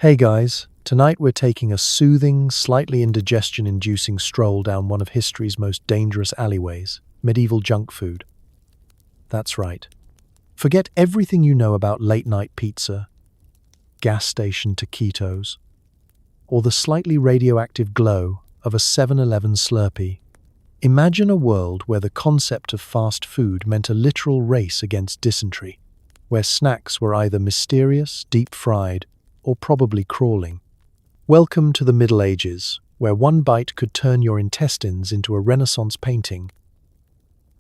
Hey guys, tonight we're taking a soothing, slightly indigestion-inducing stroll down one of history's most dangerous alleyways, medieval junk food. That's right. Forget everything you know about late-night pizza, gas station taquitos, or the slightly radioactive glow of a 7-Eleven Slurpee. Imagine a world where the concept of fast food meant a literal race against dysentery, where snacks were either mysterious, deep-fried, or probably crawling. Welcome to the Middle Ages, where one bite could turn your intestines into a Renaissance painting,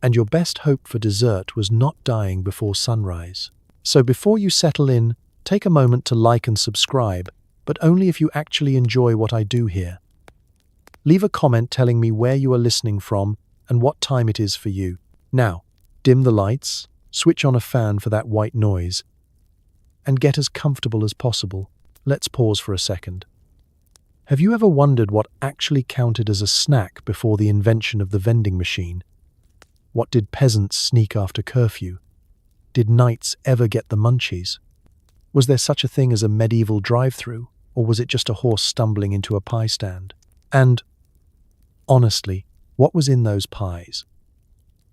and your best hope for dessert was not dying before sunrise. So before you settle in, take a moment to like and subscribe, but only if you actually enjoy what I do here. Leave a comment telling me where you are listening from and what time it is for you. Now, dim the lights, switch on a fan for that white noise, and get as comfortable as possible. Let's pause for a second. Have you ever wondered what actually counted as a snack before the invention of the vending machine? What did peasants sneak after curfew? Did knights ever get the munchies? Was there such a thing as a medieval drive-through, or was it just a horse stumbling into a pie stand? And, honestly, what was in those pies?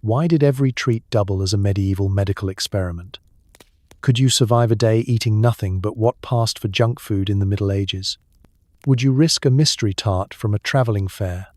Why did every treat double as a medieval medical experiment? Could you survive a day eating nothing but what passed for junk food in the Middle Ages? Would you risk a mystery tart from a traveling fair?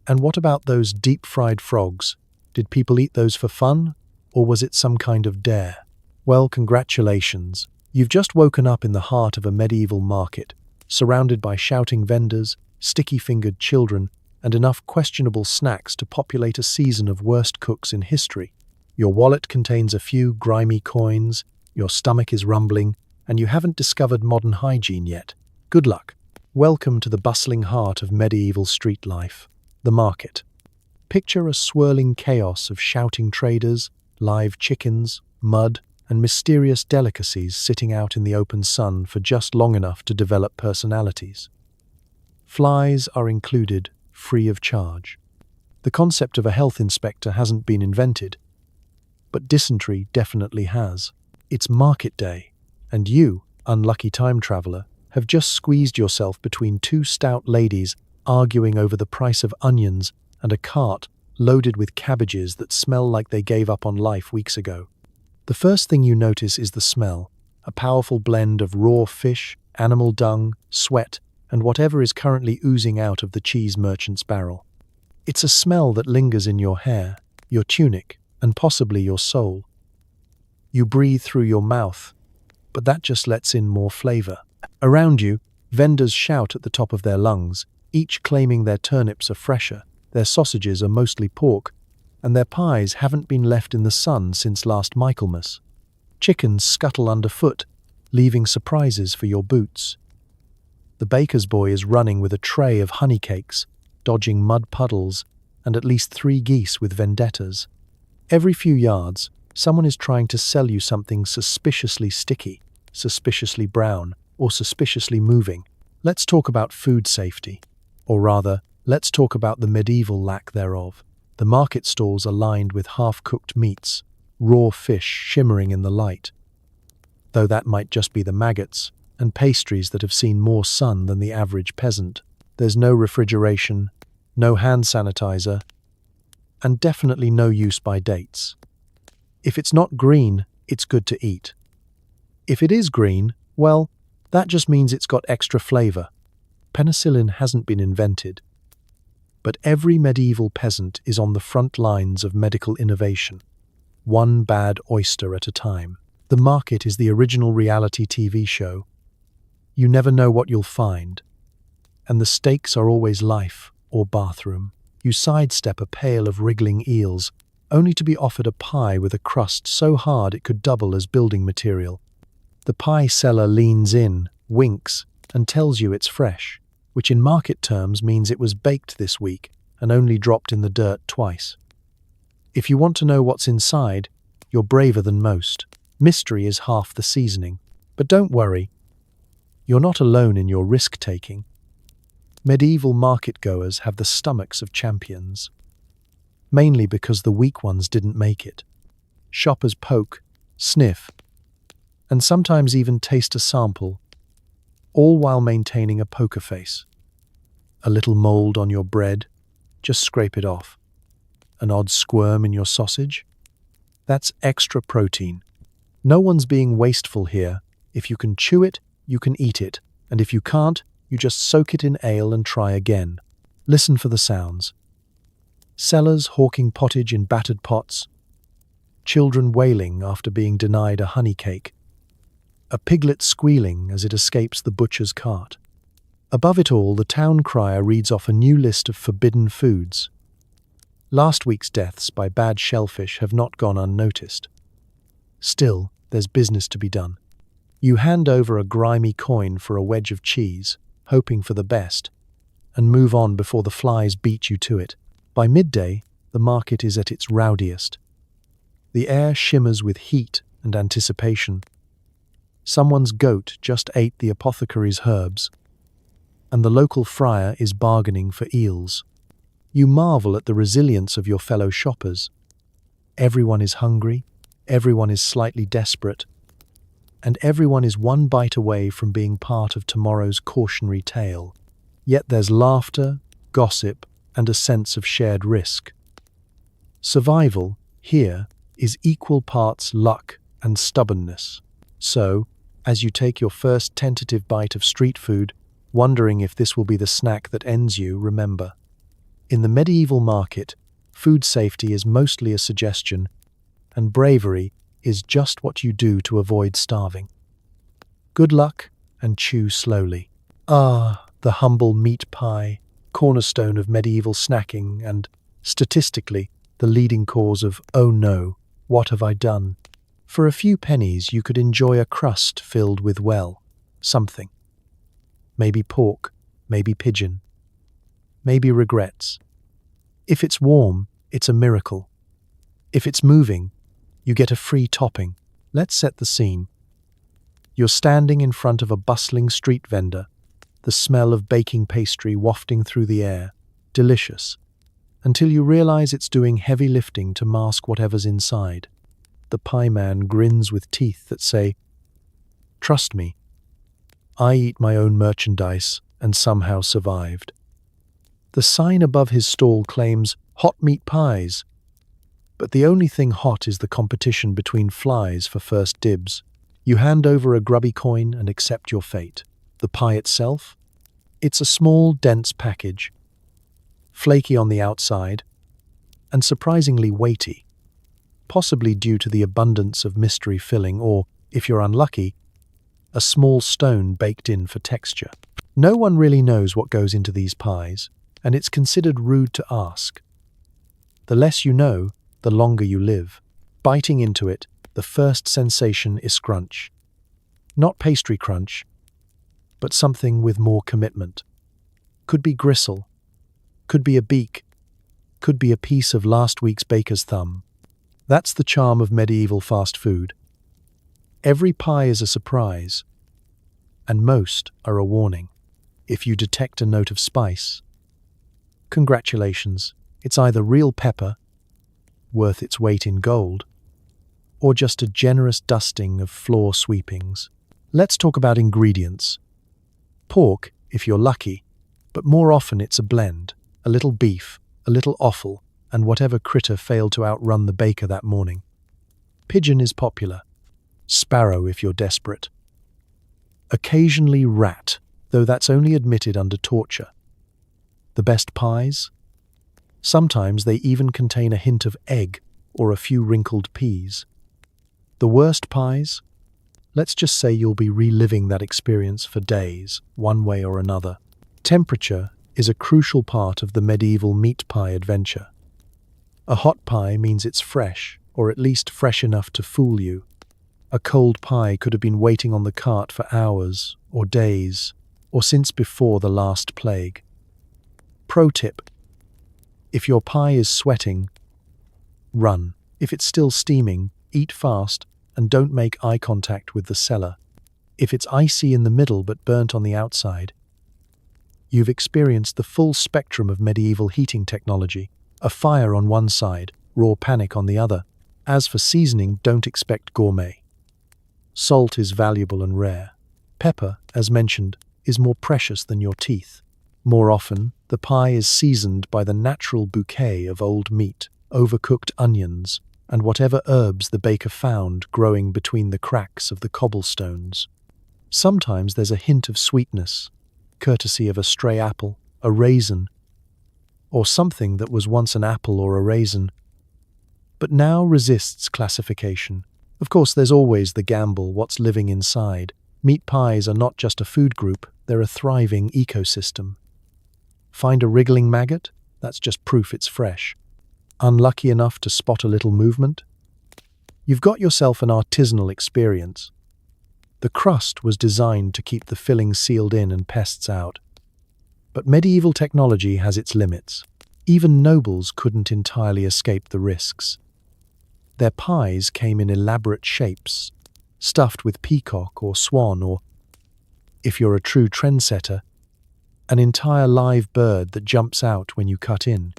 And what about those deep-fried frogs? Did people eat those for fun, or was it some kind of dare? Well, congratulations. You've just woken up in the heart of a medieval market, surrounded by shouting vendors, sticky-fingered children, and enough questionable snacks to populate a season of worst cooks in history. Your wallet contains a few grimy coins, your stomach is rumbling, and you haven't discovered modern hygiene yet. Good luck. Welcome to the bustling heart of medieval street life, the market. Picture a swirling chaos of shouting traders, live chickens, mud, and mysterious delicacies sitting out in the open sun for just long enough to develop personalities. Flies are included, free of charge. The concept of a health inspector hasn't been invented, but dysentery definitely has. It's market day, and you, unlucky time traveler, have just squeezed yourself between two stout ladies arguing over the price of onions and a cart loaded with cabbages that smell like they gave up on life weeks ago. The first thing you notice is the smell, a powerful blend of raw fish, animal dung, sweat, and whatever is currently oozing out of the cheese merchant's barrel. It's a smell that lingers in your hair, your tunic, and possibly your soul. You breathe through your mouth, but that just lets in more flavor. Around you, vendors shout at the top of their lungs, each claiming their turnips are fresher, their sausages are mostly pork, and their pies haven't been left in the sun since last Michaelmas. Chickens scuttle underfoot, leaving surprises for your boots. The baker's boy is running with a tray of honey cakes, dodging mud puddles, and at least 3 geese with vendettas. Every few yards, someone is trying to sell you something suspiciously sticky, suspiciously brown, or suspiciously moving. Let's talk about food safety. Or rather, let's talk about the medieval lack thereof. The market stalls are lined with half-cooked meats, raw fish shimmering in the light. Though that might just be the maggots, and pastries that have seen more sun than the average peasant. There's no refrigeration, no hand sanitizer, and definitely no use by dates. If it's not green, it's good to eat. If it is green, well, that just means it's got extra flavor. Penicillin hasn't been invented, but every medieval peasant is on the front lines of medical innovation, one bad oyster at a time. The market is the original reality TV show. You never know what you'll find, and the stakes are always life or bathroom. You sidestep a pail of wriggling eels, only to be offered a pie with a crust so hard it could double as building material. The pie seller leans in, winks, and tells you it's fresh, which in market terms means it was baked this week and only dropped in the dirt twice. If you want to know what's inside, you're braver than most. Mystery is half the seasoning. But don't worry, you're not alone in your risk-taking. Medieval market-goers have the stomachs of champions, mainly because the weak ones didn't make it. Shoppers poke, sniff, and sometimes even taste a sample, all while maintaining a poker face. A little mold on your bread, just scrape it off. An odd squirm in your sausage? That's extra protein. No one's being wasteful here. If you can chew it, you can eat it, and if you can't, you just soak it in ale and try again. Listen for the sounds. Sellers hawking pottage in battered pots. Children wailing after being denied a honey cake. A piglet squealing as it escapes the butcher's cart. Above it all, the town crier reads off a new list of forbidden foods. Last week's deaths by bad shellfish have not gone unnoticed. Still, there's business to be done. You hand over a grimy coin for a wedge of cheese, hoping for the best, and move on before the flies beat you to it. By midday, the market is at its rowdiest. The air shimmers with heat and anticipation. Someone's goat just ate the apothecary's herbs, and the local friar is bargaining for eels. You marvel at the resilience of your fellow shoppers. Everyone is hungry, everyone is slightly desperate, and everyone is one bite away from being part of tomorrow's cautionary tale. Yet there's laughter, gossip, and a sense of shared risk. Survival, here, is equal parts luck and stubbornness. So, as you take your first tentative bite of street food, wondering if this will be the snack that ends you, remember. In the medieval market, food safety is mostly a suggestion, and bravery is just what you do to avoid starving. Good luck, and chew slowly. Ah, the humble meat pie, cornerstone of medieval snacking and, statistically, the leading cause of, oh no, what have I done? For a few pennies you could enjoy a crust filled with, well, something. Maybe pork, maybe pigeon, maybe regrets. If it's warm, it's a miracle. If it's moving, you get a free topping. Let's set the scene. You're standing in front of a bustling street vendor, the smell of baking pastry wafting through the air, delicious, until you realize it's doing heavy lifting to mask whatever's inside. The pie man grins with teeth that say, "Trust me, I eat my own merchandise and somehow survived." The sign above his stall claims hot meat pies, but the only thing hot is the competition between flies for first dibs. You hand over a grubby coin and accept your fate. The pie itself? It's a small, dense package, flaky on the outside, and surprisingly weighty, possibly due to the abundance of mystery filling or, if you're unlucky, a small stone baked in for texture. No one really knows what goes into these pies, and it's considered rude to ask. The less you know, the longer you live. Biting into it, the first sensation is crunch. Not pastry crunch, but something with more commitment. Could be gristle, could be a beak, could be a piece of last week's baker's thumb. That's the charm of medieval fast food. Every pie is a surprise, and most are a warning. If you detect a note of spice, congratulations, it's either real pepper, worth its weight in gold, or just a generous dusting of floor sweepings. Let's talk about ingredients. Pork, if you're lucky, but more often it's a blend, a little beef, a little offal, and whatever critter failed to outrun the baker that morning. Pigeon is popular. Sparrow if you're desperate. Occasionally rat, though that's only admitted under torture. The best pies? Sometimes they even contain a hint of egg or a few wrinkled peas. The worst pies? Let's just say you'll be reliving that experience for days, one way or another. Temperature is a crucial part of the medieval meat pie adventure. A hot pie means it's fresh, or at least fresh enough to fool you. A cold pie could have been waiting on the cart for hours, or days, or since before the last plague. Pro tip: if your pie is sweating, run. If it's still steaming, eat fast and don't make eye contact with the seller. If it's icy in the middle but burnt on the outside, you've experienced the full spectrum of medieval heating technology. A fire on one side, raw panic on the other. As for seasoning, don't expect gourmet. Salt is valuable and rare. Pepper, as mentioned, is more precious than your teeth. More often, the pie is seasoned by the natural bouquet of old meat, overcooked onions, and whatever herbs the baker found growing between the cracks of the cobblestones. Sometimes there's a hint of sweetness, courtesy of a stray apple, a raisin, or something that was once an apple or a raisin, but now resists classification. Of course, there's always the gamble, what's living inside. Meat pies are not just a food group, they're a thriving ecosystem. Find a wriggling maggot? That's just proof it's fresh. Unlucky enough to spot a little movement? You've got yourself an artisanal experience. The crust was designed to keep the filling sealed in and pests out. But medieval technology has its limits. Even nobles couldn't entirely escape the risks. Their pies came in elaborate shapes, stuffed with peacock or swan or, if you're a true trendsetter, an entire live bird that jumps out when you cut in.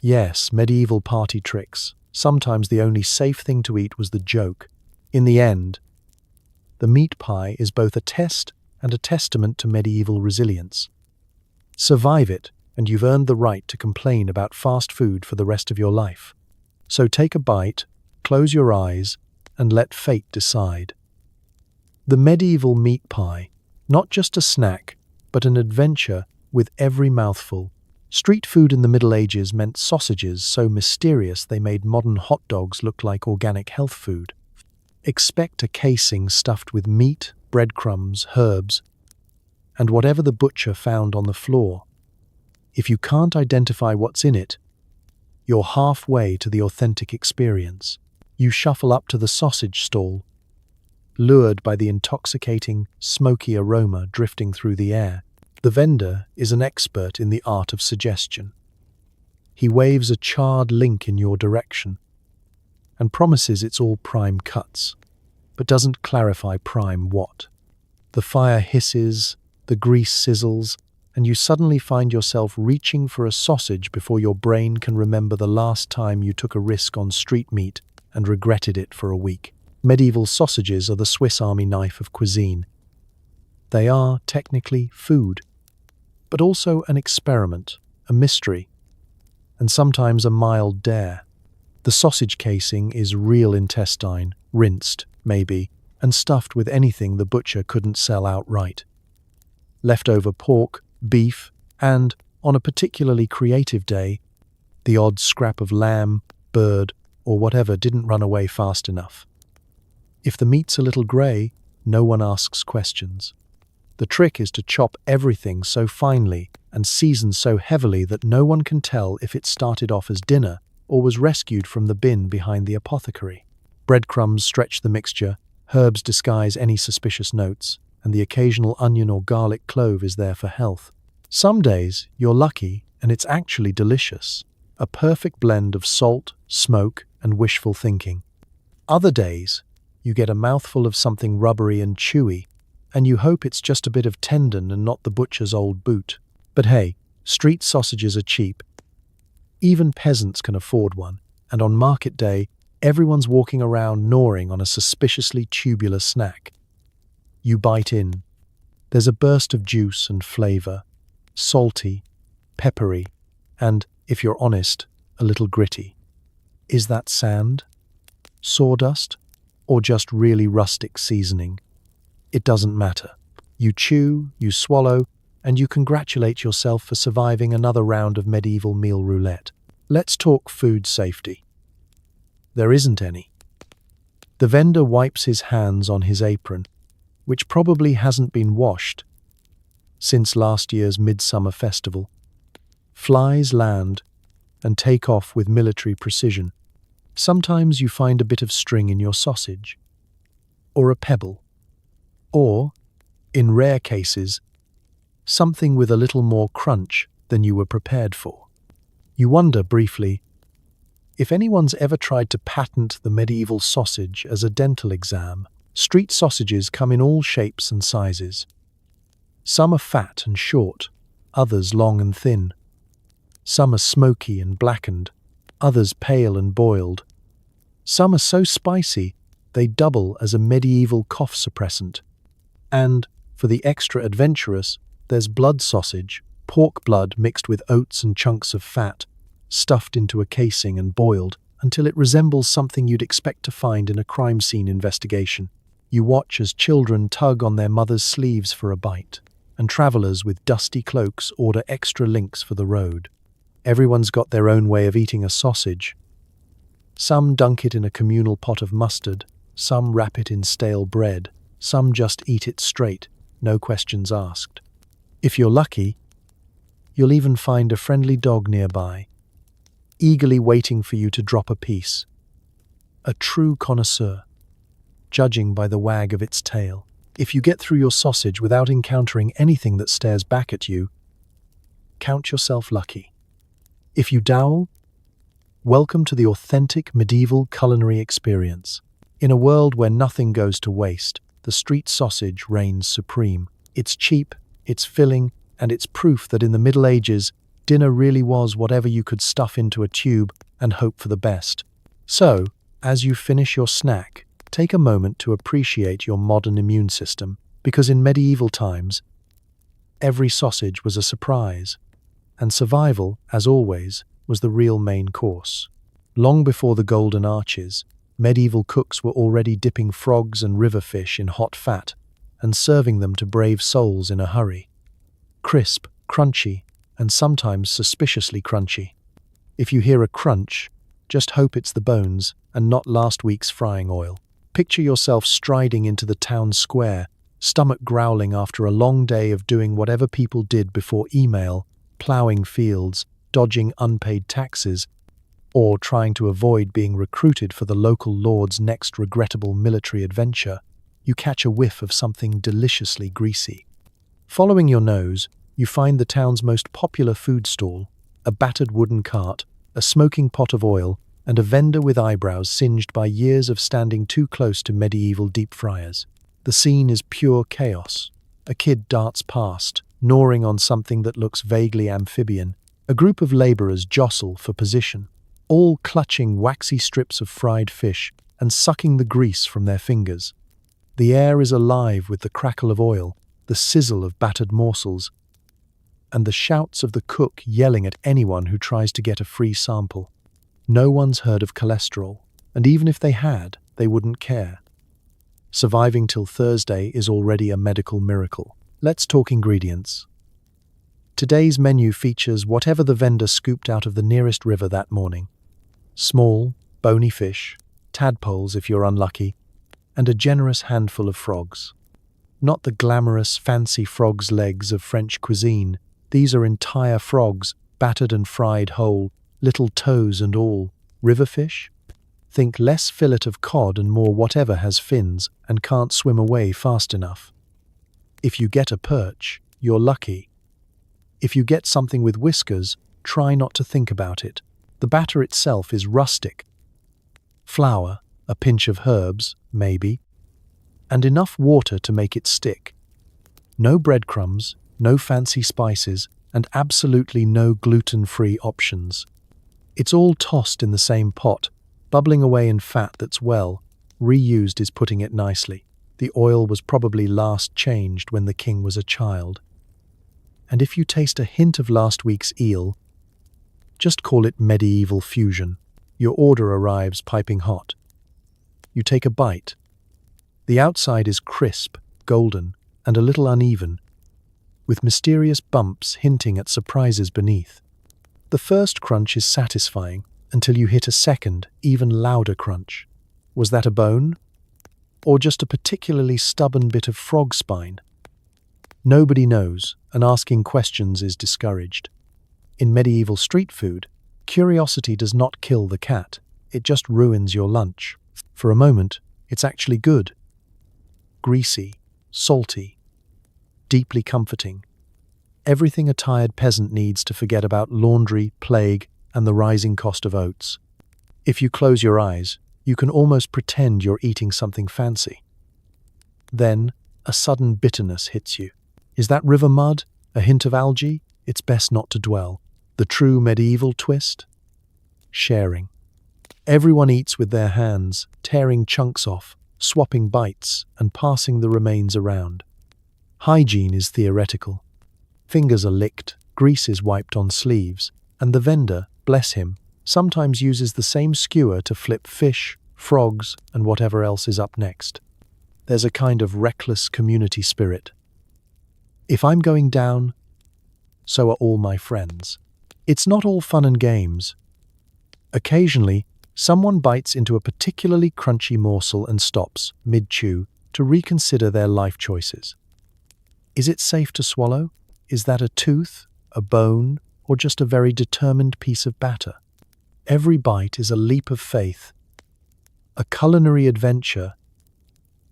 Yes, medieval party tricks. Sometimes the only safe thing to eat was the joke. In the end, the meat pie is both a test and a testament to medieval resilience. Survive it, and you've earned the right to complain about fast food for the rest of your life. So take a bite, close your eyes, and let fate decide. The medieval meat pie, not just a snack, but an adventure with every mouthful. Street food in the Middle Ages meant sausages so mysterious they made modern hot dogs look like organic health food. Expect a casing stuffed with meat, breadcrumbs, herbs, and whatever the butcher found on the floor. If you can't identify what's in it, you're halfway to the authentic experience. You shuffle up to the sausage stall, lured by the intoxicating, smoky aroma drifting through the air. The vendor is an expert in the art of suggestion. He waves a charred link in your direction and promises it's all prime cuts, but doesn't clarify prime what. The fire hisses, the grease sizzles, and you suddenly find yourself reaching for a sausage before your brain can remember the last time you took a risk on street meat and regretted it for a week. Medieval sausages are the Swiss Army knife of cuisine. They are, technically, food, but also an experiment, a mystery, and sometimes a mild dare. The sausage casing is real intestine, rinsed, maybe, and stuffed with anything the butcher couldn't sell outright. Leftover pork, beef, and, on a particularly creative day, the odd scrap of lamb, bird, or whatever didn't run away fast enough. If the meat's a little grey, no one asks questions. The trick is to chop everything so finely and season so heavily that no one can tell if it started off as dinner or was rescued from the bin behind the apothecary. Breadcrumbs stretch the mixture, herbs disguise any suspicious notes, and the occasional onion or garlic clove is there for health. Some days, you're lucky and it's actually delicious, a perfect blend of salt, smoke, and wishful thinking. Other days, you get a mouthful of something rubbery and chewy, and you hope it's just a bit of tendon and not the butcher's old boot. But hey, street sausages are cheap. Even peasants can afford one, and on market day, everyone's walking around gnawing on a suspiciously tubular snack. You bite in. There's a burst of juice and flavor, salty, peppery, and, if you're honest, a little gritty. Is that sand? Sawdust? Or just really rustic seasoning? It doesn't matter. You chew, you swallow, and you congratulate yourself for surviving another round of medieval meal roulette. Let's talk food safety. There isn't any. The vendor wipes his hands on his apron, which probably hasn't been washed since last year's midsummer festival. Flies land and take off with military precision. Sometimes you find a bit of string in your sausage, or a pebble, or, in rare cases, something with a little more crunch than you were prepared for. You wonder briefly if anyone's ever tried to patent the medieval sausage as a dental exam. Street sausages come in all shapes and sizes. Some are fat and short, others long and thin. Some are smoky and blackened, others pale and boiled. Some are so spicy they double as a medieval cough suppressant. And, For the extra adventurous, there's blood sausage, pork blood mixed with oats and chunks of fat, stuffed into a casing and boiled until it resembles something you'd expect to find in a crime scene investigation. You watch as children tug on their mother's sleeves for a bite, and travelers with dusty cloaks order extra links for the road. Everyone's got their own way of eating a sausage. Some dunk it in a communal pot of mustard, some wrap it in stale bread, some just eat it straight, no questions asked. If you're lucky, you'll even find a friendly dog nearby, eagerly waiting for you to drop a piece. A true connoisseur, judging by the wag of its tail. If you get through your sausage without encountering anything that stares back at you, count yourself lucky. If you dowel, welcome to the authentic medieval culinary experience. In a world where nothing goes to waste, the street sausage reigns supreme. It's cheap, it's filling, and it's proof that in the Middle Ages, dinner really was whatever you could stuff into a tube and hope for the best. So, as you finish your snack, take a moment to appreciate your modern immune system, because in medieval times, every sausage was a surprise, and survival, as always, was the real main course. Long before the Golden Arches, medieval cooks were already dipping frogs and river fish in hot fat and serving them to brave souls in a hurry. Crisp, crunchy, and sometimes suspiciously crunchy. If you hear a crunch, just hope it's the bones and not last week's frying oil. Picture yourself striding into the town square, stomach growling after a long day of doing whatever people did before email, ploughing fields, dodging unpaid taxes, or trying to avoid being recruited for the local lord's next regrettable military adventure. You catch a whiff of something deliciously greasy. Following your nose, you find the town's most popular food stall, a battered wooden cart, a smoking pot of oil, and a vendor with eyebrows singed by years of standing too close to medieval deep fryers. The scene is pure chaos. A kid darts past, gnawing on something that looks vaguely amphibian. A group of laborers jostle for position, all clutching waxy strips of fried fish and sucking the grease from their fingers. The air is alive with the crackle of oil, the sizzle of battered morsels, and the shouts of the cook yelling at anyone who tries to get a free sample. No one's heard of cholesterol, and even if they had, they wouldn't care. Surviving till Thursday is already a medical miracle. Let's talk ingredients. Today's menu features whatever the vendor scooped out of the nearest river that morning. Small, bony fish, tadpoles if you're unlucky, and a generous handful of frogs. Not the glamorous, fancy frog's legs of French cuisine. These are entire frogs, battered and fried whole, little toes and all. River fish? Think less fillet of cod and more whatever has fins and can't swim away fast enough. If you get a perch, you're lucky. If you get something with whiskers, try not to think about it. The batter itself is rustic. Flour, a pinch of herbs, maybe, and enough water to make it stick. No breadcrumbs, no fancy spices, and absolutely no gluten-free options. It's all tossed in the same pot, bubbling away in fat that's, well, reused is putting it nicely. The oil was probably last changed when the king was a child. And if you taste a hint of last week's eel, just call it medieval fusion. Your order arrives piping hot. You take a bite. The outside is crisp, golden, and a little uneven, with mysterious bumps hinting at surprises beneath. The first crunch is satisfying until you hit a second, even louder crunch. Was that a bone? Or just a particularly stubborn bit of frog spine? Nobody knows, and asking questions is discouraged. In medieval street food, curiosity does not kill the cat, it just ruins your lunch. For a moment, it's actually good. Greasy, salty, deeply comforting. Everything a tired peasant needs to forget about laundry, plague, and the rising cost of oats. If you close your eyes, you can almost pretend you're eating something fancy. Then, a sudden bitterness hits you. Is that river mud? A hint of algae? It's best not to dwell. The true medieval twist? Sharing. Everyone eats with their hands, tearing chunks off, swapping bites, and passing the remains around. Hygiene is theoretical. Fingers are licked, grease is wiped on sleeves, and the vendor, bless him, sometimes uses the same skewer to flip fish, frogs, and whatever else is up next. There's a kind of reckless community spirit. If I'm going down, so are all my friends. It's not all fun and games. Occasionally, someone bites into a particularly crunchy morsel and stops, mid-chew, to reconsider their life choices. Is it safe to swallow? Is that a tooth, a bone, or just a very determined piece of batter? Every bite is a leap of faith, a culinary adventure,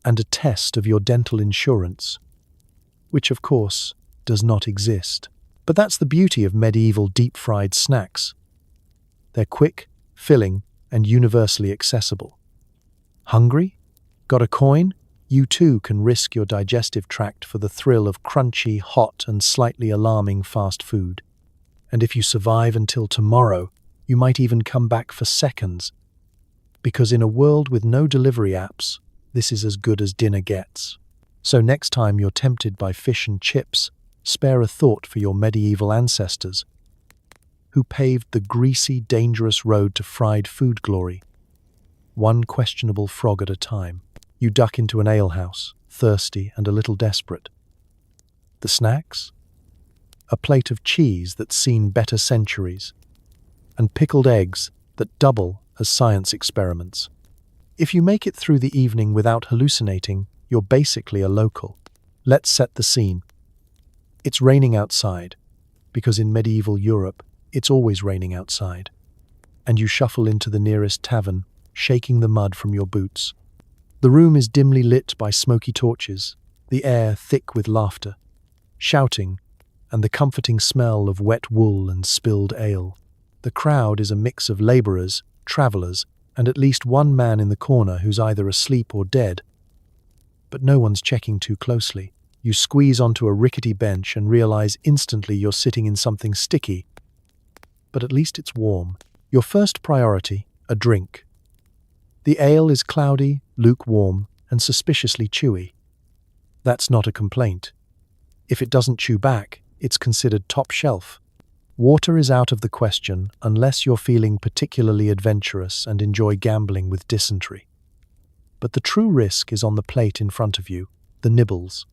and a test of your dental insurance, which, of course, does not exist. But that's the beauty of medieval deep-fried snacks. They're quick, filling, and universally accessible. Hungry? Got a coin? You too can risk your digestive tract for the thrill of crunchy, hot, and slightly alarming fast food. And if you survive until tomorrow, you might even come back for seconds. Because in a world with no delivery apps, this is as good as dinner gets. So next time you're tempted by fish and chips, spare a thought for your medieval ancestors, who paved the greasy, dangerous road to fried food glory. One questionable frog at a time. You duck into an alehouse, thirsty and a little desperate. The snacks? A plate of cheese that's seen better centuries, and pickled eggs that double as science experiments. If you make it through the evening without hallucinating, you're basically a local. Let's set the scene. It's raining outside, because in medieval Europe, it's always raining outside. And you shuffle into the nearest tavern, shaking the mud from your boots. The room is dimly lit by smoky torches, the air thick with laughter, shouting, and the comforting smell of wet wool and spilled ale. The crowd is a mix of labourers, travellers, and at least one man in the corner who's either asleep or dead. But no one's checking too closely. You squeeze onto a rickety bench and realise instantly you're sitting in something sticky. But at least it's warm. Your first priority, a drink. The ale is cloudy, lukewarm, and suspiciously chewy. That's not a complaint. If it doesn't chew back, it's considered top shelf. Water is out of the question unless you're feeling particularly adventurous and enjoy gambling with dysentery. But the true risk is on the plate in front of you, the nibbles.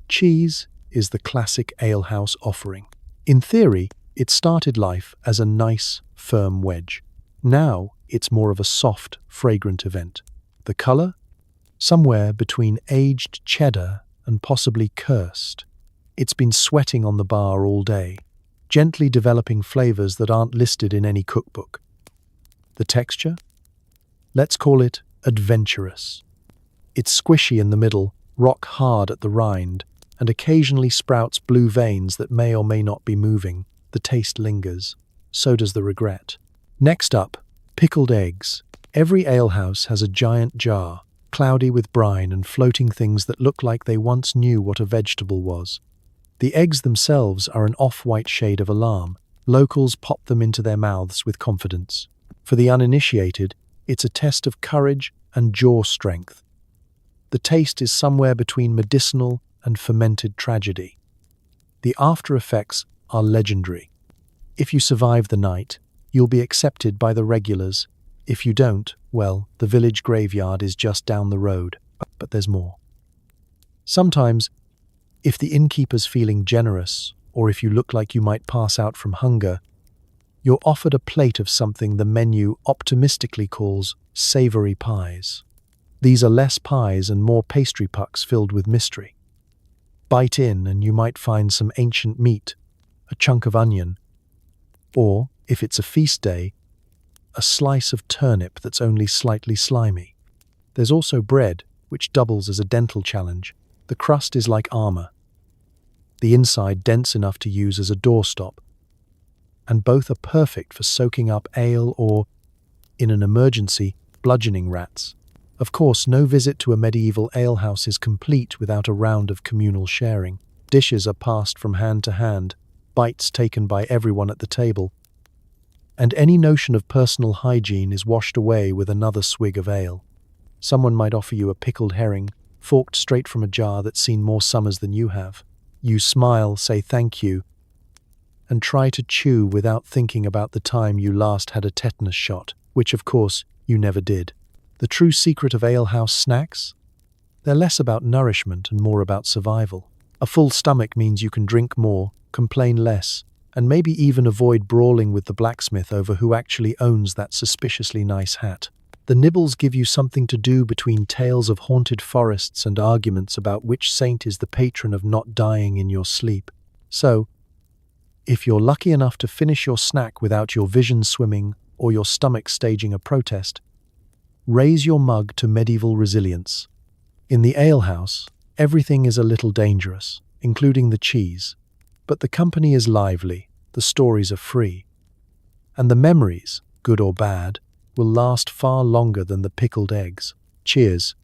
Cheese is the classic alehouse offering. In theory, it started life as a nice, firm wedge. Now, it's more of a soft, fragrant event. The color? Somewhere between aged cheddar and possibly cursed. It's been sweating on the bar all day, gently developing flavors that aren't listed in any cookbook. The texture? Let's call it adventurous. It's squishy in the middle, rock hard at the rind, and occasionally sprouts blue veins that may or may not be moving. The taste lingers. So does the regret. Next up, pickled eggs. Every alehouse has a giant jar, cloudy with brine and floating things that look like they once knew what a vegetable was. The eggs themselves are an off-white shade of alarm. Locals pop them into their mouths with confidence. For the uninitiated, it's a test of courage and jaw strength. The taste is somewhere between medicinal and fermented tragedy. The after effects are legendary. If you survive the night, you'll be accepted by the regulars. If you don't, well, the village graveyard is just down the road. But there's more. Sometimes, if the innkeeper's feeling generous, or if you look like you might pass out from hunger, you're offered a plate of something the menu optimistically calls savory pies. These are less pies and more pastry pucks filled with mystery. Bite in and you might find some ancient meat, a chunk of onion, or, if it's a feast day, a slice of turnip that's only slightly slimy. There's also bread, which doubles as a dental challenge. The crust is like armor, the inside dense enough to use as a doorstop, and both are perfect for soaking up ale or, in an emergency, bludgeoning rats. Of course, no visit to a medieval alehouse is complete without a round of communal sharing. Dishes are passed from hand to hand, bites taken by everyone at the table, and any notion of personal hygiene is washed away with another swig of ale. Someone might offer you a pickled herring, forked straight from a jar that's seen more summers than you have. You smile, say thank you, and try to chew without thinking about the time you last had a tetanus shot, which of course you never did. The true secret of alehouse snacks? They're less about nourishment and more about survival. A full stomach means you can drink more, complain less, and maybe even avoid brawling with the blacksmith over who actually owns that suspiciously nice hat. The nibbles give you something to do between tales of haunted forests and arguments about which saint is the patron of not dying in your sleep. So, if you're lucky enough to finish your snack without your vision swimming or your stomach staging a protest, raise your mug to medieval resilience. In the alehouse, everything is a little dangerous, including the cheese, but the company is lively, the stories are free, and the memories, good or bad, will last far longer than the pickled eggs. Cheers,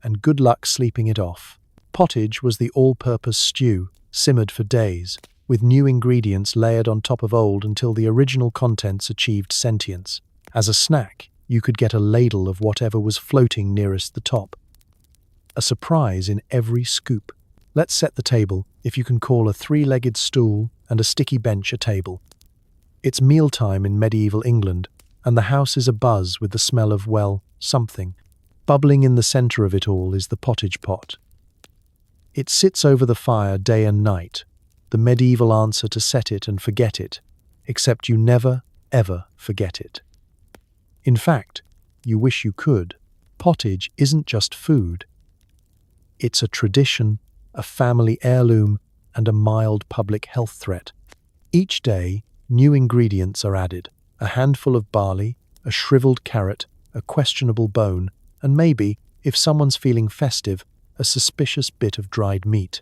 and good luck sleeping it off. Pottage was the all-purpose stew, simmered for days, with new ingredients layered on top of old until the original contents achieved sentience. As a snack, you could get a ladle of whatever was floating nearest the top. A surprise in every scoop. Let's set the table, if you can call a three-legged stool and a sticky bench a table. It's mealtime in medieval England, and the house is abuzz with the smell of, well, something. Bubbling in the center of it all is the pottage pot. It sits over the fire day and night, the medieval answer to set it and forget it, except you never, ever forget it. In fact, you wish you could. Pottage isn't just food. It's a tradition, a family heirloom, and a mild public health threat. Each day, new ingredients are added. A handful of barley, a shriveled carrot, a questionable bone, and maybe, if someone's feeling festive, a suspicious bit of dried meat.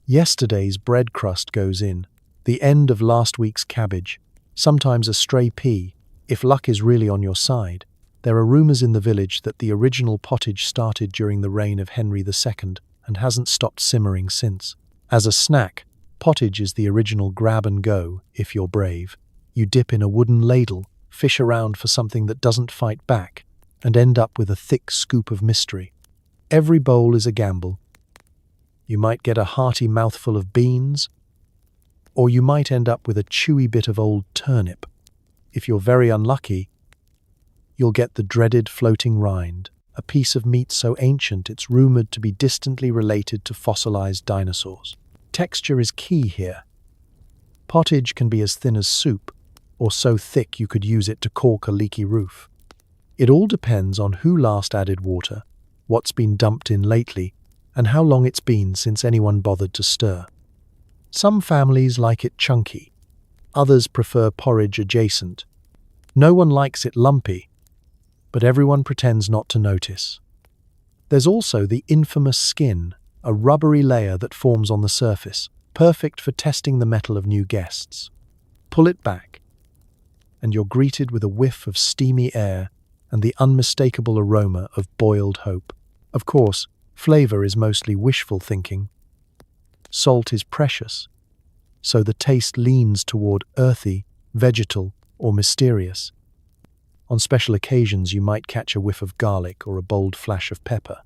Yesterday's bread crust goes in, the end of last week's cabbage, sometimes a stray pea, if luck is really on your side. There are rumours in the village that the original pottage started during the reign of Henry II and hasn't stopped simmering since. As a snack, pottage is the original grab and go, if you're brave. You dip in a wooden ladle, fish around for something that doesn't fight back, and end up with a thick scoop of mystery. Every bowl is a gamble. You might get a hearty mouthful of beans, or you might end up with a chewy bit of old turnip. If you're very unlucky, you'll get the dreaded floating rind, a piece of meat so ancient it's rumored to be distantly related to fossilized dinosaurs. Texture is key here. Pottage can be as thin as soup, or so thick you could use it to caulk a leaky roof. It all depends on who last added water, what's been dumped in lately, and how long it's been since anyone bothered to stir. Some families like it chunky, others prefer porridge adjacent. No one likes it lumpy, but everyone pretends not to notice. There's also the infamous skin, a rubbery layer that forms on the surface, perfect for testing the mettle of new guests. Pull it back, and you're greeted with a whiff of steamy air and the unmistakable aroma of boiled hope. Of course, flavor is mostly wishful thinking. Salt is precious, so the taste leans toward earthy, vegetal, or mysterious. On special occasions, you might catch a whiff of garlic or a bold flash of pepper.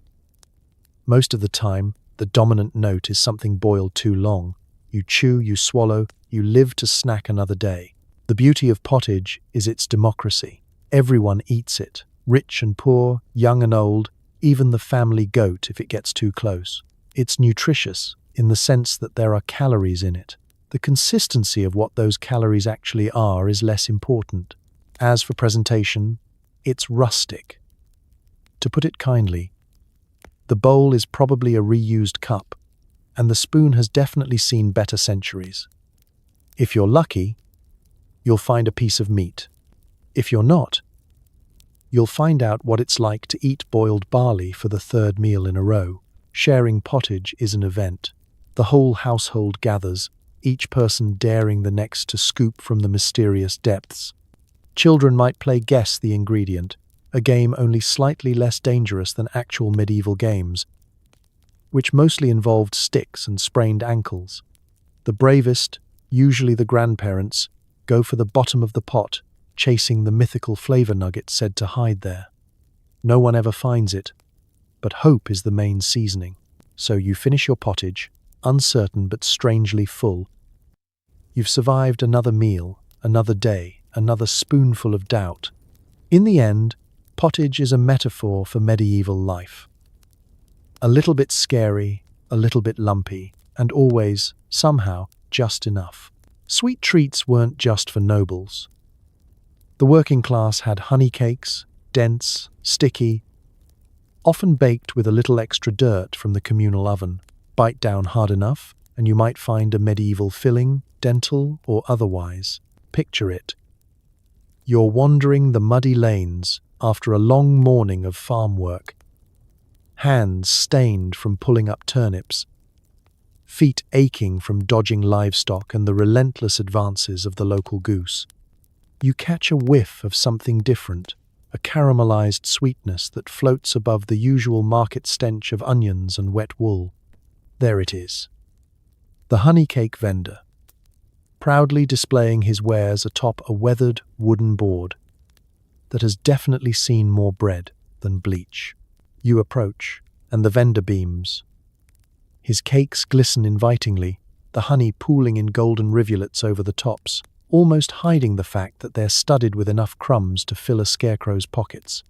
Most of the time, the dominant note is something boiled too long. You chew, you swallow, you live to snack another day. The beauty of pottage is its democracy. Everyone eats it, rich and poor, young and old, even the family goat if it gets too close. It's nutritious in the sense that there are calories in it. The consistency of what those calories actually are is less important. As for presentation, it's rustic. To put it kindly, the bowl is probably a reused cup, and the spoon has definitely seen better centuries. If you're lucky, you'll find a piece of meat. If you're not, you'll find out what it's like to eat boiled barley for the third meal in a row. Sharing pottage is an event. The whole household gathers, each person daring the next to scoop from the mysterious depths. Children might play guess the ingredient, a game only slightly less dangerous than actual medieval games, which mostly involved sticks and sprained ankles. The bravest, usually the grandparents, go for the bottom of the pot, chasing the mythical flavor nugget said to hide there. No one ever finds it, but hope is the main seasoning. So you finish your pottage, uncertain but strangely full. You've survived another meal, another day, another spoonful of doubt. In the end, pottage is a metaphor for medieval life. A little bit scary, a little bit lumpy, and always, somehow, just enough. Sweet treats weren't just for nobles. The working class had honey cakes, dense, sticky, often baked with a little extra dirt from the communal oven. Bite down hard enough, and you might find a medieval filling, dental or otherwise. Picture it. You're wandering the muddy lanes after a long morning of farm work. Hands stained from pulling up turnips, feet aching from dodging livestock and the relentless advances of the local goose. You catch a whiff of something different, a caramelized sweetness that floats above the usual market stench of onions and wet wool. There it is. The honey cake vendor, proudly displaying his wares atop a weathered wooden board that has definitely seen more bread than bleach. You approach, and the vendor beams. His cakes glisten invitingly, the honey pooling in golden rivulets over the tops, almost hiding the fact that they're studded with enough crumbs to fill a scarecrow's pockets.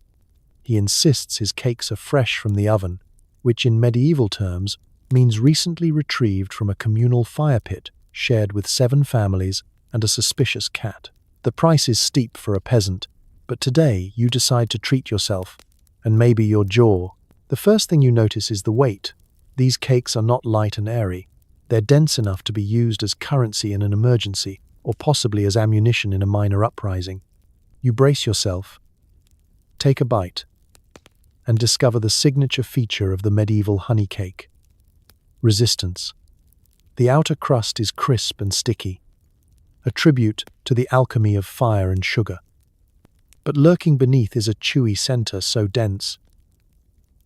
He insists his cakes are fresh from the oven, which in medieval terms means recently retrieved from a communal fire pit shared with 7 families and a suspicious cat. The price is steep for a peasant, but today you decide to treat yourself, and maybe your jaw. The first thing you notice is the weight. These cakes are not light and airy. They're dense enough to be used as currency in an emergency, or possibly as ammunition in a minor uprising. You brace yourself, take a bite, and discover the signature feature of the medieval honey cake: resistance. The outer crust is crisp and sticky, a tribute to the alchemy of fire and sugar. But lurking beneath is a chewy center so dense,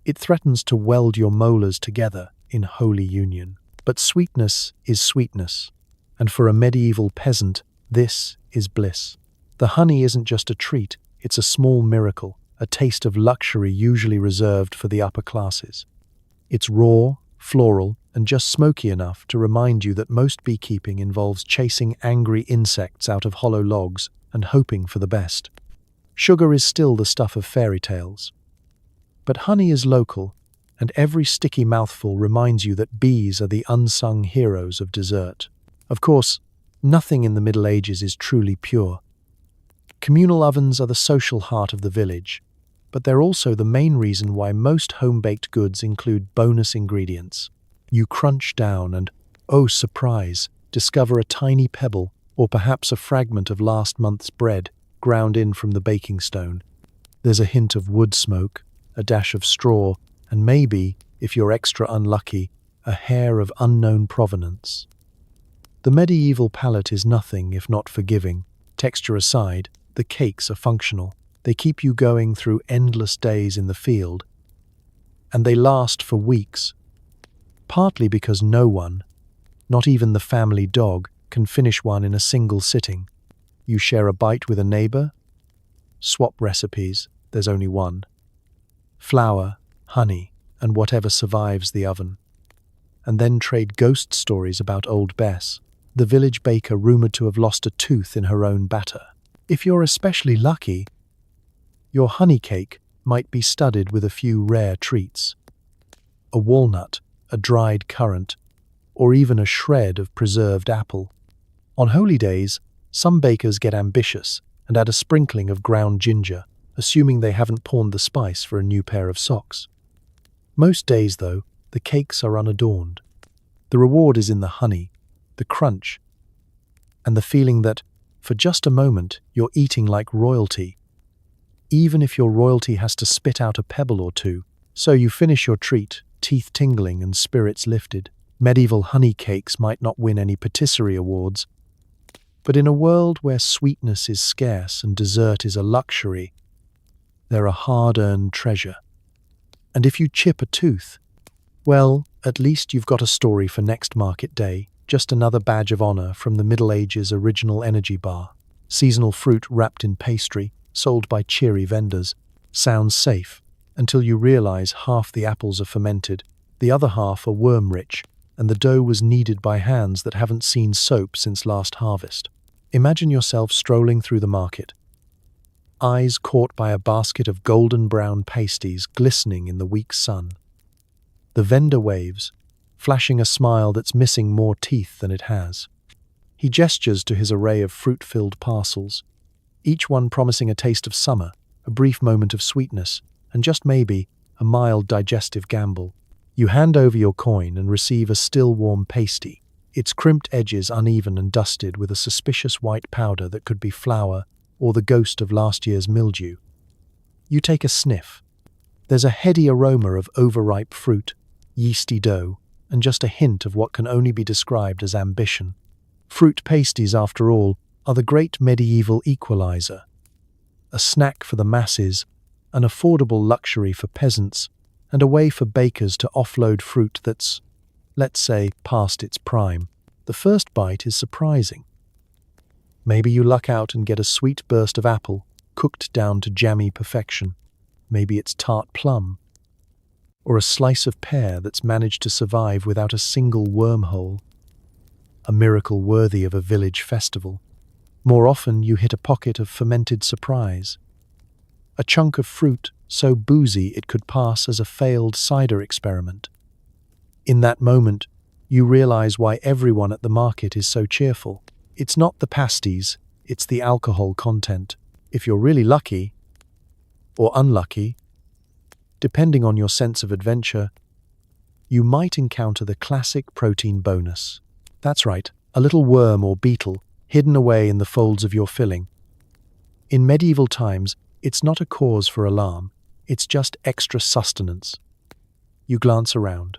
it threatens to weld your molars together in holy union. But sweetness is sweetness, and for a medieval peasant, this is bliss. The honey isn't just a treat, it's a small miracle, a taste of luxury usually reserved for the upper classes. It's raw, floral, and just smoky enough to remind you that most beekeeping involves chasing angry insects out of hollow logs and hoping for the best. Sugar is still the stuff of fairy tales. But honey is local, and every sticky mouthful reminds you that bees are the unsung heroes of dessert. Of course, nothing in the Middle Ages is truly pure. Communal ovens are the social heart of the village, but they're also the main reason why most home-baked goods include bonus ingredients. You crunch down and, oh surprise, discover a tiny pebble or perhaps a fragment of last month's bread ground in from the baking stone. There's a hint of wood smoke, a dash of straw, and maybe, if you're extra unlucky, a hair of unknown provenance. The medieval palate is nothing if not forgiving. Texture aside, the cakes are functional. They keep you going through endless days in the field, and they last for weeks. Partly because no one, not even the family dog, can finish one in a single sitting. You share a bite with a neighbor, swap recipes, there's only one. Flour, honey, and whatever survives the oven. And then trade ghost stories about old Bess, the village baker rumored to have lost a tooth in her own batter. If you're especially lucky, your honey cake might be studded with a few rare treats. A walnut, a dried currant, or even a shred of preserved apple. On holy days, some bakers get ambitious and add a sprinkling of ground ginger, assuming they haven't pawned the spice for a new pair of socks. Most days, though, the cakes are unadorned. The reward is in the honey, the crunch, and the feeling that, for just a moment, you're eating like royalty, even if your royalty has to spit out a pebble or two. So you finish your treat, teeth tingling and spirits lifted. Medieval honey cakes might not win any patisserie awards, but in a world where sweetness is scarce and dessert is a luxury, they're a hard-earned treasure. And if you chip a tooth, well, at least you've got a story for next market day, just another badge of honor from the Middle Ages' original energy bar. Seasonal fruit wrapped in pastry, sold by cheery vendors. Sounds safe, until you realize half the apples are fermented, the other half are worm-rich, and the dough was kneaded by hands that haven't seen soap since last harvest. Imagine yourself strolling through the market, eyes caught by a basket of golden brown pasties glistening in the weak sun. The vendor waves, flashing a smile that's missing more teeth than it has. He gestures to his array of fruit-filled parcels, each one promising a taste of summer, a brief moment of sweetness, and just maybe a mild digestive gamble. You hand over your coin and receive a still warm pasty, its crimped edges uneven and dusted with a suspicious white powder that could be flour or the ghost of last year's mildew. You take a sniff. There's a heady aroma of overripe fruit, yeasty dough, and just a hint of what can only be described as ambition. Fruit pasties, after all, are the great medieval equalizer. A snack for the masses, an affordable luxury for peasants, and a way for bakers to offload fruit that's, let's say, past its prime. The first bite is surprising. Maybe you luck out and get a sweet burst of apple, cooked down to jammy perfection. Maybe it's tart plum, or a slice of pear that's managed to survive without a single wormhole. A miracle worthy of a village festival. More often, you hit a pocket of fermented surprise. A chunk of fruit so boozy it could pass as a failed cider experiment. In that moment, you realize why everyone at the market is so cheerful. It's not the pasties, it's the alcohol content. If you're really lucky, or unlucky, depending on your sense of adventure, you might encounter the classic protein bonus. That's right, a little worm or beetle hidden away in the folds of your filling. In medieval times, it's not a cause for alarm, it's just extra sustenance. You glance around.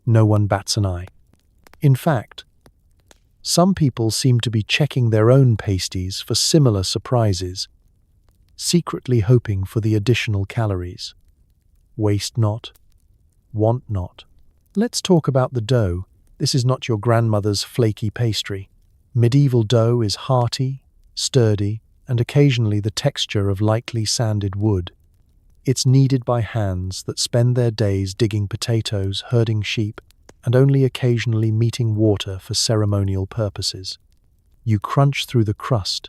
No one bats an eye. In fact, some people seem to be checking their own pasties for similar surprises, secretly hoping for the additional calories. Waste not, want not. Let's talk about the dough. This is not your grandmother's flaky pastry. Medieval dough is hearty, sturdy, and occasionally the texture of lightly sanded wood. It's kneaded by hands that spend their days digging potatoes, herding sheep, and only occasionally meeting water for ceremonial purposes. You crunch through the crust,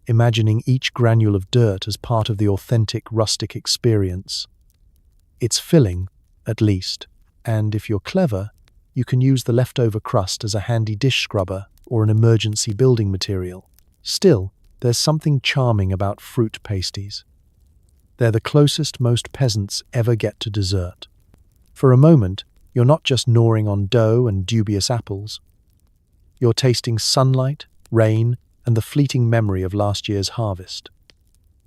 imagining each granule of dirt as part of the authentic rustic experience. It's filling, at least, and if you're clever, you can use the leftover crust as a handy dish scrubber or an emergency building material. Still, there's something charming about fruit pasties. They're the closest most peasants ever get to dessert. For a moment, you're not just gnawing on dough and dubious apples. You're tasting sunlight, rain, and the fleeting memory of last year's harvest.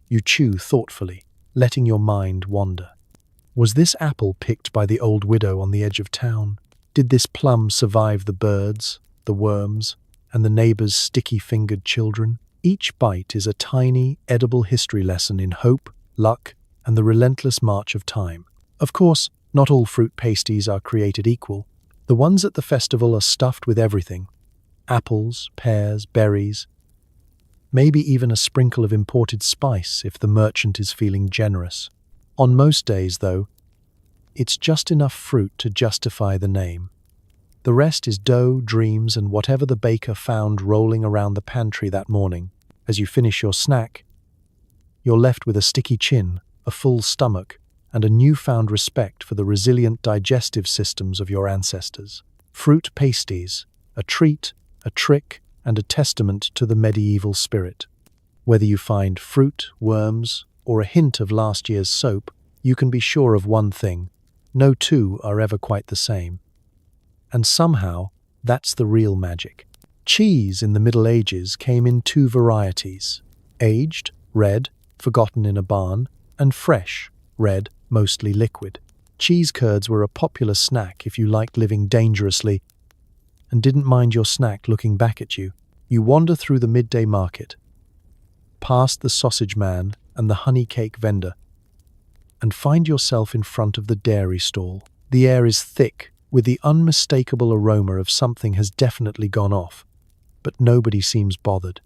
You chew thoughtfully, letting your mind wander. Was this apple picked by the old widow on the edge of town? Did this plum survive the birds, the worms, and the neighbor's sticky-fingered children? Each bite is a tiny, edible history lesson in hope, luck, and the relentless march of time. Of course, not all fruit pasties are created equal. The ones at the festival are stuffed with everything: apples, pears, berries, maybe even a sprinkle of imported spice if the merchant is feeling generous. On most days, though, it's just enough fruit to justify the name. The rest is dough, dreams, and whatever the baker found rolling around the pantry that morning. As you finish your snack, you're left with a sticky chin, a full stomach, and a newfound respect for the resilient digestive systems of your ancestors. Fruit pasties, a treat, a trick, and a testament to the medieval spirit. Whether you find fruit, worms, or a hint of last year's soap, you can be sure of one thing: no two are ever quite the same. And somehow, that's the real magic. Cheese in the Middle Ages came in two varieties: aged, red, forgotten in a barn, and fresh, red, mostly liquid. Cheese curds were a popular snack if you liked living dangerously and didn't mind your snack looking back at you. You wander through the midday market, past the sausage man and the honey cake vendor, and find yourself in front of the dairy stall. The air is thick with the unmistakable aroma of something has definitely gone off, but nobody seems bothered.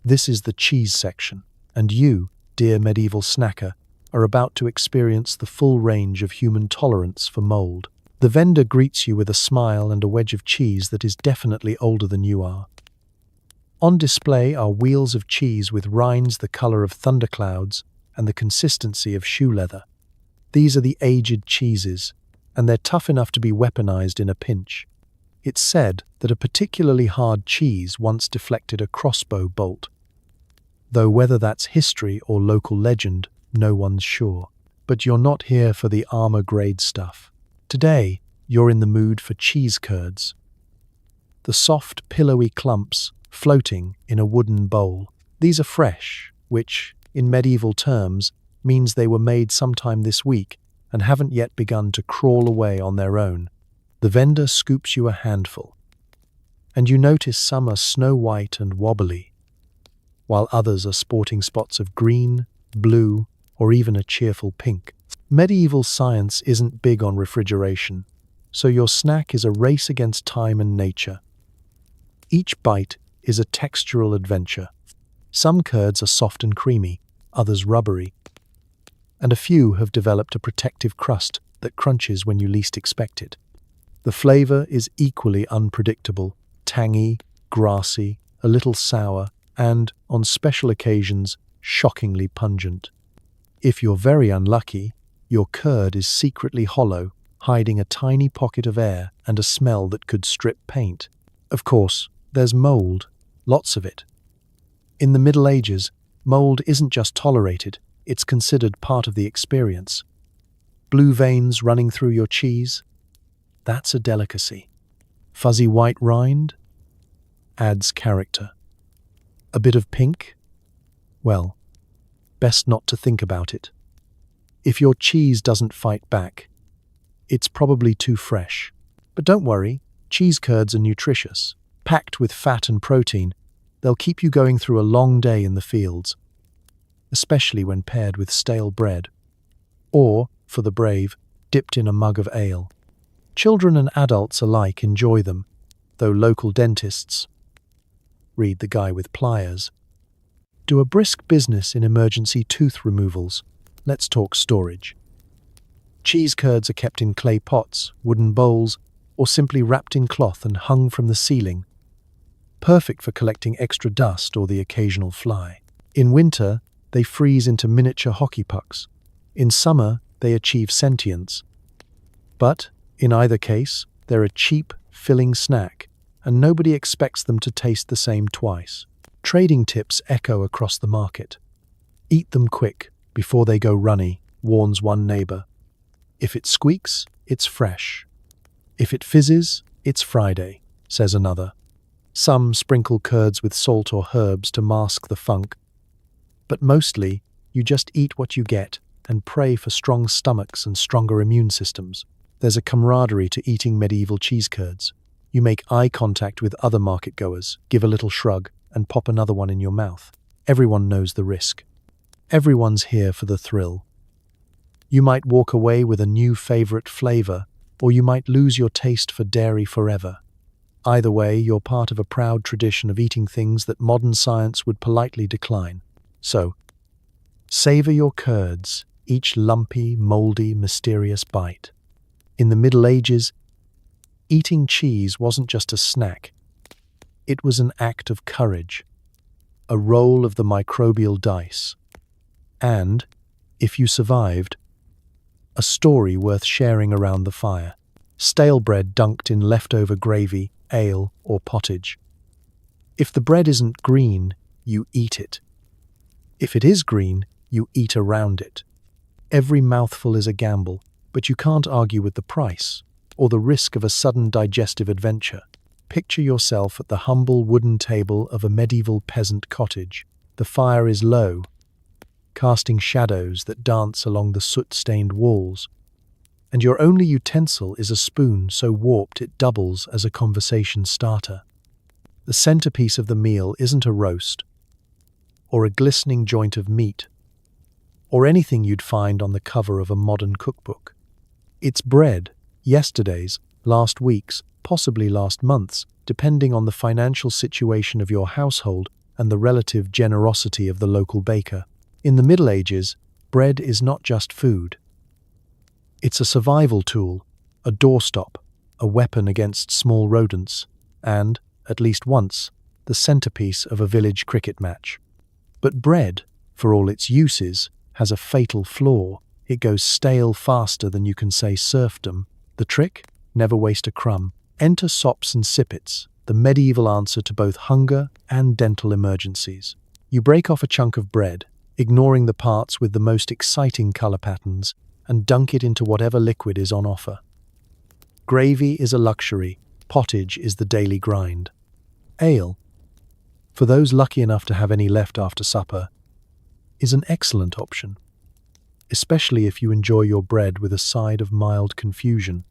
This is the cheese section, and you, dear medieval snacker, are about to experience the full range of human tolerance for mold. The vendor greets you with a smile and a wedge of cheese that is definitely older than you are. On display are wheels of cheese with rinds the color of thunderclouds and the consistency of shoe leather. These are the aged cheeses, and they're tough enough to be weaponized in a pinch. It's said that a particularly hard cheese once deflected a crossbow bolt. Though whether that's history or local legend, no one's sure. But you're not here for the armor-grade stuff. Today, you're in the mood for cheese curds. The soft, pillowy clumps floating in a wooden bowl. These are fresh, which, in medieval terms, means they were made sometime this week and haven't yet begun to crawl away on their own. The vendor scoops you a handful, and you notice some are snow-white and wobbly, while others are sporting spots of green, blue, or even a cheerful pink. Medieval science isn't big on refrigeration, so your snack is a race against time and nature. Each bite is a textural adventure. Some curds are soft and creamy, others rubbery, and a few have developed a protective crust that crunches when you least expect it. The flavor is equally unpredictable, tangy, grassy, a little sour, and, on special occasions, shockingly pungent. If you're very unlucky, your curd is secretly hollow, hiding a tiny pocket of air and a smell that could strip paint. Of course, there's mold, lots of it. In the Middle Ages, mold isn't just tolerated, it's considered part of the experience. Blue veins running through your cheese? That's a delicacy. Fuzzy white rind? Adds character. A bit of pink? Well, best not to think about it. If your cheese doesn't fight back, it's probably too fresh. But don't worry, cheese curds are nutritious. Packed with fat and protein, they'll keep you going through a long day in the fields, especially when paired with stale bread, or, for the brave, dipped in a mug of ale. Children and adults alike enjoy them, though local dentists, read the guy with pliers, do a brisk business in emergency tooth removals. Let's talk storage. Cheese curds are kept in clay pots, wooden bowls, or simply wrapped in cloth and hung from the ceiling, perfect for collecting extra dust or the occasional fly. In winter, they freeze into miniature hockey pucks. In summer, they achieve sentience. But, in either case, they're a cheap, filling snack, and nobody expects them to taste the same twice. Trading tips echo across the market. Eat them quick, before they go runny, warns one neighbor. If it squeaks, it's fresh. If it fizzes, it's Friday, says another. Some sprinkle curds with salt or herbs to mask the funk. But mostly, you just eat what you get and pray for strong stomachs and stronger immune systems. There's a camaraderie to eating medieval cheese curds. You make eye contact with other market-goers, give a little shrug, and pop another one in your mouth. Everyone knows the risk. Everyone's here for the thrill. You might walk away with a new favorite flavor, or you might lose your taste for dairy forever. Either way, you're part of a proud tradition of eating things that modern science would politely decline. So, savor your curds, each lumpy, moldy, mysterious bite. In the Middle Ages, eating cheese wasn't just a snack. It was an act of courage, a roll of the microbial dice, and, if you survived, a story worth sharing around the fire. Stale bread dunked in leftover gravy, ale, or pottage. If the bread isn't green, you eat it. If it is green, you eat around it. Every mouthful is a gamble, but you can't argue with the price, or the risk of a sudden digestive adventure. Picture yourself at the humble wooden table of a medieval peasant cottage. The fire is low, casting shadows that dance along the soot-stained walls, and your only utensil is a spoon so warped it doubles as a conversation starter. The centerpiece of the meal isn't a roast, or a glistening joint of meat, or anything you'd find on the cover of a modern cookbook. It's bread, yesterday's, last week's, possibly last month's, depending on the financial situation of your household and the relative generosity of the local baker. In the Middle Ages, bread is not just food. It's a survival tool, a doorstop, a weapon against small rodents, and, at least once, the centerpiece of a village cricket match. But bread, for all its uses, has a fatal flaw. It goes stale faster than you can say serfdom. The trick? Never waste a crumb. Enter sops and sippets, the medieval answer to both hunger and dental emergencies. You break off a chunk of bread, ignoring the parts with the most exciting color patterns, and dunk it into whatever liquid is on offer. Gravy is a luxury, pottage is the daily grind. Ale, for those lucky enough to have any left after supper, is an excellent option, especially if you enjoy your bread with a side of mild confusion.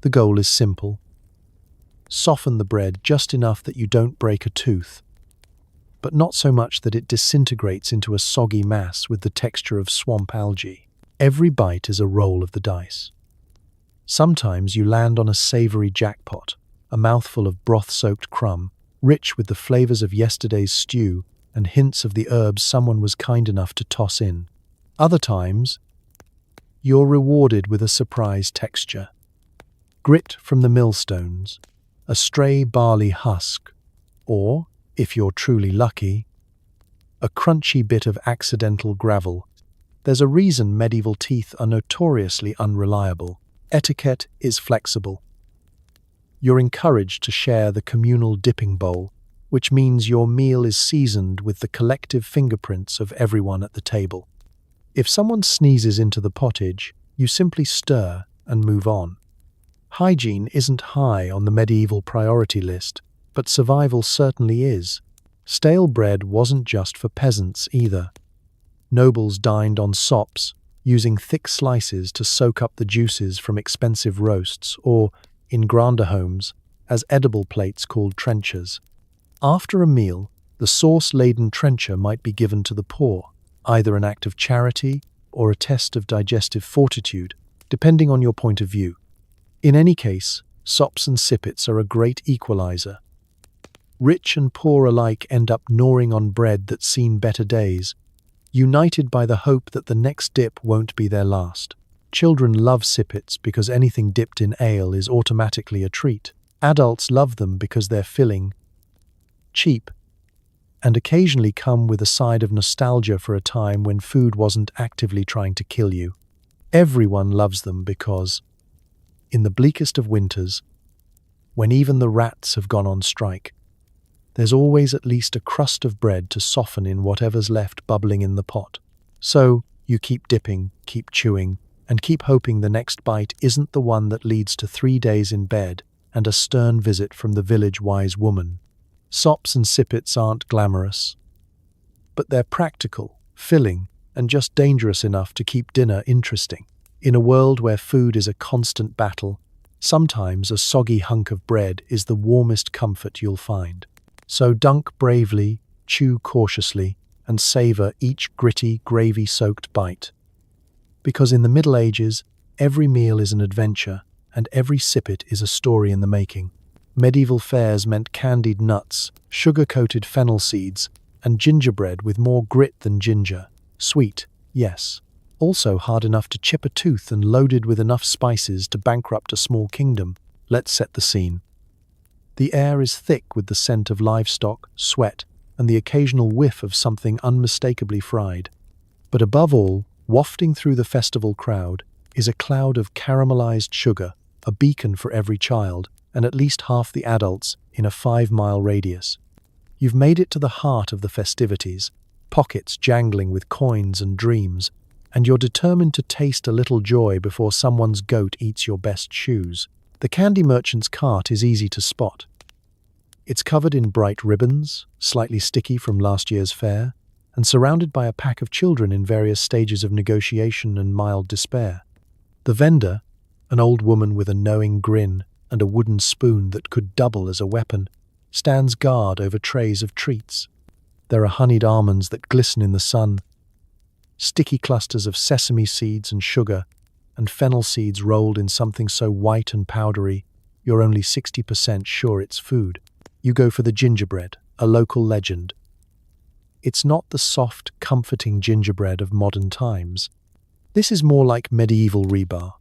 The goal is simple. Soften the bread just enough that you don't break a tooth, but not so much that it disintegrates into a soggy mass with the texture of swamp algae. Every bite is a roll of the dice. Sometimes you land on a savory jackpot, a mouthful of broth-soaked crumb, rich with the flavors of yesterday's stew and hints of the herbs someone was kind enough to toss in. Other times, you're rewarded with a surprise texture. Grit from the millstones, a stray barley husk, or, if you're truly lucky, a crunchy bit of accidental gravel. There's a reason medieval teeth are notoriously unreliable. Etiquette is flexible. You're encouraged to share the communal dipping bowl, which means your meal is seasoned with the collective fingerprints of everyone at the table. If someone sneezes into the pottage, you simply stir and move on. Hygiene isn't high on the medieval priority list, but survival certainly is. Stale bread wasn't just for peasants either. Nobles dined on sops, using thick slices to soak up the juices from expensive roasts, or, in grander homes, as edible plates called trenchers. After a meal, the sauce-laden trencher might be given to the poor, either an act of charity or a test of digestive fortitude, depending on your point of view. In any case, sops and sippets are a great equalizer. Rich and poor alike end up gnawing on bread that's seen better days, united by the hope that the next dip won't be their last. Children love sippets because anything dipped in ale is automatically a treat. Adults love them because they're filling, cheap, and occasionally come with a side of nostalgia for a time when food wasn't actively trying to kill you. Everyone loves them because, in the bleakest of winters, when even the rats have gone on strike, there's always at least a crust of bread to soften in whatever's left bubbling in the pot. So, you keep dipping, keep chewing, and keep hoping the next bite isn't the one that leads to 3 days in bed and a stern visit from the village wise woman. Sops and sippets aren't glamorous, but they're practical, filling, and just dangerous enough to keep dinner interesting. In a world where food is a constant battle, sometimes a soggy hunk of bread is the warmest comfort you'll find. So dunk bravely, chew cautiously, and savor each gritty, gravy-soaked bite. Because in the Middle Ages, every meal is an adventure, and every sippet is a story in the making. Medieval fares meant candied nuts, sugar-coated fennel seeds, and gingerbread with more grit than ginger. Sweet, yes. Also hard enough to chip a tooth and loaded with enough spices to bankrupt a small kingdom. Let's set the scene. The air is thick with the scent of livestock, sweat, and the occasional whiff of something unmistakably fried. But above all, wafting through the festival crowd, is a cloud of caramelized sugar, a beacon for every child, and at least half the adults in a 5-mile radius. You've made it to the heart of the festivities, pockets jangling with coins and dreams, and you're determined to taste a little joy before someone's goat eats your best shoes. The candy merchant's cart is easy to spot. It's covered in bright ribbons, slightly sticky from last year's fair, and surrounded by a pack of children in various stages of negotiation and mild despair. The vendor, an old woman with a knowing grin and a wooden spoon that could double as a weapon, stands guard over trays of treats. There are honeyed almonds that glisten in the sun, sticky clusters of sesame seeds and sugar, and fennel seeds rolled in something so white and powdery, you're only 60% sure it's food. You go for the gingerbread, a local legend. It's not the soft, comforting gingerbread of modern times. This is more like medieval rebar.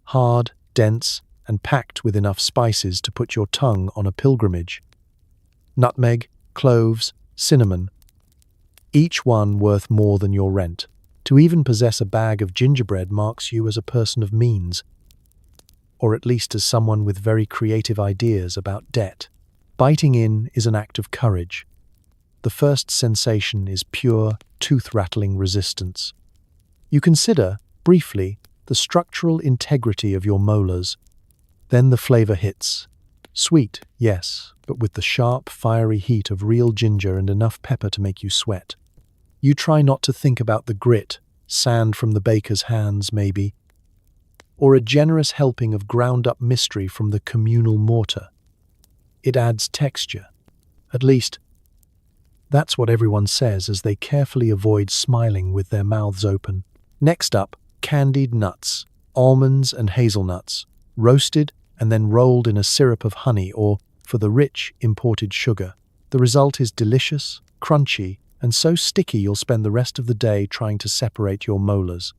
Hard, dense, and packed with enough spices to put your tongue on a pilgrimage. Nutmeg, cloves, cinnamon, each one worth more than your rent. To even possess a bag of gingerbread marks you as a person of means, or at least as someone with very creative ideas about debt. Biting in is an act of courage. The first sensation is pure, tooth-rattling resistance. You consider, briefly, the structural integrity of your molars. Then the flavor hits. Sweet, yes, but with the sharp, fiery heat of real ginger and enough pepper to make you sweat. You try not to think about the grit, sand from the baker's hands, maybe, or a generous helping of ground-up mystery from the communal mortar. It adds texture. At least, that's what everyone says as they carefully avoid smiling with their mouths open. Next up, candied nuts, almonds and hazelnuts, roasted and then rolled in a syrup of honey or, for the rich, imported sugar. The result is delicious, crunchy, and so sticky you'll spend the rest of the day trying to separate your molars.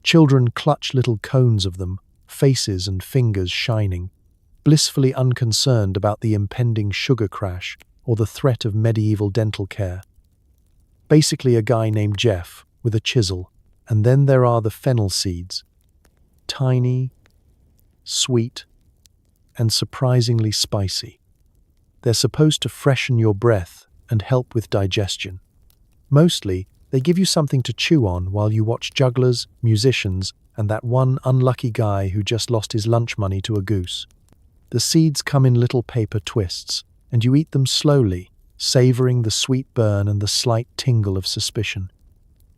Children clutch little cones of them, faces and fingers shining, blissfully unconcerned about the impending sugar crash or the threat of medieval dental care. Basically a guy named Jeff with a chisel. And then there are the fennel seeds. Tiny, sweet, and surprisingly spicy. They're supposed to freshen your breath and help with digestion. Mostly, they give you something to chew on while you watch jugglers, musicians, and that one unlucky guy who just lost his lunch money to a goose. The seeds come in little paper twists, and you eat them slowly, savoring the sweet burn and the slight tingle of suspicion.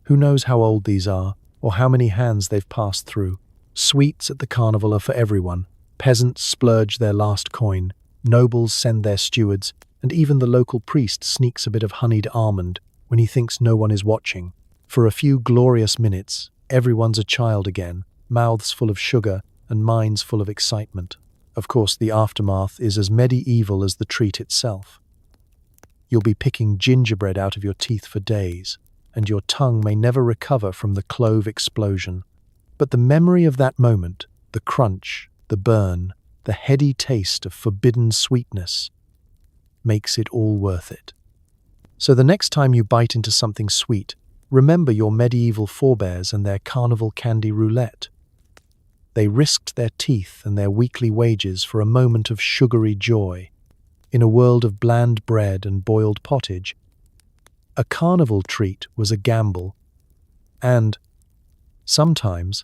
Who knows how old these are, or how many hands they've passed through. Sweets at the carnival are for everyone. Peasants splurge their last coin, nobles send their stewards, and even the local priest sneaks a bit of honeyed almond when he thinks no one is watching. For a few glorious minutes, everyone's a child again, mouths full of sugar and minds full of excitement. Of course, the aftermath is as medieval as the treat itself. You'll be picking gingerbread out of your teeth for days, and your tongue may never recover from the clove explosion. But the memory of that moment, the crunch, the burn, the heady taste of forbidden sweetness, makes it all worth it. So the next time you bite into something sweet, remember your medieval forebears and their carnival candy roulette. They risked their teeth and their weekly wages for a moment of sugary joy. In a world of bland bread and boiled pottage, a carnival treat was a gamble, and, sometimes,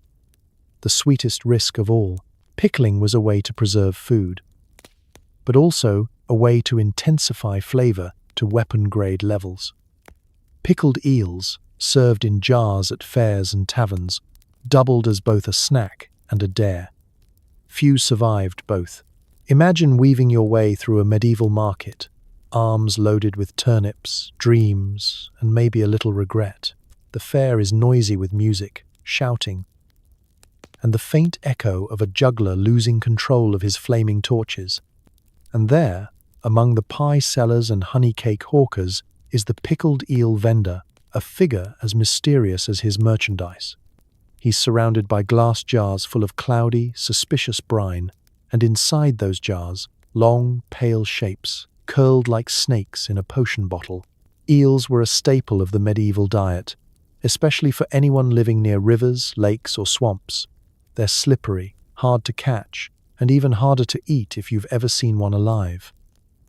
the sweetest risk of all. Pickling was a way to preserve food, but also a way to intensify flavor to weapon-grade levels. Pickled eels, served in jars at fairs and taverns, doubled as both a snack and a dare. Few survived both. Imagine weaving your way through a medieval market, arms loaded with turnips, dreams, and maybe a little regret. The fair is noisy with music, shouting, and the faint echo of a juggler losing control of his flaming torches. And there, among the pie sellers and honey cake hawkers, is the pickled eel vendor, a figure as mysterious as his merchandise. He's surrounded by glass jars full of cloudy, suspicious brine, and inside those jars, long, pale shapes, curled like snakes in a potion bottle. Eels were a staple of the medieval diet, especially for anyone living near rivers, lakes, or swamps. They're slippery, hard to catch, and even harder to eat if you've ever seen one alive.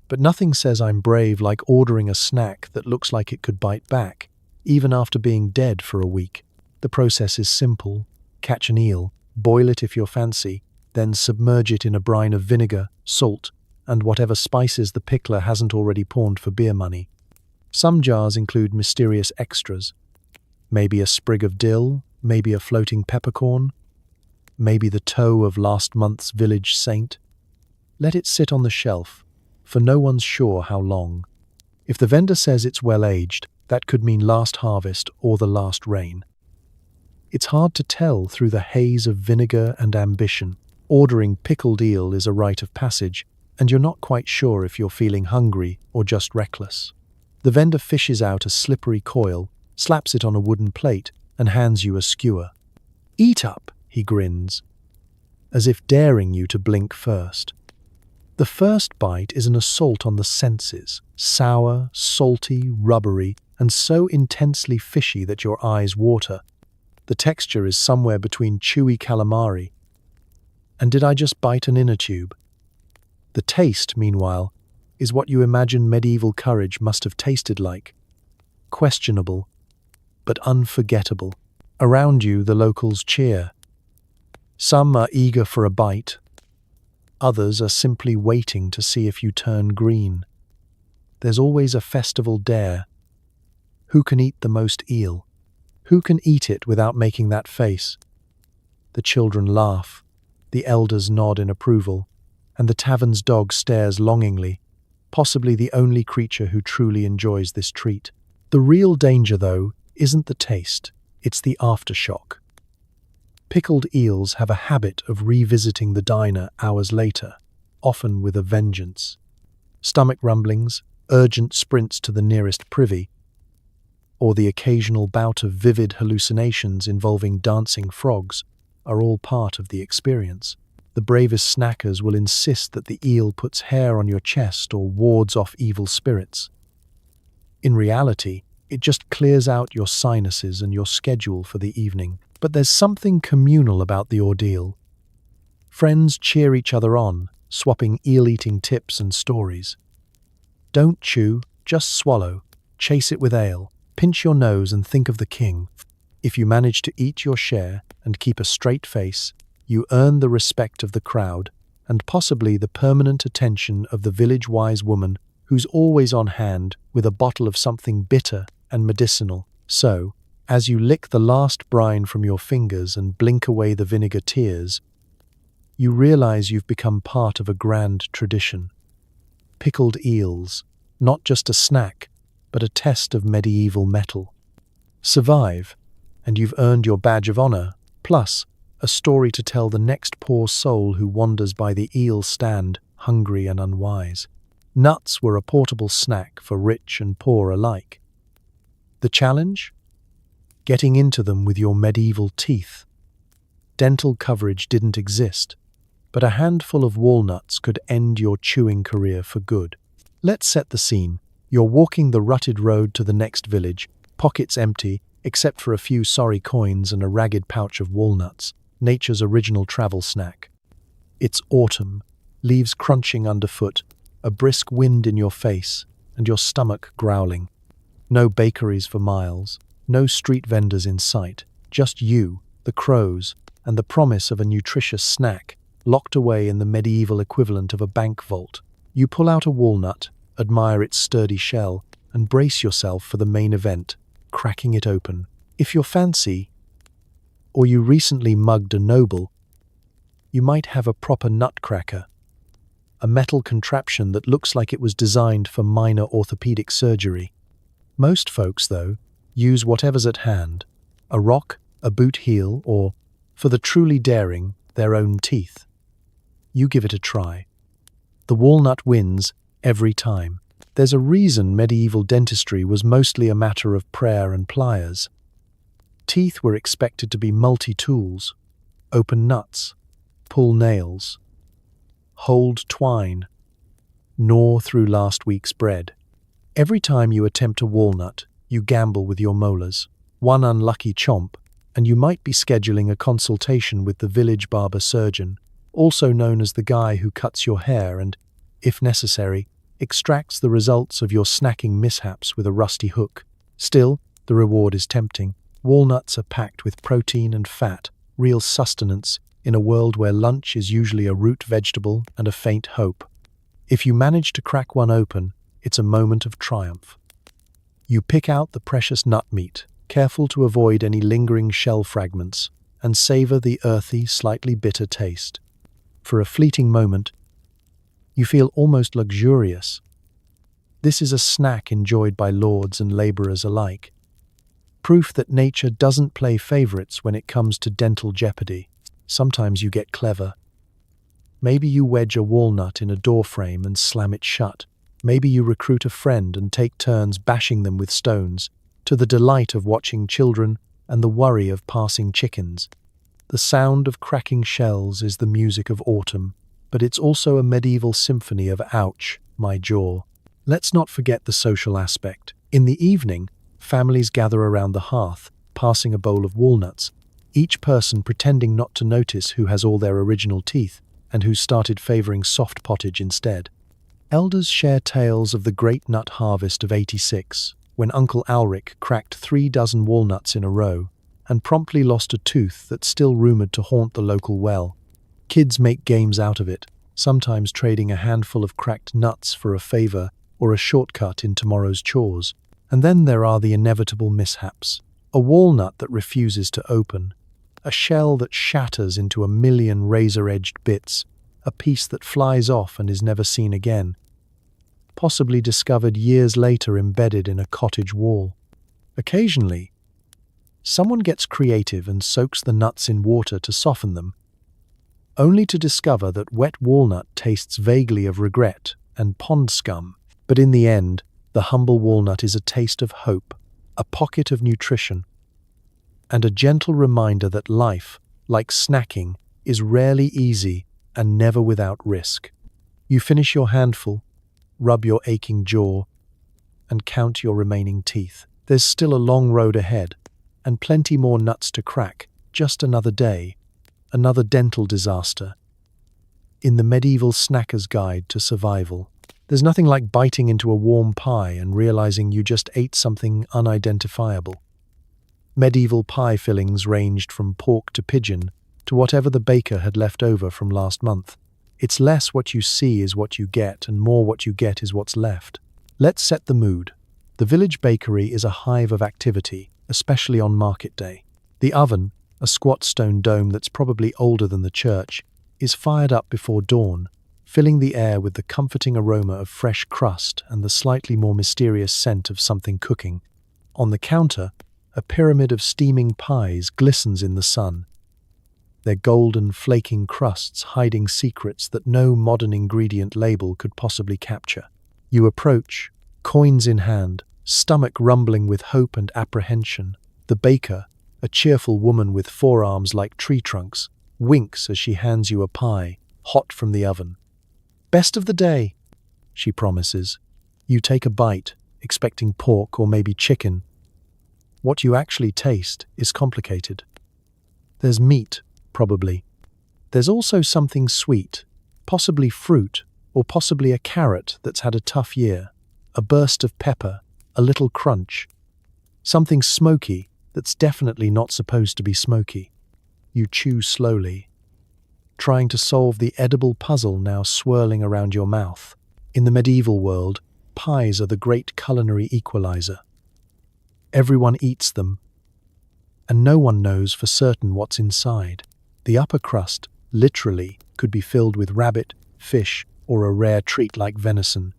But nothing says I'm brave like ordering a snack that looks like it could bite back, even after being dead for a week. The process is simple. Catch an eel, boil it if you're fancy, then submerge it in a brine of vinegar, salt, and whatever spices the pickler hasn't already pawned for beer money. Some jars include mysterious extras. Maybe a sprig of dill, maybe a floating peppercorn, maybe the toe of last month's village saint. Let it sit on the shelf, for no one's sure how long. If the vendor says it's well-aged, that could mean last harvest or the last rain. It's hard to tell through the haze of vinegar and ambition. Ordering pickled eel is a rite of passage, and you're not quite sure if you're feeling hungry or just reckless. The vendor fishes out a slippery coil, slaps it on a wooden plate, and hands you a skewer. "Eat up," he grins. as if daring you to blink first. The first bite is an assault on the senses, sour, salty, rubbery, and so intensely fishy that your eyes water. The texture is somewhere between chewy calamari and did I just bite an inner tube? The taste, meanwhile, is what you imagine medieval courage must have tasted like. Questionable, but unforgettable. Around you, the locals cheer. Some are eager for a bite. Others are simply waiting to see if you turn green. There's always a festival dare. Who can eat the most eel? Who can eat it without making that face? The children laugh. The elders nod in approval. And the tavern's dog stares longingly, possibly the only creature who truly enjoys this treat. The real danger, though, isn't the taste, it's the aftershock. Pickled eels have a habit of revisiting the diner hours later, often with a vengeance. Stomach rumblings, urgent sprints to the nearest privy, or the occasional bout of vivid hallucinations involving dancing frogs are all part of the experience. The bravest snackers will insist that the eel puts hair on your chest or wards off evil spirits. In reality, it just clears out your sinuses and your schedule for the evening. But there's something communal about the ordeal. Friends cheer each other on, swapping eel-eating tips and stories. Don't chew, just swallow. Chase it with ale. Pinch your nose and think of the king. If you manage to eat your share and keep a straight face, you earn the respect of the crowd and possibly the permanent attention of the village-wise woman who's always on hand with a bottle of something bitter and medicinal. So, as you lick the last brine from your fingers and blink away the vinegar tears, you realize you've become part of a grand tradition. Pickled eels, not just a snack, but a test of medieval mettle. Survive, and you've earned your badge of honor, plus a story to tell the next poor soul who wanders by the eel stand, hungry and unwise. Nuts were a portable snack for rich and poor alike. The challenge? Getting into them with your medieval teeth. Dental coverage didn't exist, but a handful of walnuts could end your chewing career for good. Let's set the scene. You're walking the rutted road to the next village, pockets empty, except for a few sorry coins and a ragged pouch of walnuts, nature's original travel snack. It's autumn, leaves crunching underfoot, a brisk wind in your face, and your stomach growling. No bakeries for miles, no street vendors in sight, just you, the crows, and the promise of a nutritious snack, locked away in the medieval equivalent of a bank vault. You pull out a walnut, admire its sturdy shell, and brace yourself for the main event, cracking it open. If you're fancy, or you recently mugged a noble, you might have a proper nutcracker, a metal contraption that looks like it was designed for minor orthopedic surgery. Most folks, though, use whatever's at hand, a rock, a boot heel, or, for the truly daring, their own teeth. You give it a try. The walnut wins every time. There's a reason medieval dentistry was mostly a matter of prayer and pliers. Teeth were expected to be multi-tools, open nuts, pull nails, hold twine, gnaw through last week's bread. Every time you attempt a walnut, you gamble with your molars. One unlucky chomp, and you might be scheduling a consultation with the village barber surgeon, also known as the guy who cuts your hair and, if necessary, extracts the results of your snacking mishaps with a rusty hook. Still, the reward is tempting. Walnuts are packed with protein and fat, real sustenance, in a world where lunch is usually a root vegetable and a faint hope. If you manage to crack one open, it's a moment of triumph. You pick out the precious nut meat, careful to avoid any lingering shell fragments, and savor the earthy, slightly bitter taste. For a fleeting moment, you feel almost luxurious. This is a snack enjoyed by lords and laborers alike. Proof that nature doesn't play favorites when it comes to dental jeopardy. Sometimes you get clever. Maybe you wedge a walnut in a doorframe and slam it shut. Maybe you recruit a friend and take turns bashing them with stones, to the delight of watching children and the worry of passing chickens. The sound of cracking shells is the music of autumn, but it's also a medieval symphony of ouch, my jaw. Let's not forget the social aspect. In the evening, families gather around the hearth, passing a bowl of walnuts, each person pretending not to notice who has all their original teeth and who started favoring soft pottage instead. Elders share tales of the great nut harvest of '86, when Uncle Alric cracked 3 dozen walnuts in a row and promptly lost a tooth that's still rumored to haunt the local well. Kids make games out of it, sometimes trading a handful of cracked nuts for a favor or a shortcut in tomorrow's chores. And then there are the inevitable mishaps. A walnut that refuses to open, a shell that shatters into a million razor-edged bits, a piece that flies off and is never seen again, possibly discovered years later embedded in a cottage wall. Occasionally, someone gets creative and soaks the nuts in water to soften them, only to discover that wet walnut tastes vaguely of regret and pond scum. But in the end, the humble walnut is a taste of hope, a pocket of nutrition, and a gentle reminder that life, like snacking, is rarely easy and never without risk. You finish your handful, rub your aching jaw, and count your remaining teeth. There's still a long road ahead, and plenty more nuts to crack. Just another day, another dental disaster. In the medieval snacker's guide to survival, there's nothing like biting into a warm pie and realizing you just ate something unidentifiable. Medieval pie fillings ranged from pork to pigeon to whatever the baker had left over from last month. It's less what you see is what you get, and more what you get is what's left. Let's set the mood. The village bakery is a hive of activity, especially on market day. The oven, a squat stone dome that's probably older than the church, is fired up before dawn, filling the air with the comforting aroma of fresh crust and the slightly more mysterious scent of something cooking. On the counter, a pyramid of steaming pies glistens in the sun, their golden, flaking crusts hiding secrets that no modern ingredient label could possibly capture. You approach, coins in hand, stomach rumbling with hope and apprehension. The baker, a cheerful woman with forearms like tree trunks, winks as she hands you a pie, hot from the oven. "Best of the day," she promises. You take a bite, expecting pork or maybe chicken. What you actually taste is complicated. There's meat, probably. There's also something sweet, possibly fruit, or possibly a carrot that's had a tough year, a burst of pepper, a little crunch, something smoky that's definitely not supposed to be smoky. You chew slowly, trying to solve the edible puzzle now swirling around your mouth. In the medieval world, pies are the great culinary equalizer. Everyone eats them, and no one knows for certain what's inside. The upper crust, literally, could be filled with rabbit, fish, or a rare treat like venison.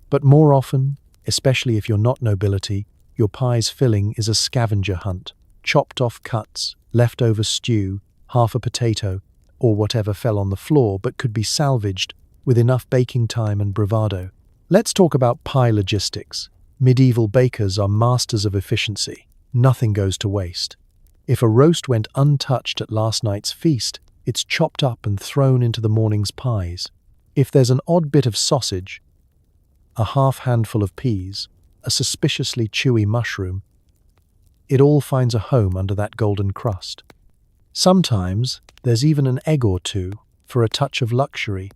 But more often, especially if you're not nobility, your pie's filling is a scavenger hunt. Chopped off cuts, leftover stew, half a potato, or whatever fell on the floor but could be salvaged with enough baking time and bravado. Let's talk about pie logistics. Medieval bakers are masters of efficiency. Nothing goes to waste. If a roast went untouched at last night's feast, it's chopped up and thrown into the morning's pies. If there's an odd bit of sausage, a half handful of peas, a suspiciously chewy mushroom, it all finds a home under that golden crust. Sometimes there's even an egg or two for a touch of luxury,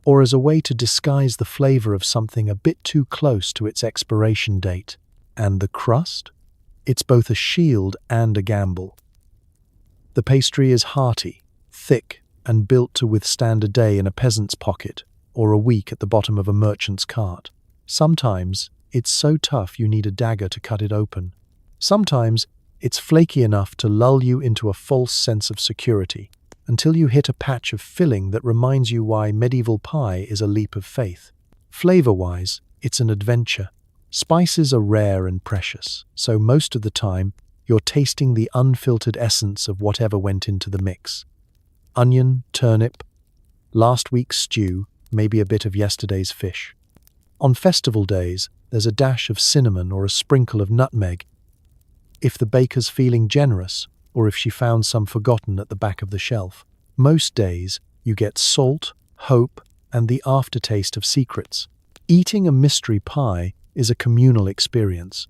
or as a way to disguise the flavor of something a bit too close to its expiration date. And the crust? It's both a shield and a gamble. The pastry is hearty, thick, and built to withstand a day in a peasant's pocket or a week at the bottom of a merchant's cart. Sometimes it's so tough you need a dagger to cut it open. Sometimes it's flaky enough to lull you into a false sense of security, until you hit a patch of filling that reminds you why medieval pie is a leap of faith. Flavor-wise, it's an adventure. Spices are rare and precious, so most of the time, you're tasting the unfiltered essence of whatever went into the mix. Onion, turnip, last week's stew, maybe a bit of yesterday's fish. On festival days, there's a dash of cinnamon or a sprinkle of nutmeg, if the baker's feeling generous, or if she found some forgotten at the back of the shelf. Most days, you get salt, hope, and the aftertaste of secrets. Eating a mystery pie is a communal experience.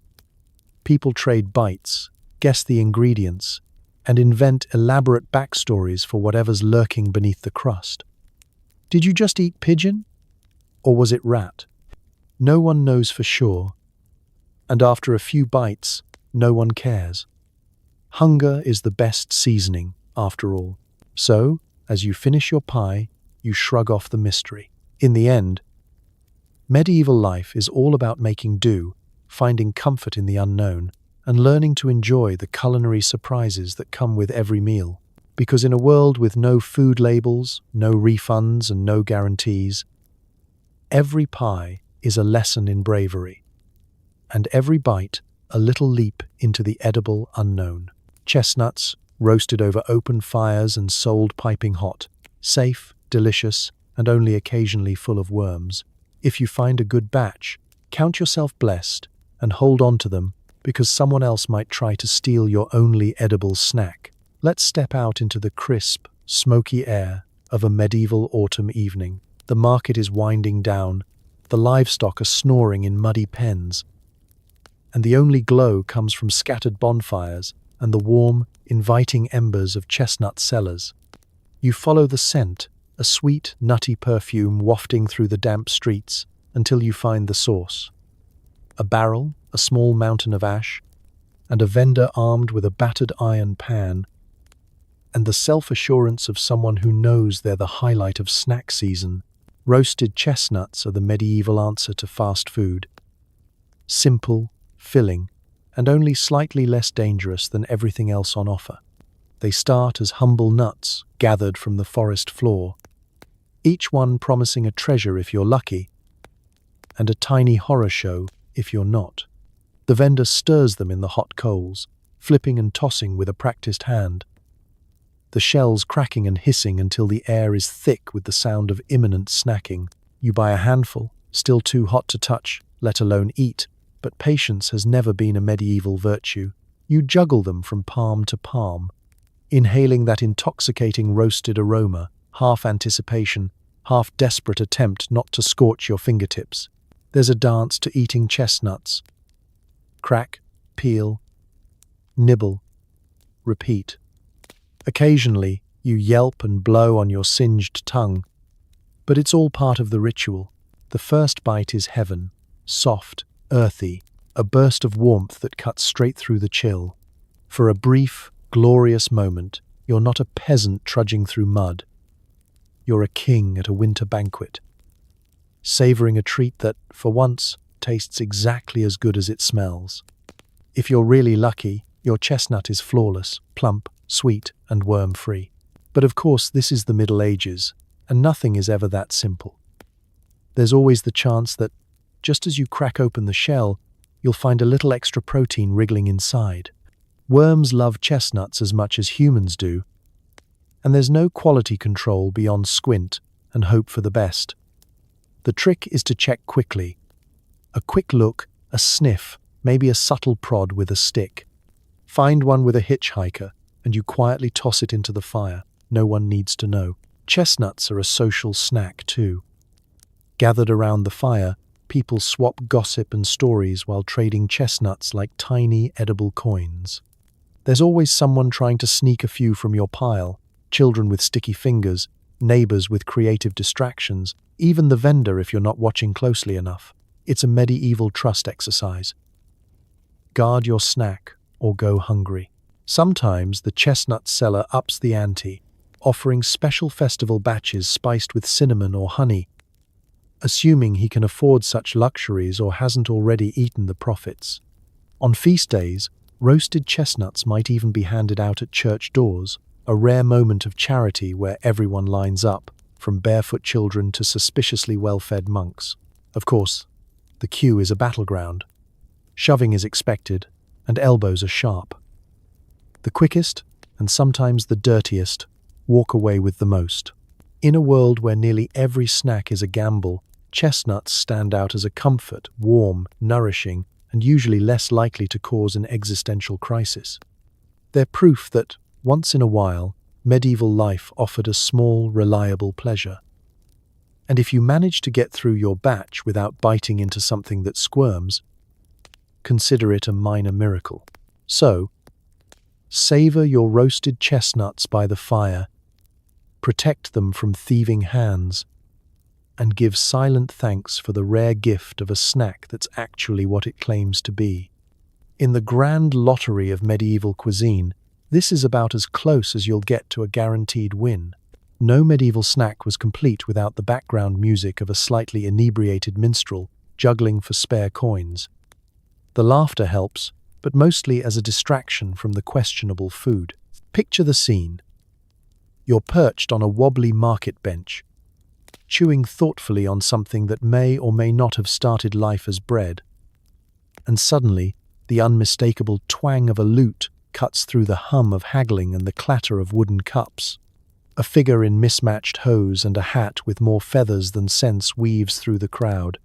People trade bites, guess the ingredients, and invent elaborate backstories for whatever's lurking beneath the crust. Did you just eat pigeon? Or was it rat? No one knows for sure, and after a few bites, no one cares. Hunger is the best seasoning, after all. So, as you finish your pie, you shrug off the mystery. In the end, medieval life is all about making do, finding comfort in the unknown, and learning to enjoy the culinary surprises that come with every meal. Because in a world with no food labels, no refunds, and no guarantees, every pie is a lesson in bravery, and every bite a little leap into the edible unknown. Chestnuts, roasted over open fires and sold piping hot, safe, delicious, and only occasionally full of worms. If you find a good batch, count yourself blessed and hold on to them, because someone else might try to steal your only edible snack. Let's step out into the crisp, smoky air of a medieval autumn evening. The market is winding down, the livestock are snoring in muddy pens, and the only glow comes from scattered bonfires and the warm, inviting embers of chestnut cellars. You follow the scent, a sweet, nutty perfume wafting through the damp streets, until you find the source. A barrel, a small mountain of ash, and a vendor armed with a battered iron pan, and the self-assurance of someone who knows they're the highlight of snack season. Roasted chestnuts are the medieval answer to fast food. Simple, filling, and only slightly less dangerous than everything else on offer. They start as humble nuts gathered from the forest floor, each one promising a treasure if you're lucky, and a tiny horror show if you're not. The vendor stirs them in the hot coals, flipping and tossing with a practiced hand, the shells cracking and hissing until the air is thick with the sound of imminent snacking. You buy a handful, still too hot to touch, let alone eat, but patience has never been a medieval virtue. You juggle them from palm to palm, inhaling that intoxicating roasted aroma, half anticipation, half desperate attempt not to scorch your fingertips. There's a dance to eating chestnuts. Crack, peel, nibble, repeat. Occasionally, you yelp and blow on your singed tongue, but it's all part of the ritual. The first bite is heaven, soft, earthy, a burst of warmth that cuts straight through the chill. For a brief, glorious moment, you're not a peasant trudging through mud. You're a king at a winter banquet, savoring a treat that, for once, tastes exactly as good as it smells. If you're really lucky, your chestnut is flawless, plump, sweet, and worm-free. But of course, this is the Middle Ages, and nothing is ever that simple. There's always the chance that, just as you crack open the shell, you'll find a little extra protein wriggling inside. Worms love chestnuts as much as humans do, and there's no quality control beyond squint and hope for the best. The trick is to check quickly. A quick look, a sniff, maybe a subtle prod with a stick. Find one with a hitchhiker, and you quietly toss it into the fire. No one needs to know. Chestnuts are a social snack too. Gathered around the fire, people swap gossip and stories while trading chestnuts like tiny edible coins. There's always someone trying to sneak a few from your pile, children with sticky fingers, neighbors with creative distractions, even the vendor if you're not watching closely enough. It's a medieval trust exercise. Guard your snack or go hungry. Sometimes the chestnut seller ups the ante, offering special festival batches spiced with cinnamon or honey, assuming he can afford such luxuries or hasn't already eaten the profits. On feast days, roasted chestnuts might even be handed out at church doors, a rare moment of charity where everyone lines up, from barefoot children to suspiciously well-fed monks. Of course, the queue is a battleground. Shoving is expected, and elbows are sharp. The quickest, and sometimes the dirtiest, walk away with the most. In a world where nearly every snack is a gamble, chestnuts stand out as a comfort, warm, nourishing, and usually less likely to cause an existential crisis. They're proof that, once in a while, medieval life offered a small, reliable pleasure. And if you manage to get through your batch without biting into something that squirms, consider it a minor miracle. So, savor your roasted chestnuts by the fire, protect them from thieving hands, and give silent thanks for the rare gift of a snack that's actually what it claims to be. In the grand lottery of medieval cuisine, this is about as close as you'll get to a guaranteed win. No medieval snack was complete without the background music of a slightly inebriated minstrel juggling for spare coins. The laughter helps, but mostly as a distraction from the questionable food. Picture the scene. You're perched on a wobbly market bench, chewing thoughtfully on something that may or may not have started life as bread. And suddenly, the unmistakable twang of a lute cuts through the hum of haggling and the clatter of wooden cups. A figure in mismatched hose and a hat with more feathers than sense weaves through the crowd.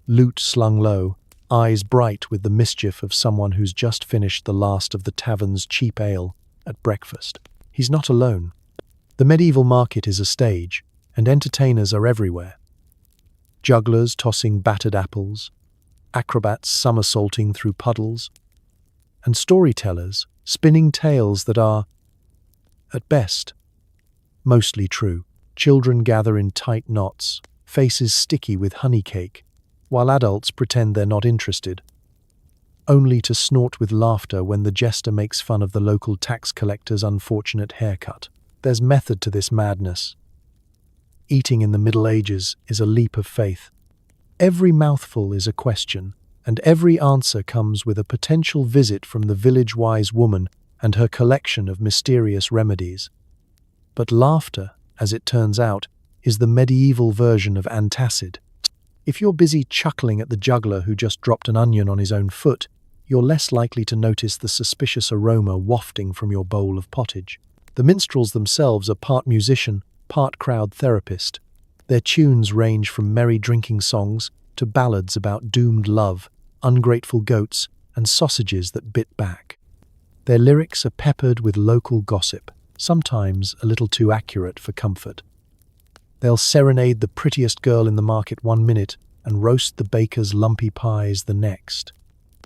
Lute slung low, eyes bright with the mischief of someone who's just finished the last of the tavern's cheap ale at breakfast. He's not alone. The medieval market is a stage, and entertainers are everywhere. Jugglers tossing battered apples, acrobats somersaulting through puddles, and storytellers spinning tales that are, at best, mostly true. Children gather in tight knots, faces sticky with honey cake, while adults pretend they're not interested, only to snort with laughter when the jester makes fun of the local tax collector's unfortunate haircut. There's method to this madness. Eating in the Middle Ages is a leap of faith. Every mouthful is a question, and every answer comes with a potential visit from the village-wise woman and her collection of mysterious remedies. But laughter, as it turns out, is the medieval version of antacid. If you're busy chuckling at the juggler who just dropped an onion on his own foot, you're less likely to notice the suspicious aroma wafting from your bowl of pottage. The minstrels themselves are part musician, part crowd therapist. Their tunes range from merry drinking songs to ballads about doomed love, ungrateful goats, and sausages that bit back. Their lyrics are peppered with local gossip, sometimes a little too accurate for comfort. They'll serenade the prettiest girl in the market one minute and roast the baker's lumpy pies the next.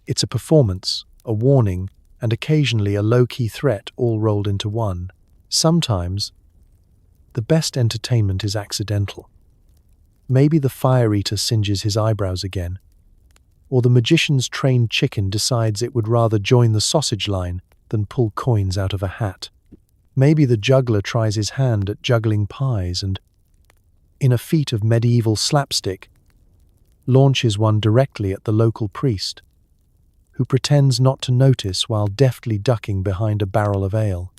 It's a performance, a warning, and occasionally a low-key threat all rolled into one. Sometimes, the best entertainment is accidental. Maybe the fire eater singes his eyebrows again, or the magician's trained chicken decides it would rather join the sausage line than pull coins out of a hat. Maybe the juggler tries his hand at juggling pies and, in a feat of medieval slapstick, launches one directly at the local priest, who pretends not to notice while deftly ducking behind a barrel of ale.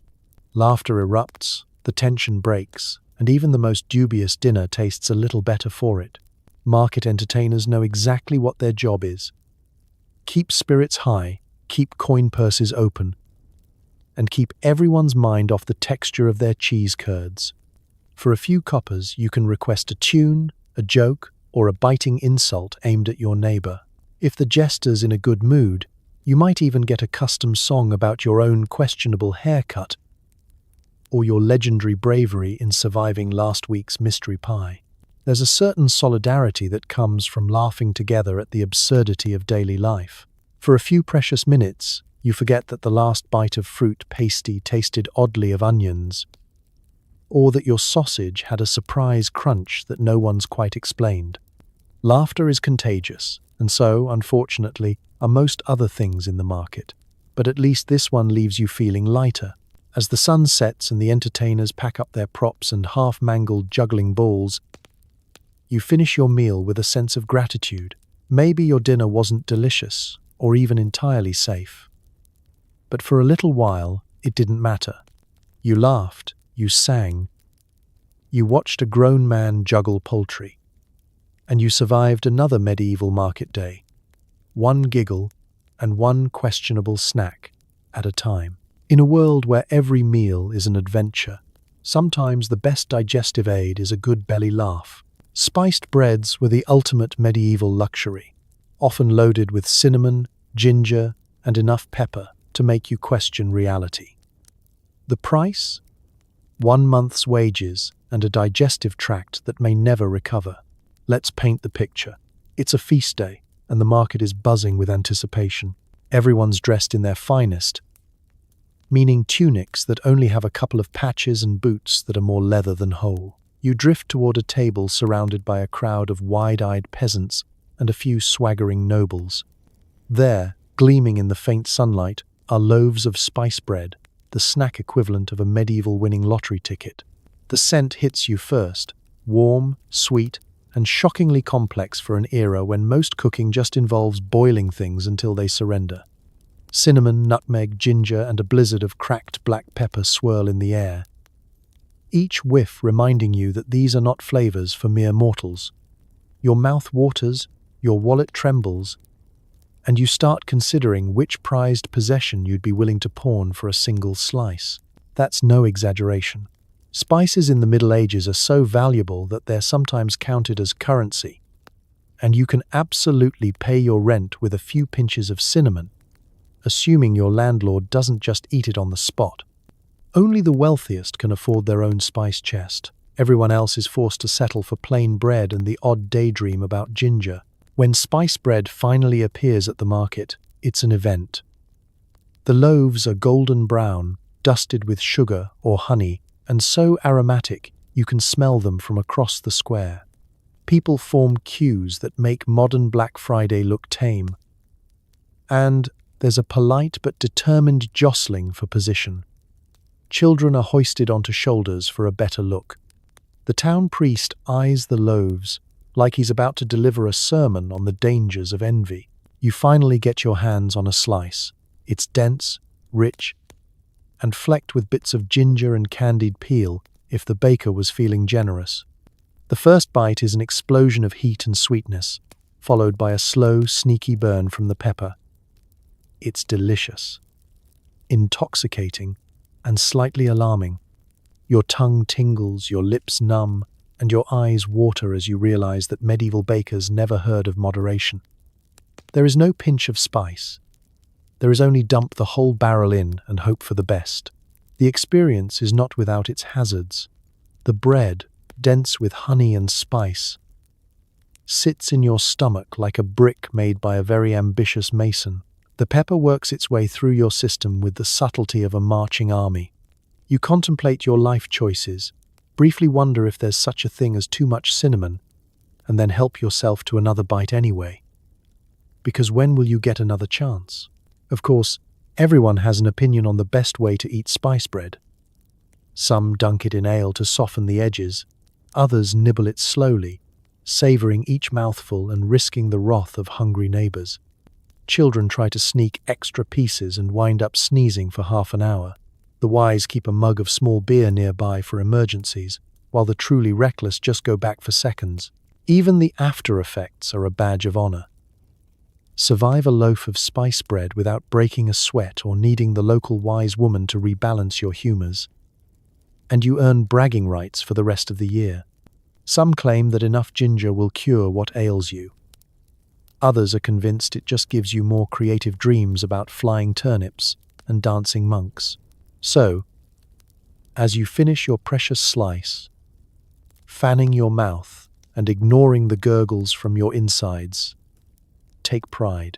Laughter erupts, the tension breaks, and even the most dubious dinner tastes a little better for it. Market entertainers know exactly what their job is. Keep spirits high, keep coin purses open, and keep everyone's mind off the texture of their cheese curds. For a few coppers, you can request a tune, a joke, or a biting insult aimed at your neighbor. If the jester's in a good mood, you might even get a custom song about your own questionable haircut or your legendary bravery in surviving last week's mystery pie. There's a certain solidarity that comes from laughing together at the absurdity of daily life. For a few precious minutes, you forget that the last bite of fruit pasty tasted oddly of onions, or that your sausage had a surprise crunch that no one's quite explained. Laughter is contagious, and so, unfortunately, are most other things in the market. But at least this one leaves you feeling lighter. As the sun sets and the entertainers pack up their props and half-mangled juggling balls, you finish your meal with a sense of gratitude. Maybe your dinner wasn't delicious, or even entirely safe. But for a little while, it didn't matter. You laughed, you sang, you watched a grown man juggle poultry, and you survived another medieval market day, one giggle and one questionable snack at a time. In a world where every meal is an adventure, sometimes the best digestive aid is a good belly laugh. Spiced breads were the ultimate medieval luxury, often loaded with cinnamon, ginger, and enough pepper to make you question reality. The price? 1 month's wages and a digestive tract that may never recover. Let's paint the picture. It's a feast day, and the market is buzzing with anticipation. Everyone's dressed in their finest, meaning tunics that only have a couple of patches and boots that are more leather than whole. You drift toward a table surrounded by a crowd of wide-eyed peasants and a few swaggering nobles. There, gleaming in the faint sunlight, are loaves of spice bread, the snack equivalent of a medieval winning lottery ticket. The scent hits you first, warm, sweet, and shockingly complex for an era when most cooking just involves boiling things until they surrender. Cinnamon, nutmeg, ginger, and a blizzard of cracked black pepper swirl in the air, each whiff reminding you that these are not flavors for mere mortals. Your mouth waters, your wallet trembles, and you start considering which prized possession you'd be willing to pawn for a single slice. That's no exaggeration. Spices in the Middle Ages are so valuable that they're sometimes counted as currency, and you can absolutely pay your rent with a few pinches of cinnamon, assuming your landlord doesn't just eat it on the spot. Only the wealthiest can afford their own spice chest. Everyone else is forced to settle for plain bread and the odd daydream about ginger. When spice bread finally appears at the market, it's an event. The loaves are golden brown, dusted with sugar or honey, and so aromatic you can smell them from across the square. People form queues that make modern Black Friday look tame. And there's a polite but determined jostling for position. Children are hoisted onto shoulders for a better look. The town priest eyes the loaves like he's about to deliver a sermon on the dangers of envy. You finally get your hands on a slice. It's dense, rich, and flecked with bits of ginger and candied peel if the baker was feeling generous. The first bite is an explosion of heat and sweetness, followed by a slow, sneaky burn from the pepper. It's delicious, intoxicating, and slightly alarming. Your tongue tingles, your lips numb, and your eyes water as you realize that medieval bakers never heard of moderation. There is no pinch of spice. There is only dump the whole barrel in and hope for the best. The experience is not without its hazards. The bread, dense with honey and spice, sits in your stomach like a brick made by a very ambitious mason. The pepper works its way through your system with the subtlety of a marching army. You contemplate your life choices, briefly wonder if there's such a thing as too much cinnamon, and then help yourself to another bite anyway. Because when will you get another chance? Of course, everyone has an opinion on the best way to eat spice bread. Some dunk it in ale to soften the edges, others nibble it slowly, savoring each mouthful and risking the wrath of hungry neighbors. Children try to sneak extra pieces and wind up sneezing for half an hour. The wise keep a mug of small beer nearby for emergencies, while the truly reckless just go back for seconds. Even the after effects are a badge of honor. Survive a loaf of spice bread without breaking a sweat or needing the local wise woman to rebalance your humors, and you earn bragging rights for the rest of the year. Some claim that enough ginger will cure what ails you. Others are convinced it just gives you more creative dreams about flying turnips and dancing monks. So, as you finish your precious slice, fanning your mouth and ignoring the gurgles from your insides, take pride.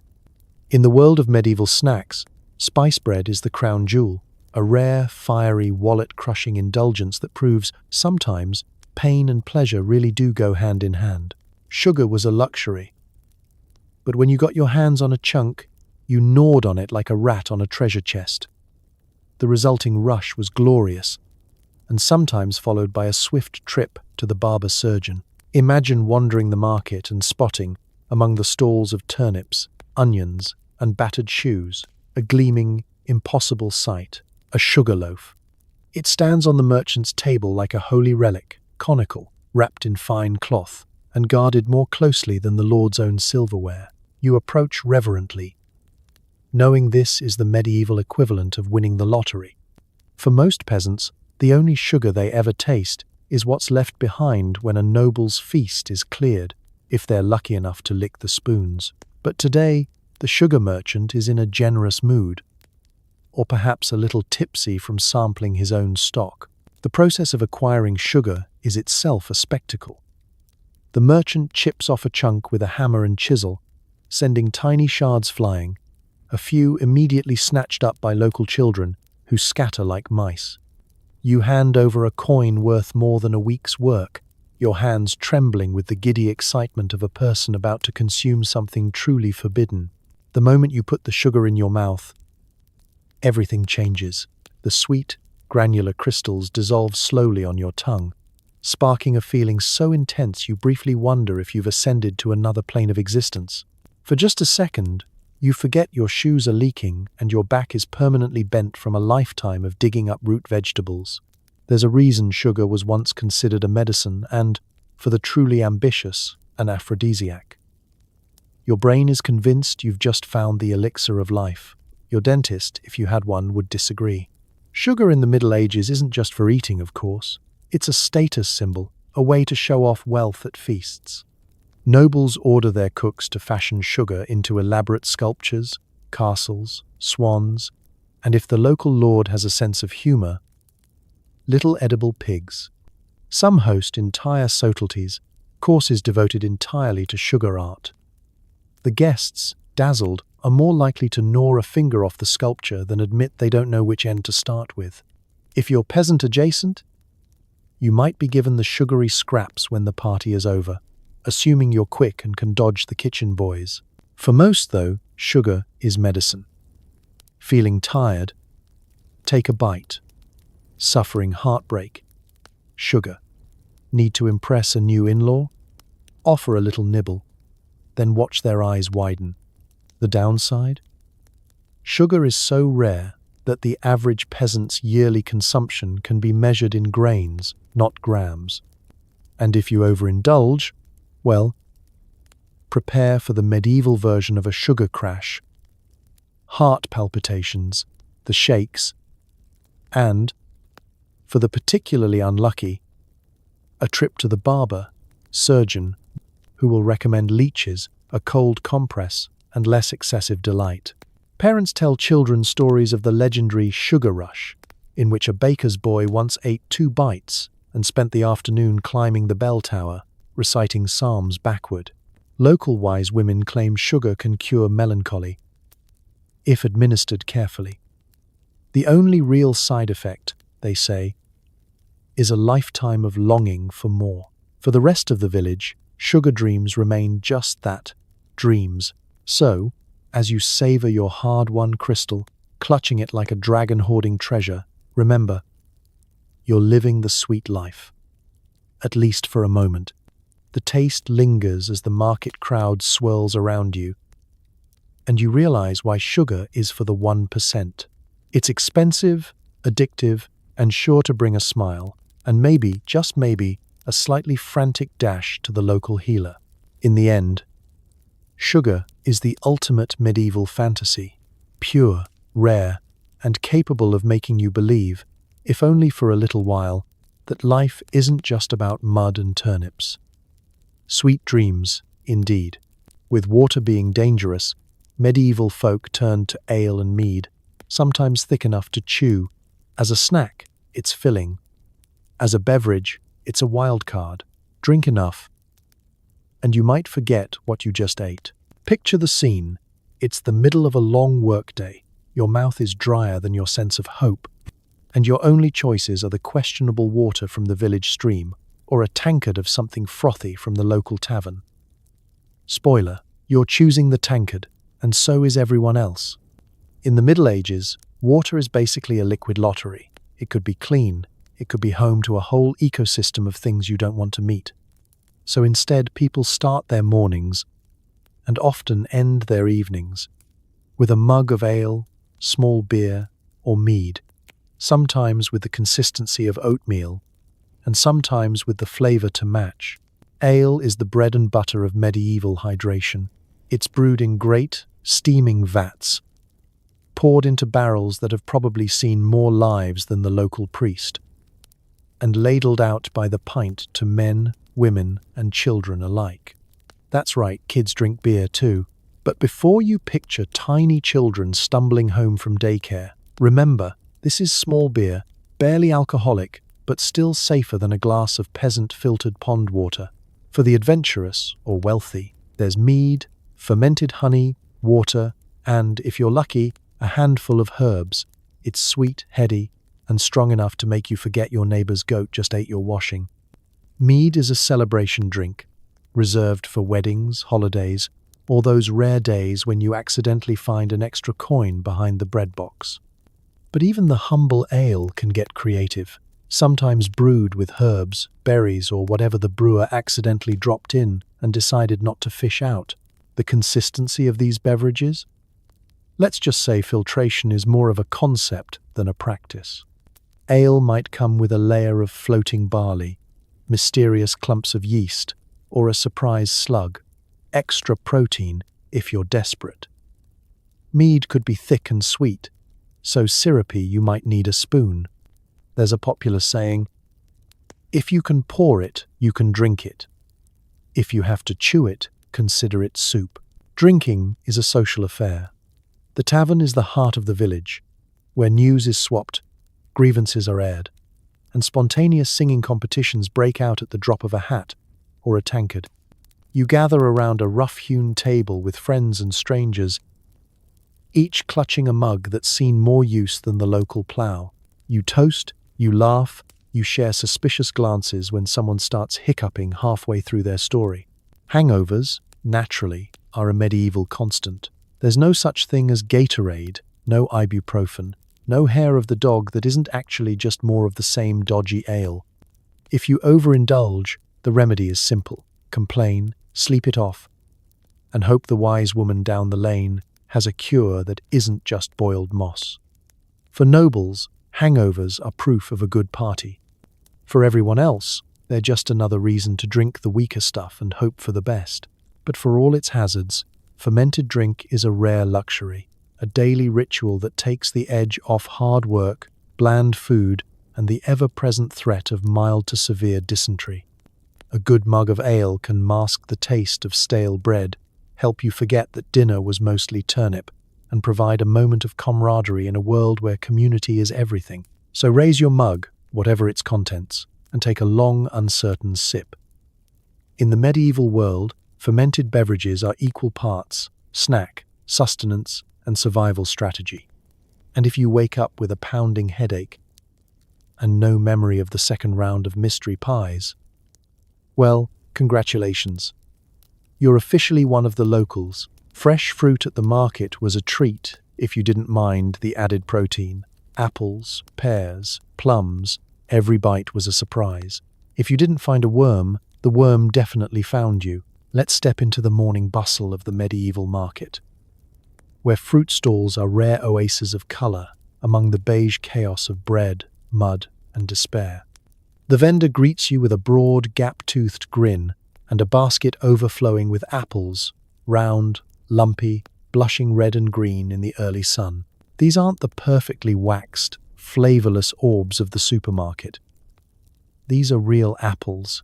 In the world of medieval snacks, spice bread is the crown jewel, a rare, fiery, wallet-crushing indulgence that proves sometimes pain and pleasure really do go hand in hand. Sugar was a luxury, but when you got your hands on a chunk, you gnawed on it like a rat on a treasure chest. The resulting rush was glorious, and sometimes followed by a swift trip to the barber surgeon. Imagine wandering the market and spotting, among the stalls of turnips, onions, and battered shoes, a gleaming, impossible sight, a sugar loaf. It stands on the merchant's table like a holy relic, conical, wrapped in fine cloth, and guarded more closely than the Lord's own silverware. You approach reverently, knowing this is the medieval equivalent of winning the lottery. For most peasants, the only sugar they ever taste is what's left behind when a noble's feast is cleared, if they're lucky enough to lick the spoons. But today, the sugar merchant is in a generous mood. or perhaps a little tipsy from sampling his own stock. The process of acquiring sugar is itself a spectacle. The merchant chips off a chunk with a hammer and chisel, sending tiny shards flying, a few immediately snatched up by local children who scatter like mice. You hand over a coin worth more than a week's work, your hands trembling with the giddy excitement of a person about to consume something truly forbidden. The moment you put the sugar in your mouth, everything changes. The sweet, granular crystals dissolve slowly on your tongue, sparking a feeling so intense you briefly wonder if you've ascended to another plane of existence. For just a second, you forget your shoes are leaking and your back is permanently bent from a lifetime of digging up root vegetables. There's a reason sugar was once considered a medicine and, for the truly ambitious, an aphrodisiac. Your brain is convinced you've just found the elixir of life. Your dentist, if you had one, would disagree. Sugar in the Middle Ages isn't just for eating, of course. It's a status symbol, a way to show off wealth at feasts. Nobles order their cooks to fashion sugar into elaborate sculptures, castles, swans, and if the local lord has a sense of humor, little edible pigs. Some host entire subtleties, courses devoted entirely to sugar art. The guests, dazzled, are more likely to gnaw a finger off the sculpture than admit they don't know which end to start with. If you're peasant adjacent, you might be given the sugary scraps when the party is over, assuming you're quick and can dodge the kitchen boys. For most, though, sugar is medicine. Feeling tired? Take a bite. Suffering heartbreak? Sugar. Need to impress a new in-law? Offer a little nibble, then watch their eyes widen. The downside? Sugar is so rare that the average peasant's yearly consumption can be measured in grains, not grams. And if you overindulge, well, prepare for the medieval version of a sugar crash, heart palpitations, the shakes, and, for the particularly unlucky, a trip to the barber, surgeon, who will recommend leeches, a cold compress, and less excessive delight. Parents tell children stories of the legendary sugar rush, in which a baker's boy once ate 2 bites and spent the afternoon climbing the bell tower, reciting psalms backward. Local wise women claim sugar can cure melancholy, if administered carefully. The only real side effect, they say, is a lifetime of longing for more. For the rest of the village, sugar dreams remain just that, dreams. So, as you savor your hard-won crystal, clutching it like a dragon hoarding treasure, remember, you're living the sweet life. At least for a moment. The taste lingers as the market crowd swirls around you, and you realize why sugar is for the 1%. It's expensive, addictive, and sure to bring a smile, and maybe, just maybe, a slightly frantic dash to the local healer. In the end, sugar is the ultimate medieval fantasy, pure, rare, and capable of making you believe, if only for a little while, that life isn't just about mud and turnips. Sweet dreams, indeed. With water being dangerous, medieval folk turned to ale and mead, sometimes thick enough to chew. As a snack, it's filling. As a beverage, it's a wild card. Drink enough, and you might forget what you just ate. Picture the scene. It's the middle of a long workday. Your mouth is drier than your sense of hope, and your only choices are the questionable water from the village stream or a tankard of something frothy from the local tavern. Spoiler, you're choosing the tankard, and so is everyone else. In the Middle Ages, water is basically a liquid lottery. It could be clean, it could be home to a whole ecosystem of things you don't want to meet. So instead, people start their mornings, and often end their evenings, with a mug of ale, small beer, or mead, sometimes with the consistency of oatmeal, and sometimes with the flavor to match. Ale is the bread and butter of medieval hydration. It's brewed in great, steaming vats, poured into barrels that have probably seen more lives than the local priest, and ladled out by the pint to men, women, and children alike. That's right, kids drink beer too. But before you picture tiny children stumbling home from daycare, Remember, this is small beer, barely alcoholic, but still safer than a glass of peasant filtered pond water. For the adventurous or wealthy, there's mead, fermented honey, water, and, if you're lucky, a handful of herbs. It's sweet, heady, and strong enough to make you forget your neighbor's goat just ate your washing. Mead is a celebration drink, reserved for weddings, holidays, or those rare days when you accidentally find an extra coin behind the bread box. But even the humble ale can get creative, sometimes brewed with herbs, berries, or whatever the brewer accidentally dropped in and decided not to fish out. The consistency of these beverages? Let's just say filtration is more of a concept than a practice. Ale might come with a layer of floating barley, mysterious clumps of yeast, or a surprise slug, extra protein if you're desperate. Mead could be thick and sweet, so syrupy you might need a spoon. There's a popular saying, if you can pour it, you can drink it. If you have to chew it, consider it soup. Drinking is a social affair. The tavern is the heart of the village, where news is swapped, grievances are aired, and spontaneous singing competitions break out at the drop of a hat or a tankard. You gather around a rough-hewn table with friends and strangers, each clutching a mug that's seen more use than the local plough. You toast, you laugh, you share suspicious glances when someone starts hiccuping halfway through their story. Hangovers, naturally, are a medieval constant. There's no such thing as Gatorade, no ibuprofen, no hair of the dog that isn't actually just more of the same dodgy ale. If you overindulge, the remedy is simple. Complain, sleep it off, and hope the wise woman down the lane has a cure that isn't just boiled moss. For nobles, hangovers are proof of a good party. For everyone else, they're just another reason to drink the weaker stuff and hope for the best. But for all its hazards, fermented drink is a rare luxury, a daily ritual that takes the edge off hard work, bland food, and the ever-present threat of mild to severe dysentery. A good mug of ale can mask the taste of stale bread, help you forget that dinner was mostly turnip, and provide a moment of camaraderie in a world where community is everything. So raise your mug, whatever its contents, and take a long, uncertain sip. In the medieval world, fermented beverages are equal parts snack, sustenance, and survival strategy. And if you wake up with a pounding headache and no memory of the second round of mystery pies, well, congratulations. You're officially one of the locals. Fresh fruit at the market was a treat if you didn't mind the added protein. Apples, pears, plums, every bite was a surprise. If you didn't find a worm, the worm definitely found you. Let's step into the morning bustle of the medieval market, where fruit stalls are rare oases of colour among the beige chaos of bread, mud, and despair. The vendor greets you with a broad, gap-toothed grin and a basket overflowing with apples, round, lumpy, blushing red and green in the early sun. These aren't the perfectly waxed, flavourless orbs of the supermarket. These are real apples,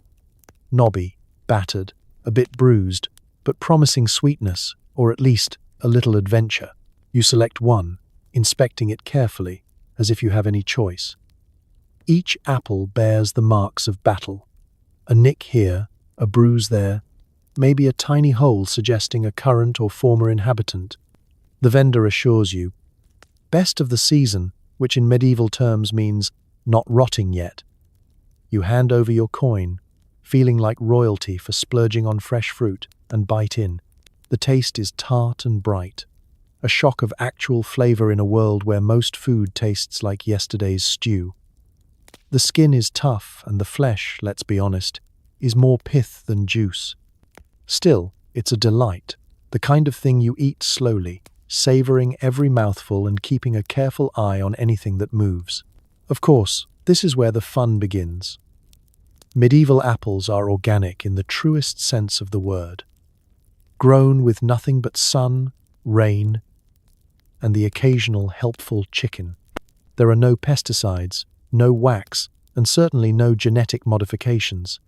knobby, battered, a bit bruised, but promising sweetness, or at least a little adventure. You select one, inspecting it carefully, as if you have any choice. Each apple bears the marks of battle. A nick here, a bruise there, maybe a tiny hole suggesting a current or former inhabitant. The vendor assures you, best of the season, which in medieval terms means not rotting yet. You hand over your coin, feeling like royalty for splurging on fresh fruit, and bite in. The taste is tart and bright, a shock of actual flavor in a world where most food tastes like yesterday's stew. The skin is tough, and the flesh, let's be honest, is more pith than juice. Still, it's a delight, the kind of thing you eat slowly, savoring every mouthful and keeping a careful eye on anything that moves. Of course, this is where the fun begins. Medieval apples are organic in the truest sense of the word, grown with nothing but sun, rain, and the occasional helpful chicken. There are no pesticides, no wax, and certainly no genetic modifications.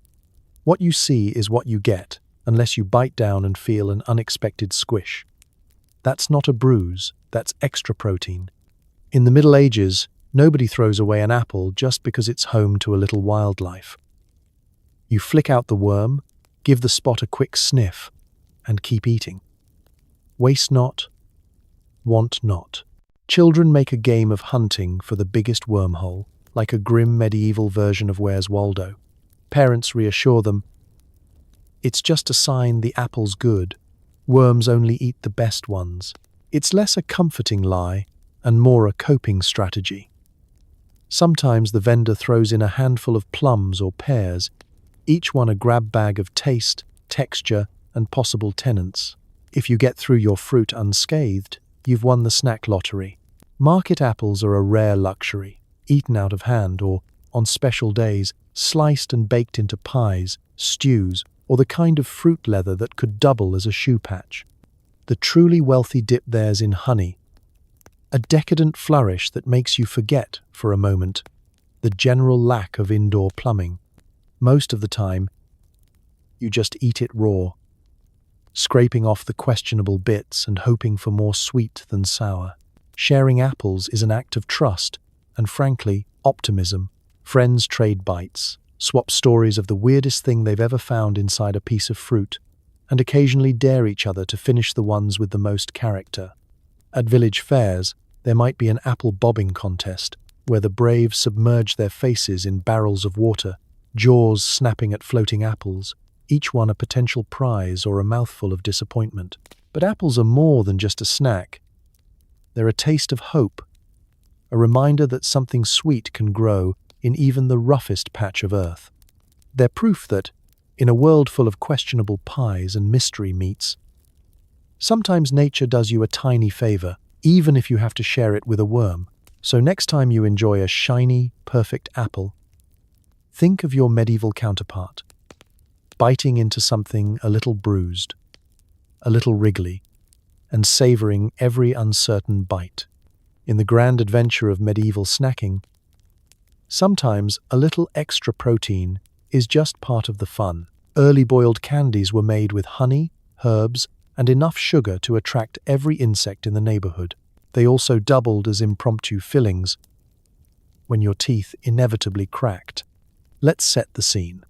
What you see is what you get, unless you bite down and feel an unexpected squish. That's not a bruise, that's extra protein. In the Middle Ages, nobody throws away an apple just because it's home to a little wildlife. You flick out the worm, give the spot a quick sniff, and keep eating. Waste not, want not. Children make a game of hunting for the biggest wormhole, like a grim medieval version of Where's Waldo. Parents reassure them, it's just a sign the apple's good. Worms only eat the best ones. It's less a comforting lie and more a coping strategy. Sometimes the vendor throws in a handful of plums or pears, each one a grab bag of taste, texture, and possible tenants. If you get through your fruit unscathed, you've won the snack lottery. Market apples are a rare luxury, eaten out of hand or, on special days, sliced and baked into pies, stews, or the kind of fruit leather that could double as a shoe patch. The truly wealthy dip theirs in honey, a decadent flourish that makes you forget, for a moment, the general lack of indoor plumbing. Most of the time, you just eat it raw, scraping off the questionable bits and hoping for more sweet than sour. Sharing apples is an act of trust and, frankly, optimism. Friends trade bites, swap stories of the weirdest thing they've ever found inside a piece of fruit, and occasionally dare each other to finish the ones with the most character. At village fairs, there might be an apple bobbing contest, where the brave submerge their faces in barrels of water, jaws snapping at floating apples, each one a potential prize or a mouthful of disappointment. But apples are more than just a snack. They're a taste of hope, a reminder that something sweet can grow in even the roughest patch of earth. They're proof that, in a world full of questionable pies and mystery meats, sometimes nature does you a tiny favor, even if you have to share it with a worm. So next time you enjoy a shiny, perfect apple, think of your medieval counterpart, biting into something a little bruised, a little wriggly, and savoring every uncertain bite. In the grand adventure of medieval snacking, sometimes a little extra protein is just part of the fun. Early boiled candies were made with honey, herbs, and enough sugar to attract every insect in the neighborhood. They also doubled as impromptu fillings when your teeth inevitably cracked. Let's set the scene.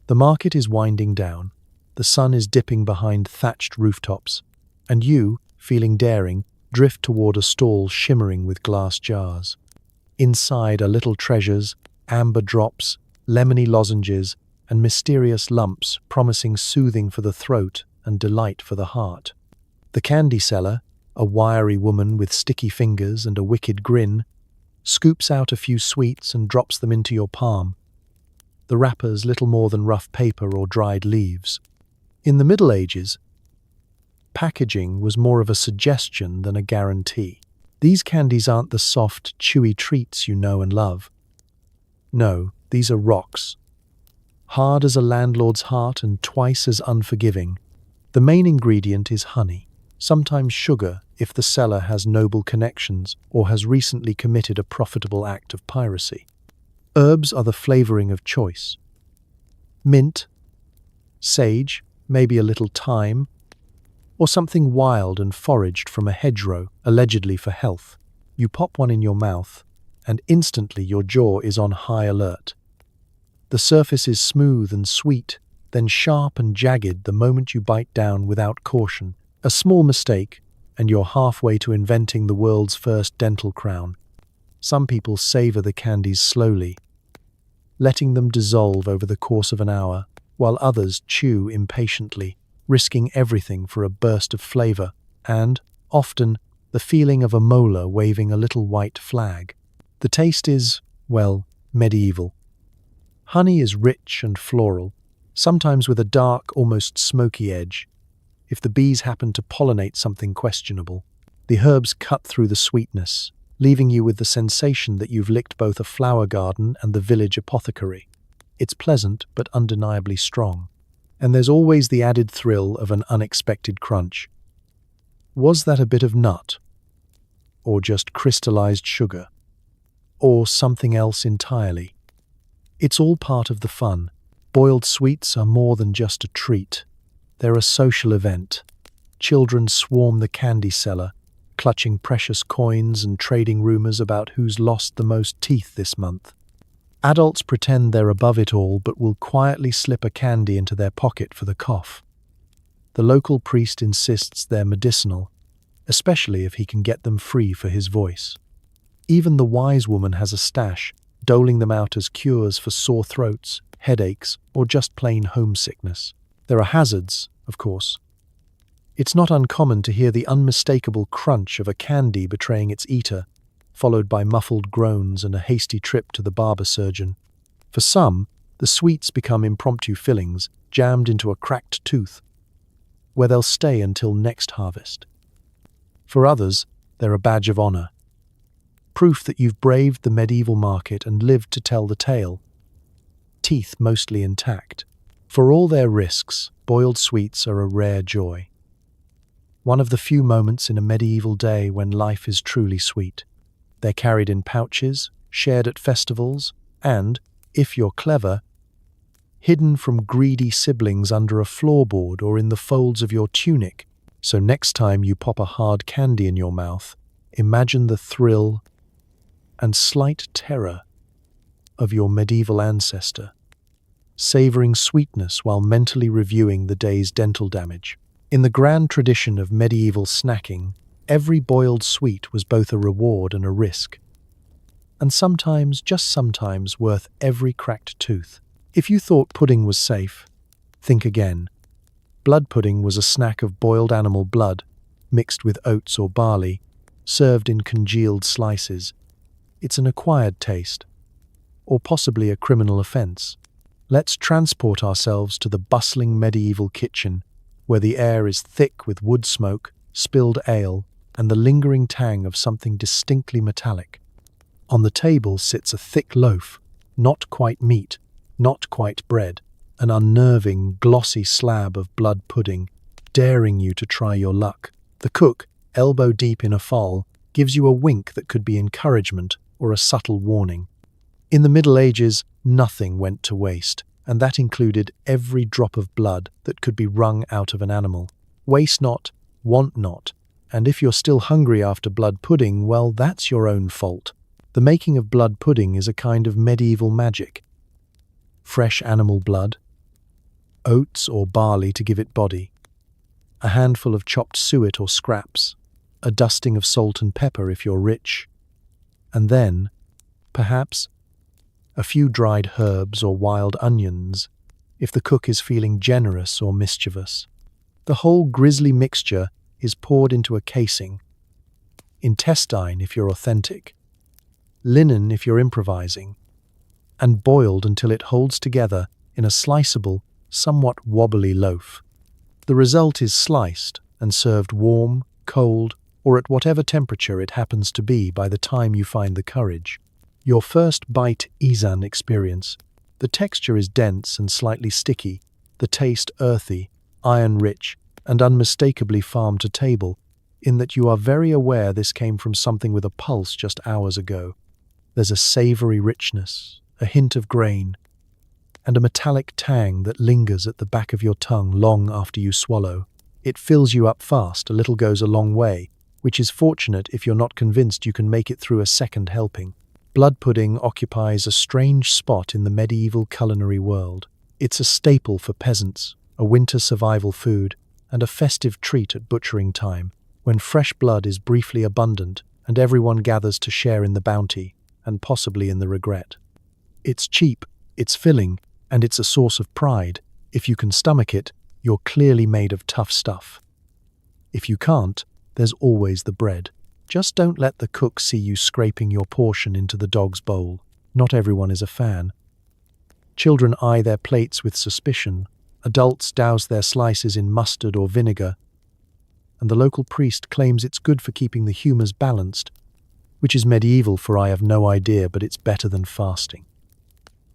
The market is winding down, the sun is dipping behind thatched rooftops, and you, feeling daring, drift toward a stall shimmering with glass jars. Inside are little treasures, amber drops, lemony lozenges, and mysterious lumps promising soothing for the throat and delight for the heart. The candy seller, a wiry woman with sticky fingers and a wicked grin, scoops out a few sweets and drops them into your palm. The wrappers little more than rough paper or dried leaves. In the Middle Ages, packaging was more of a suggestion than a guarantee. These candies aren't the soft, chewy treats you know and love. No, these are rocks. Hard as a landlord's heart and twice as unforgiving. The main ingredient is honey, sometimes sugar if the seller has noble connections or has recently committed a profitable act of piracy. Herbs are the flavoring of choice. Mint, sage, maybe a little thyme, or something wild and foraged from a hedgerow, allegedly for health. You pop one in your mouth, and instantly your jaw is on high alert. The surface is smooth and sweet, then sharp and jagged the moment you bite down without caution. A small mistake, and you're halfway to inventing the world's first dental crown. Some people savor the candies slowly, letting them dissolve over the course of an hour, while others chew impatiently, risking everything for a burst of flavor and, often, the feeling of a molar waving a little white flag. The taste is, well, medieval. Honey is rich and floral, sometimes with a dark, almost smoky edge. If the bees happen to pollinate something questionable, the herbs cut through the sweetness, leaving you with the sensation that you've licked both a flower garden and the village apothecary. It's pleasant, but undeniably strong. And there's always the added thrill of an unexpected crunch. Was that a bit of nut? Or just crystallized sugar? Or something else entirely? It's all part of the fun. Boiled sweets are more than just a treat. They're a social event. Children swarm the candy cellar, clutching precious coins and trading rumors about who's lost the most teeth this month. Adults pretend they're above it all but will quietly slip a candy into their pocket for the cough. The local priest insists they're medicinal, especially if he can get them free for his voice. Even the wise woman has a stash, doling them out as cures for sore throats, headaches, or just plain homesickness. There are hazards, of course. It's not uncommon to hear the unmistakable crunch of a candy betraying its eater, followed by muffled groans and a hasty trip to the barber surgeon. For some, the sweets become impromptu fillings, jammed into a cracked tooth, where they'll stay until next harvest. For others, they're a badge of honor, proof that you've braved the medieval market and lived to tell the tale. Teeth mostly intact. For all their risks, boiled sweets are a rare joy. One of the few moments in a medieval day when life is truly sweet. They're carried in pouches, shared at festivals, and, if you're clever, hidden from greedy siblings under a floorboard or in the folds of your tunic. So next time you pop a hard candy in your mouth, imagine the thrill and slight terror of your medieval ancestor, savoring sweetness while mentally reviewing the day's dental damage. In the grand tradition of medieval snacking, every boiled sweet was both a reward and a risk, and sometimes, just sometimes, worth every cracked tooth. If you thought pudding was safe, think again. Blood pudding was a snack of boiled animal blood, mixed with oats or barley, served in congealed slices. It's an acquired taste, or possibly a criminal offense. Let's transport ourselves to the bustling medieval kitchen, where the air is thick with wood smoke, spilled ale, and the lingering tang of something distinctly metallic. On the table sits a thick loaf, not quite meat, not quite bread, an unnerving, glossy slab of blood pudding, daring you to try your luck. The cook, elbow deep in a fowl, gives you a wink that could be encouragement or a subtle warning. In the Middle Ages, nothing went to waste, and that included every drop of blood that could be wrung out of an animal. Waste not, want not, and if you're still hungry after blood pudding, well, that's your own fault. The making of blood pudding is a kind of medieval magic. Fresh animal blood, oats or barley to give it body, a handful of chopped suet or scraps, a dusting of salt and pepper if you're rich, and then, perhaps, a few dried herbs or wild onions if the cook is feeling generous or mischievous. The whole grisly mixture is poured into a casing, intestine if you're authentic, linen if you're improvising, and boiled until it holds together in a sliceable, somewhat wobbly loaf. The result is sliced and served warm, cold, or at whatever temperature it happens to be by the time you find the courage. Your first bite Izan experience. The texture is dense and slightly sticky, the taste earthy, iron-rich, and unmistakably farm-to-table, in that you are very aware this came from something with a pulse just hours ago. There's a savory richness, a hint of grain, and a metallic tang that lingers at the back of your tongue long after you swallow. It fills you up fast, a little goes a long way, which is fortunate if you're not convinced you can make it through a second helping. Blood pudding occupies a strange spot in the medieval culinary world. It's a staple for peasants, a winter survival food, and a festive treat at butchering time, when fresh blood is briefly abundant and everyone gathers to share in the bounty, and possibly in the regret. It's cheap, it's filling, and it's a source of pride. If you can stomach it, you're clearly made of tough stuff. If you can't, there's always the bread. Just don't let the cook see you scraping your portion into the dog's bowl. Not everyone is a fan. Children eye their plates with suspicion. Adults douse their slices in mustard or vinegar. And the local priest claims it's good for keeping the humours balanced, which is medieval, for I have no idea, but it's better than fasting.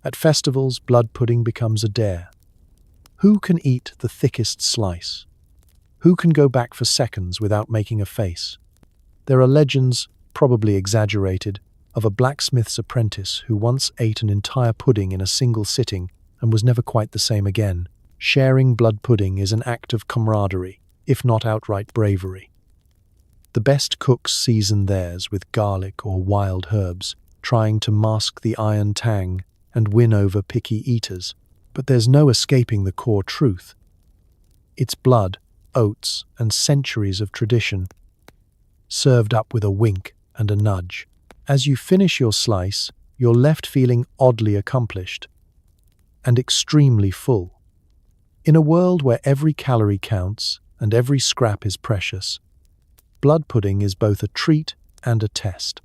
At festivals, blood pudding becomes a dare. Who can eat the thickest slice? Who can go back for seconds without making a face? There are legends, probably exaggerated, of a blacksmith's apprentice who once ate an entire pudding in a single sitting and was never quite the same again. Sharing blood pudding is an act of camaraderie, if not outright bravery. The best cooks season theirs with garlic or wild herbs, trying to mask the iron tang and win over picky eaters. But there's no escaping the core truth. It's blood, oats, and centuries of tradition, served up with a wink and a nudge. As you finish your slice, you're left feeling oddly accomplished and extremely full. In a world where every calorie counts and every scrap is precious, blood pudding is both a treat and a test.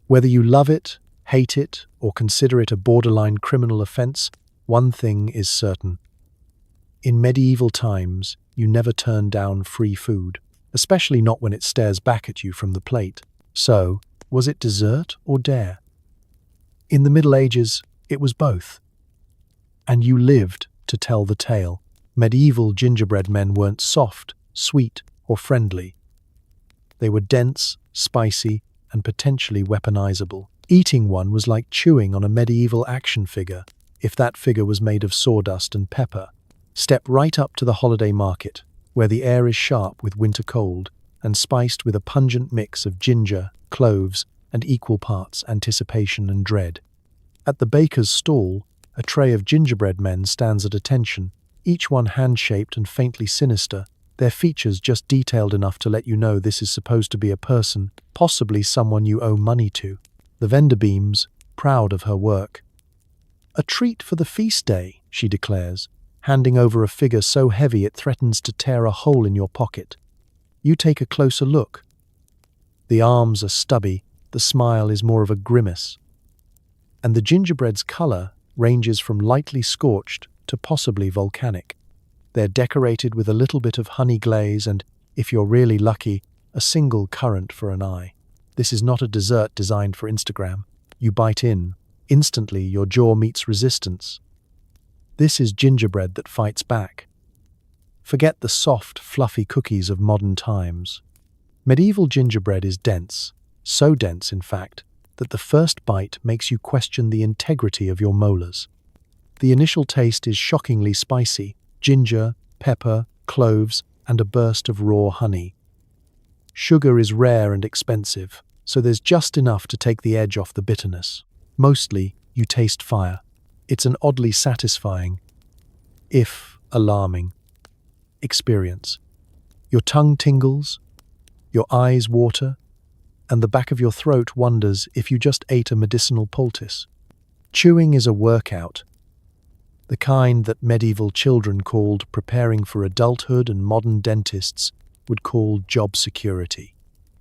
Whether you love it, hate it, or consider it a borderline criminal offense, one thing is certain. In medieval times, you never turn down free food, especially not when it stares back at you from the plate. So, was it dessert or dare? In the Middle Ages, it was both. And you lived to tell the tale. Medieval gingerbread men weren't soft, sweet, or friendly. They were dense, spicy, and potentially weaponizable. Eating one was like chewing on a medieval action figure, if that figure was made of sawdust and pepper. Step right up to the holiday market, where the air is sharp with winter cold and spiced with a pungent mix of ginger, cloves, and equal parts anticipation and dread. At the baker's stall, a tray of gingerbread men stands at attention, each one hand-shaped and faintly sinister, their features just detailed enough to let you know this is supposed to be a person, possibly someone you owe money to. The vendor beams, proud of her work. "A treat for the feast day," she declares, handing over a figure so heavy it threatens to tear a hole in your pocket. You take a closer look. The arms are stubby, the smile is more of a grimace. And the gingerbread's color ranges from lightly scorched to possibly volcanic. They're decorated with a little bit of honey glaze and, if you're really lucky, a single currant for an eye. This is not a dessert designed for Instagram. You bite in. Instantly, your jaw meets resistance. This is gingerbread that fights back. Forget the soft, fluffy cookies of modern times. Medieval gingerbread is dense, so dense, in fact, that the first bite makes you question the integrity of your molars. The initial taste is shockingly spicy: ginger, pepper, cloves, and a burst of raw honey. Sugar is rare and expensive, so there's just enough to take the edge off the bitterness. Mostly, you taste fire. It's an oddly satisfying, if alarming, experience. Your tongue tingles, your eyes water, and the back of your throat wonders if you just ate a medicinal poultice. Chewing is a workout, the kind that medieval children called preparing for adulthood and modern dentists would call job security.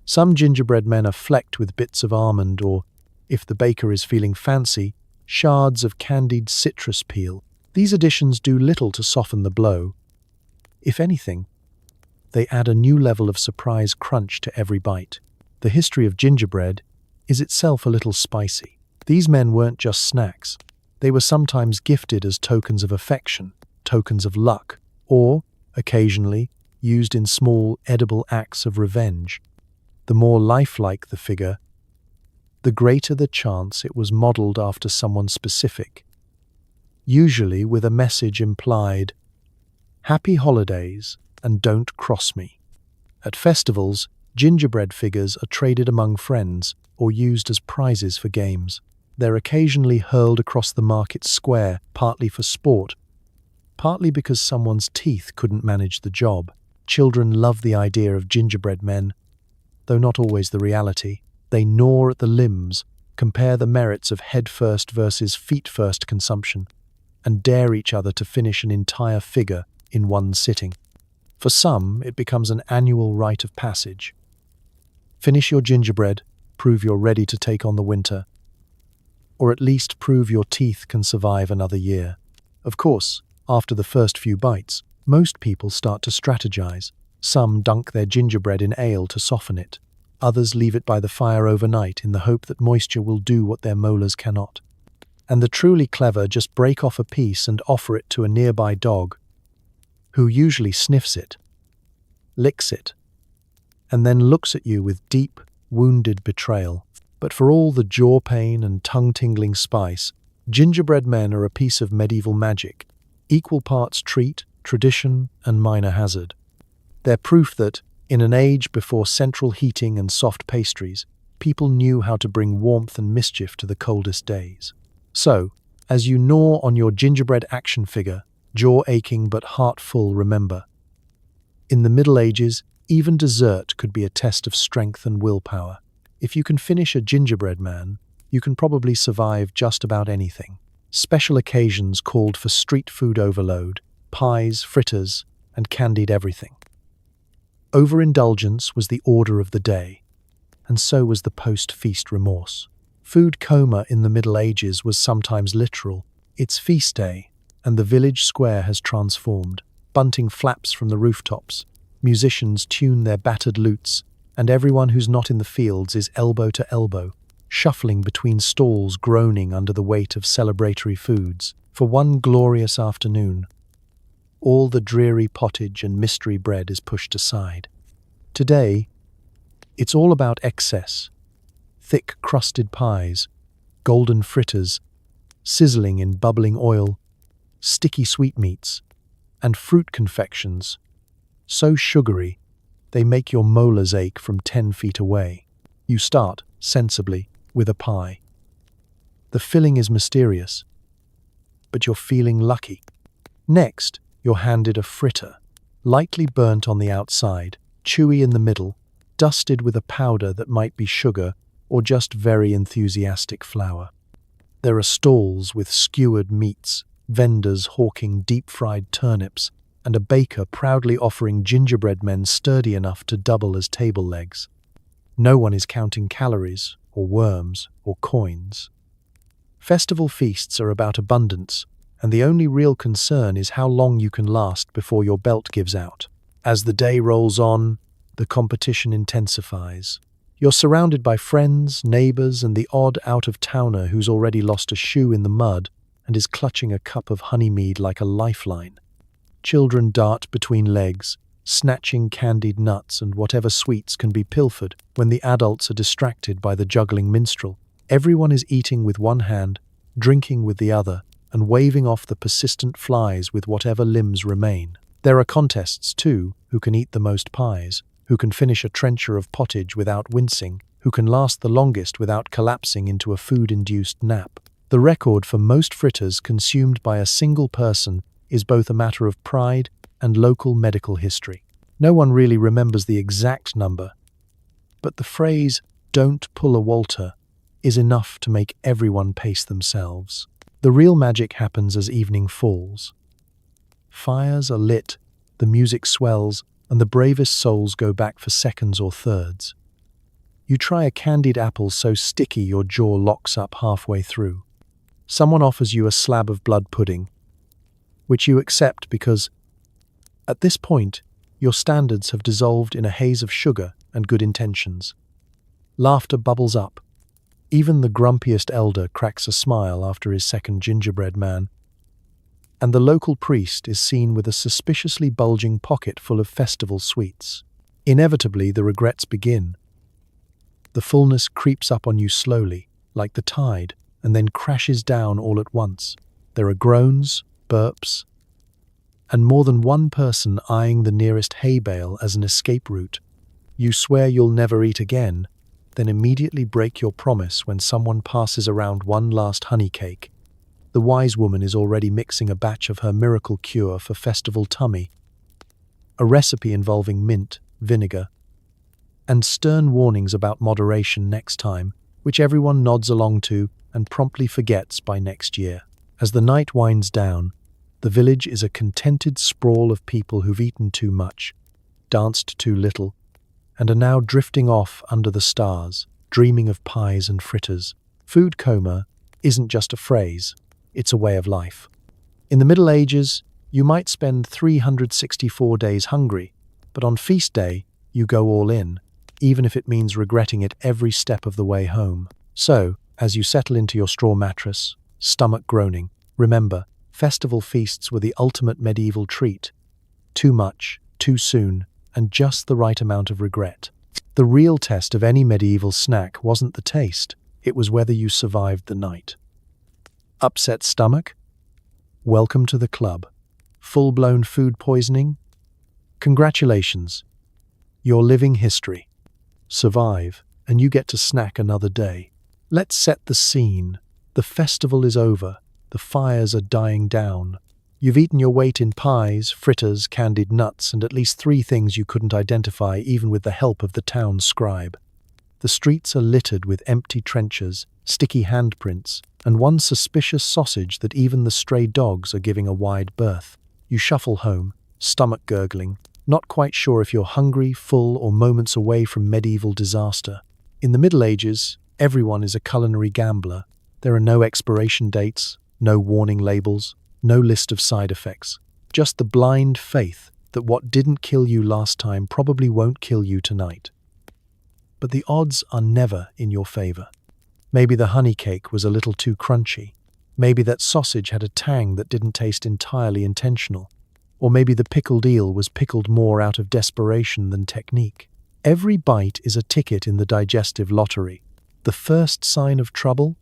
Some gingerbread men are flecked with bits of almond or, if the baker is feeling fancy, shards of candied citrus peel. These additions do little to soften the blow. If anything, they add a new level of surprise crunch to every bite. The history of gingerbread is itself a little spicy. These men weren't just snacks. They were sometimes gifted as tokens of affection, tokens of luck, or, occasionally, used in small, edible acts of revenge. The more lifelike the figure, the greater the chance it was modeled after someone specific, usually with a message implied: "Happy holidays and don't cross me." At festivals, gingerbread figures are traded among friends or used as prizes for games. They're occasionally hurled across the market square, partly for sport, partly because someone's teeth couldn't manage the job. Children love the idea of gingerbread men, though not always the reality. They gnaw at the limbs, compare the merits of head-first versus feet-first consumption, and dare each other to finish an entire figure in one sitting. For some, it becomes an annual rite of passage. Finish your gingerbread, prove you're ready to take on the winter, or at least prove your teeth can survive another year. Of course, after the first few bites, most people start to strategize. Some dunk their gingerbread in ale to soften it. Others leave it by the fire overnight in the hope that moisture will do what their molars cannot. And the truly clever just break off a piece and offer it to a nearby dog, who usually sniffs it, licks it, and then looks at you with deep, wounded betrayal. But for all the jaw pain and tongue-tingling spice, gingerbread men are a piece of medieval magic, equal parts treat, tradition, and minor hazard. They're proof that, In an age before central heating and soft pastries, people knew how to bring warmth and mischief to the coldest days. So, as you gnaw on your gingerbread action figure, jaw aching but heart full, remember, in the Middle Ages, even dessert could be a test of strength and willpower. If you can finish a gingerbread man, you can probably survive just about anything. Special occasions called for street food overload, pies, fritters, and candied everything. Overindulgence was the order of the day, and so was the post-feast remorse. Food coma in the Middle Ages was sometimes literal. It's feast day, and the village square has transformed. Bunting flaps from the rooftops, musicians tune their battered lutes, and everyone who's not in the fields is elbow to elbow, shuffling between stalls, groaning under the weight of celebratory foods. For one glorious afternoon, all the dreary pottage and mystery bread is pushed aside. Today, it's all about excess. Thick crusted pies, golden fritters, sizzling in bubbling oil, sticky sweetmeats, and fruit confections, so sugary they make your molars ache from 10 feet away. You start, sensibly, with a pie. The filling is mysterious, but you're feeling lucky. Next, you're handed a fritter, lightly burnt on the outside, chewy in the middle, dusted with a powder that might be sugar or just very enthusiastic flour. There are stalls with skewered meats, vendors hawking deep-fried turnips, and a baker proudly offering gingerbread men sturdy enough to double as table legs. No one is counting calories, or worms, or coins. Festival feasts are about abundance, and the only real concern is how long you can last before your belt gives out. As the day rolls on, the competition intensifies. You're surrounded by friends, neighbors, and the odd out-of-towner who's already lost a shoe in the mud and is clutching a cup of honey mead like a lifeline. Children dart between legs, snatching candied nuts and whatever sweets can be pilfered when the adults are distracted by the juggling minstrel. Everyone is eating with one hand, drinking with the other, and waving off the persistent flies with whatever limbs remain. There are contests, too, who can eat the most pies, who can finish a trencher of pottage without wincing, who can last the longest without collapsing into a food-induced nap. The record for most fritters consumed by a single person is both a matter of pride and local medical history. No one really remembers the exact number, but the phrase, "don't pull a Walter," is enough to make everyone pace themselves. The real magic happens as evening falls. Fires are lit, the music swells, and the bravest souls go back for seconds or thirds. You try a candied apple so sticky your jaw locks up halfway through. Someone offers you a slab of blood pudding, which you accept because, at this point, your standards have dissolved in a haze of sugar and good intentions. Laughter bubbles up. Even the grumpiest elder cracks a smile after his second gingerbread man, and the local priest is seen with a suspiciously bulging pocket full of festival sweets. Inevitably, the regrets begin. The fullness creeps up on you slowly, like the tide, and then crashes down all at once. There are groans, burps, and more than one person eyeing the nearest hay bale as an escape route. You swear you'll never eat again, then immediately break your promise when someone passes around one last honey cake. The wise woman is already mixing a batch of her miracle cure for festival tummy, a recipe involving mint, vinegar, and stern warnings about moderation next time, which everyone nods along to and promptly forgets by next year. As the night winds down, the village is a contented sprawl of people who've eaten too much, danced too little, and are now drifting off under the stars, dreaming of pies and fritters. Food coma isn't just a phrase, it's a way of life. In the Middle Ages, you might spend 364 days hungry, but on feast day, you go all in, even if it means regretting it every step of the way home. So, as you settle into your straw mattress, stomach groaning, remember, festival feasts were the ultimate medieval treat. Too much, too soon, and just the right amount of regret. The real test of any medieval snack wasn't the taste, it was whether you survived the night. Upset stomach? Welcome to the club. Full-blown food poisoning? Congratulations. You're living history. Survive, and you get to snack another day. Let's set the scene. The festival is over. The fires are dying down. You've eaten your weight in pies, fritters, candied nuts, and at least 3 things you couldn't identify even with the help of the town scribe. The streets are littered with empty trenchers, sticky handprints, and one suspicious sausage that even the stray dogs are giving a wide berth. You shuffle home, stomach gurgling, not quite sure if you're hungry, full, or moments away from medieval disaster. In the Middle Ages, everyone is a culinary gambler. There are no expiration dates, no warning labels, no list of side effects. Just the blind faith that what didn't kill you last time probably won't kill you tonight. But the odds are never in your favor. Maybe the honey cake was a little too crunchy. Maybe that sausage had a tang that didn't taste entirely intentional. Or maybe the pickled eel was pickled more out of desperation than technique. Every bite is a ticket in the digestive lottery. The first sign of trouble?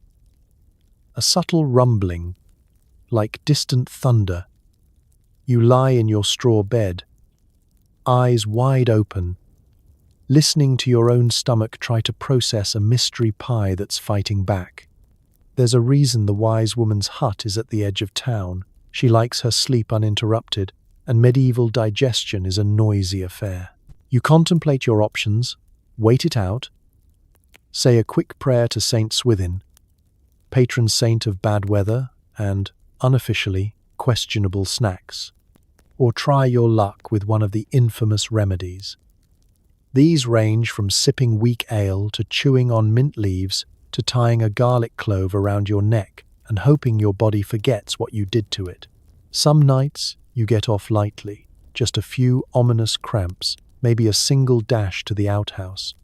A subtle rumbling, like distant thunder. You lie in your straw bed, eyes wide open, listening to your own stomach try to process a mystery pie that's fighting back. There's a reason the wise woman's hut is at the edge of town. She likes her sleep uninterrupted, and medieval digestion is a noisy affair. You contemplate your options, wait it out, say a quick prayer to Saint Swithin, patron saint of bad weather and, unofficially, questionable snacks, or try your luck with one of the infamous remedies. These range from sipping weak ale to chewing on mint leaves to tying a garlic clove around your neck and hoping your body forgets what you did to it. Some nights you get off lightly, just a few ominous cramps, maybe a single dash to the outhouse,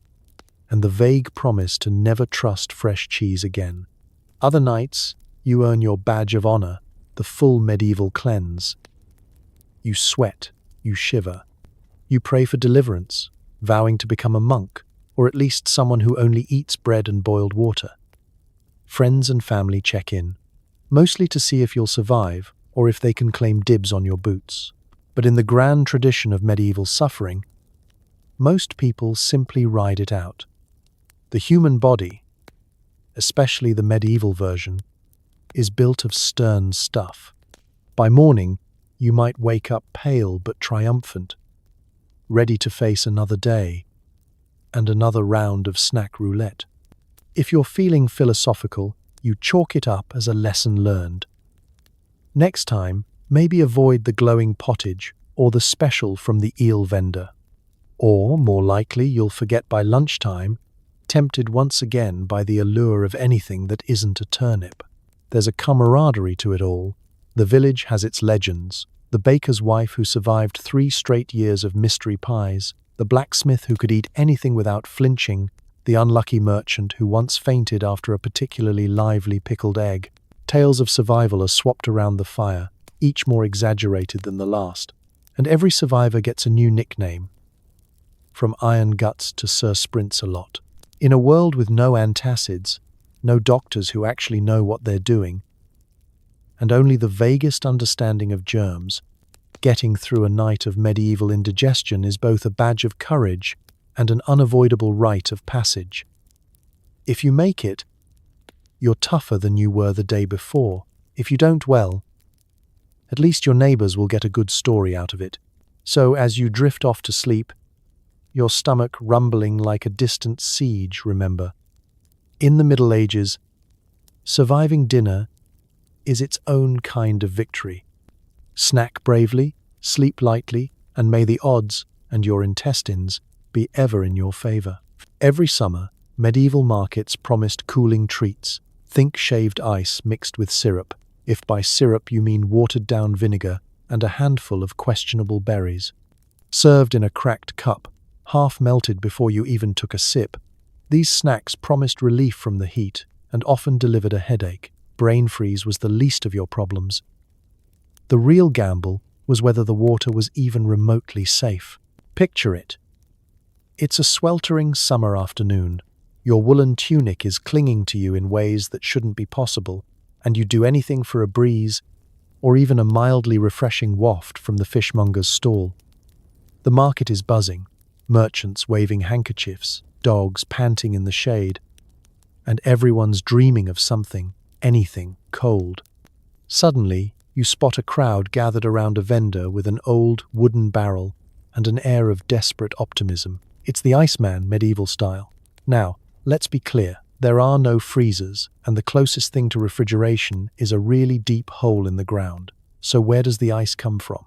and the vague promise to never trust fresh cheese again. Other nights, you earn your badge of honor, the full medieval cleanse. You sweat, you shiver, you pray for deliverance, vowing to become a monk, or at least someone who only eats bread and boiled water. Friends and family check in, mostly to see if you'll survive or if they can claim dibs on your boots. But in the grand tradition of medieval suffering, most people simply ride it out. The human body, especially the medieval version, is built of stern stuff. By morning, you might wake up pale but triumphant, ready to face another day and another round of snack roulette. If you're feeling philosophical, you chalk it up as a lesson learned. Next time, maybe avoid the glowing pottage or the special from the eel vendor. Or, more likely, you'll forget by lunchtime, tempted once again by the allure of anything that isn't a turnip. There's a camaraderie to it all. The village has its legends. The baker's wife who survived 3 straight years of mystery pies, the blacksmith who could eat anything without flinching, the unlucky merchant who once fainted after a particularly lively pickled egg. Tales of survival are swapped around the fire, each more exaggerated than the last, and every survivor gets a new nickname, from Iron Guts to Sir Sprints-a-Lot. In a world with no antacids, no doctors who actually know what they're doing, and only the vaguest understanding of germs, getting through a night of medieval indigestion is both a badge of courage and an unavoidable rite of passage. If you make it, you're tougher than you were the day before. If you don't, well, at least your neighbors will get a good story out of it. So as you drift off to sleep, your stomach rumbling like a distant siege, remember. In the Middle Ages, surviving dinner is its own kind of victory. Snack bravely, sleep lightly, and may the odds and your intestines be ever in your favor. Every summer, medieval markets promised cooling treats. Think shaved ice mixed with syrup, if by syrup you mean watered-down vinegar and a handful of questionable berries. Served in a cracked cup, half melted before you even took a sip, these snacks promised relief from the heat and often delivered a headache. Brain freeze was the least of your problems. The real gamble was whether the water was even remotely safe. Picture it. It's a sweltering summer afternoon. Your woolen tunic is clinging to you in ways that shouldn't be possible, and you'd do anything for a breeze or even a mildly refreshing waft from the fishmonger's stall. The market is buzzing. merchants waving handkerchiefs, dogs panting in the shade, and everyone's dreaming of something, anything, cold. Suddenly, you spot a crowd gathered around a vendor with an old wooden barrel and an air of desperate optimism. It's the Iceman, medieval style. Now, let's be clear. There are no freezers, and the closest thing to refrigeration is a really deep hole in the ground. So where does the ice come from?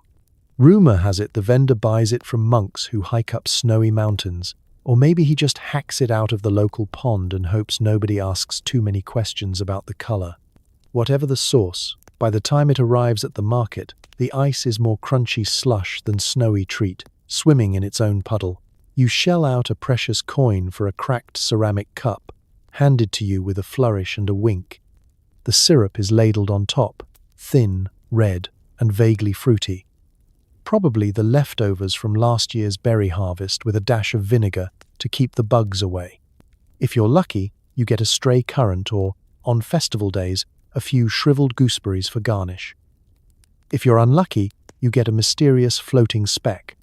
Rumor has it the vendor buys it from monks who hike up snowy mountains, or maybe he just hacks it out of the local pond and hopes nobody asks too many questions about the color. Whatever the source, by the time it arrives at the market, the ice is more crunchy slush than snowy treat, swimming in its own puddle. You shell out a precious coin for a cracked ceramic cup, handed to you with a flourish and a wink. The syrup is ladled on top, thin, red, and vaguely fruity. Probably the leftovers from last year's berry harvest with a dash of vinegar to keep the bugs away. If you're lucky, you get a stray currant or, on festival days, a few shriveled gooseberries for garnish. If you're unlucky, you get a mysterious floating speck.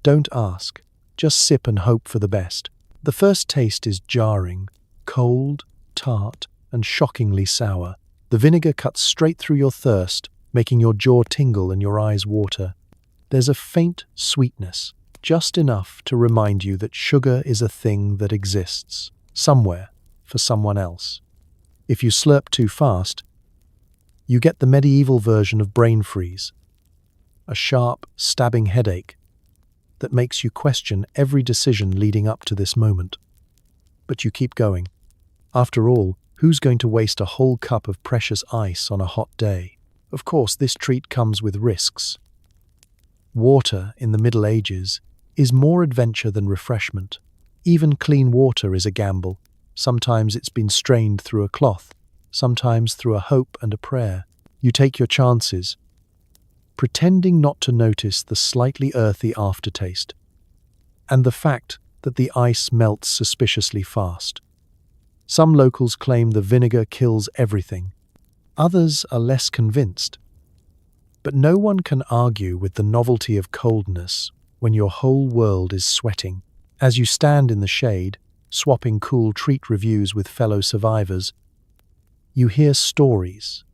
Don't ask, just sip and hope for the best. The first taste is jarring, cold, tart, and shockingly sour. The vinegar cuts straight through your thirst, making your jaw tingle and your eyes water. There's a faint sweetness, just enough to remind you that sugar is a thing that exists, somewhere, for someone else. If you slurp too fast, you get the medieval version of brain freeze, a sharp, stabbing headache that makes you question every decision leading up to this moment. But you keep going. After all, who's going to waste a whole cup of precious ice on a hot day? Of course, this treat comes with risks. Water in the Middle Ages is more adventure than refreshment. Even clean water is a gamble. Sometimes it's been strained through a cloth, sometimes through a hope and a prayer. You take your chances, pretending not to notice the slightly earthy aftertaste, and the fact that the ice melts suspiciously fast. Some locals claim the vinegar kills everything. Others are less convinced. But no one can argue with the novelty of coldness when your whole world is sweating. As you stand in the shade, swapping cool treat reviews with fellow survivors, you hear stories.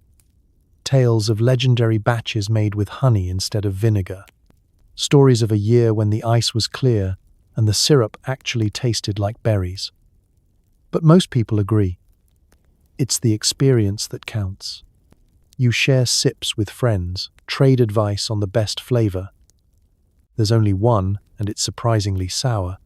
Tales of legendary batches made with honey instead of vinegar. Stories of a year when the ice was clear and the syrup actually tasted like berries. But most people agree. It's the experience that counts. You share sips with friends, trade advice on the best flavor. There's only one, and it's surprisingly sour.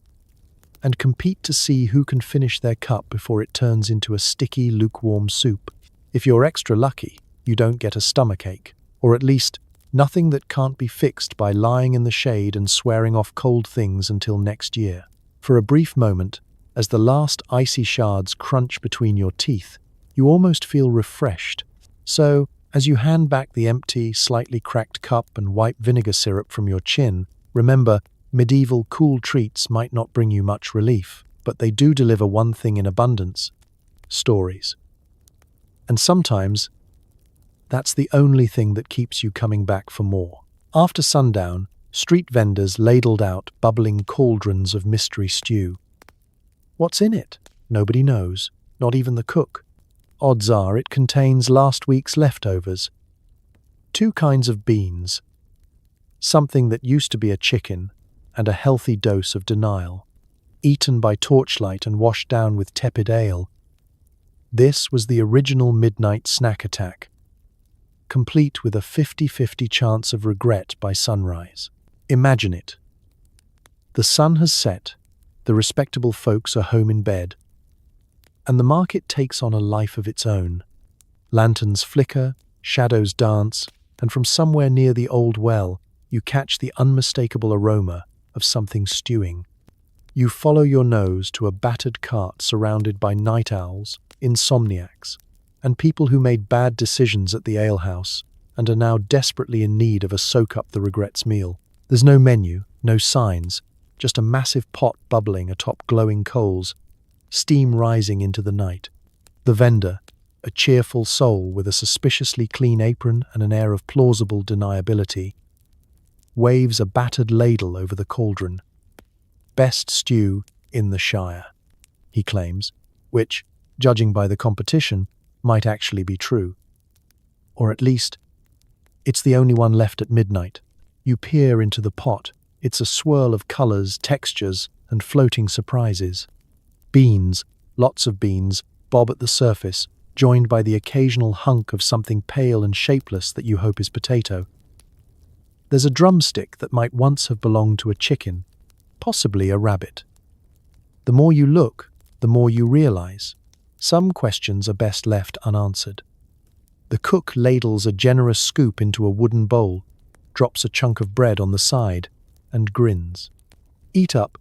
And compete to see who can finish their cup before it turns into a sticky, lukewarm soup. If you're extra lucky, you don't get a stomachache, or at least nothing that can't be fixed by lying in the shade and swearing off cold things until next year. For a brief moment, as the last icy shards crunch between your teeth, you almost feel refreshed. So, as you hand back the empty, slightly cracked cup and wipe vinegar syrup from your chin, remember, medieval cool treats might not bring you much relief, but they do deliver one thing in abundance: stories. And sometimes, that's the only thing that keeps you coming back for more. After sundown, street vendors ladled out bubbling cauldrons of mystery stew. What's in it? Nobody knows, not even the cook. Odds are it contains last week's leftovers. 2 kinds of beans. Something that used to be a chicken, and a healthy dose of denial. Eaten by torchlight and washed down with tepid ale. This was the original midnight snack attack, complete with a 50-50 chance of regret by sunrise. Imagine it. The sun has set, the respectable folks are home in bed, and the market takes on a life of its own. Lanterns flicker, shadows dance, and from somewhere near the old well, you catch the unmistakable aroma of something stewing. You follow your nose to a battered cart surrounded by night owls, insomniacs, and people who made bad decisions at the alehouse and are now desperately in need of a soak-up-the-regrets meal. There's no menu, no signs, just a massive pot bubbling atop glowing coals, steam rising into the night. The vendor, a cheerful soul with a suspiciously clean apron and an air of plausible deniability, waves a battered ladle over the cauldron. best stew in the Shire, he claims, which, judging by the competition, might actually be true. Or at least, it's the only one left at midnight. You peer into the pot. It's a swirl of colours, textures, and floating surprises. Beans, lots of beans, bob at the surface, joined by the occasional hunk of something pale and shapeless that you hope is potato. There's a drumstick that might once have belonged to a chicken, possibly a rabbit. The more you look, the more you realize. Some questions are best left unanswered. The cook ladles a generous scoop into a wooden bowl, drops a chunk of bread on the side, and grins. Eat up,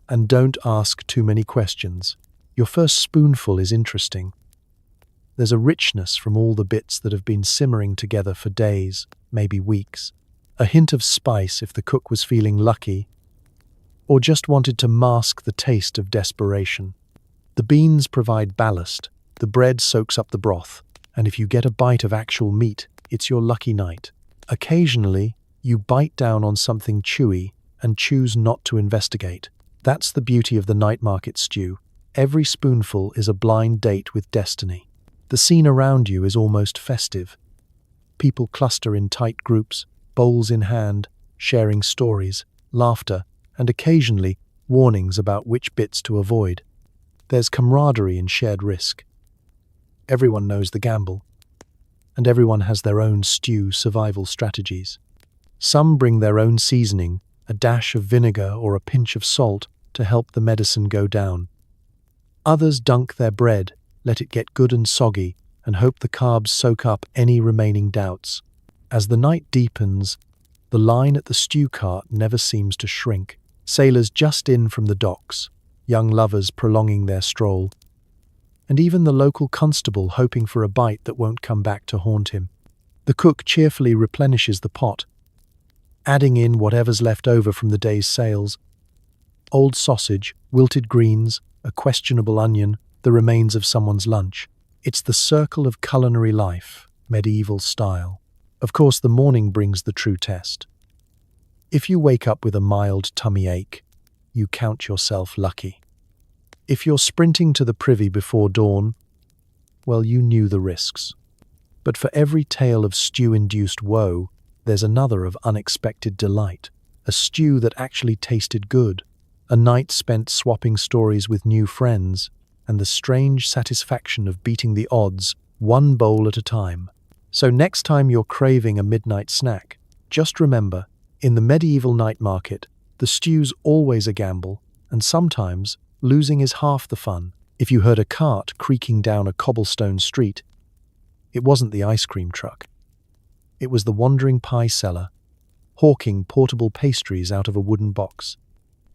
and don't ask too many questions. Your first spoonful is interesting. There's a richness from all the bits that have been simmering together for days, maybe weeks. A hint of spice if the cook was feeling lucky, or just wanted to mask the taste of desperation. The beans provide ballast, the bread soaks up the broth, and if you get a bite of actual meat, it's your lucky night. Occasionally, you bite down on something chewy and choose not to investigate. That's the beauty of the night market stew. Every spoonful is a blind date with destiny. The scene around you is almost festive. People cluster in tight groups, bowls in hand, sharing stories, laughter, and occasionally warnings about which bits to avoid. There's camaraderie in shared risk. Everyone knows the gamble, and everyone has their own stew survival strategies. Some bring their own seasoning, a dash of vinegar or a pinch of salt to help the medicine go down. Others dunk their bread, let it get good and soggy, and hope the carbs soak up any remaining doubts. As the night deepens, the line at the stew cart never seems to shrink. Sailors just in from the docks, young lovers prolonging their stroll, and even the local constable hoping for a bite that won't come back to haunt him. The cook cheerfully replenishes the pot, adding in whatever's left over from the day's sales. Old sausage, wilted greens, a questionable onion, the remains of someone's lunch. It's the circle of culinary life, medieval style. Of course, the morning brings the true test. If you wake up with a mild tummy ache, you count yourself lucky. If you're sprinting to the privy before dawn, well, you knew the risks. But for every tale of stew-induced woe, there's another of unexpected delight. A stew that actually tasted good. A night spent swapping stories with new friends, and the strange satisfaction of beating the odds, one bowl at a time. So next time you're craving a midnight snack, just remember, in the medieval night market, the stew's always a gamble, and sometimes losing is half the fun. If you heard a cart creaking down a cobblestone street, it wasn't the ice cream truck. It was the wandering pie seller, hawking portable pastries out of a wooden box.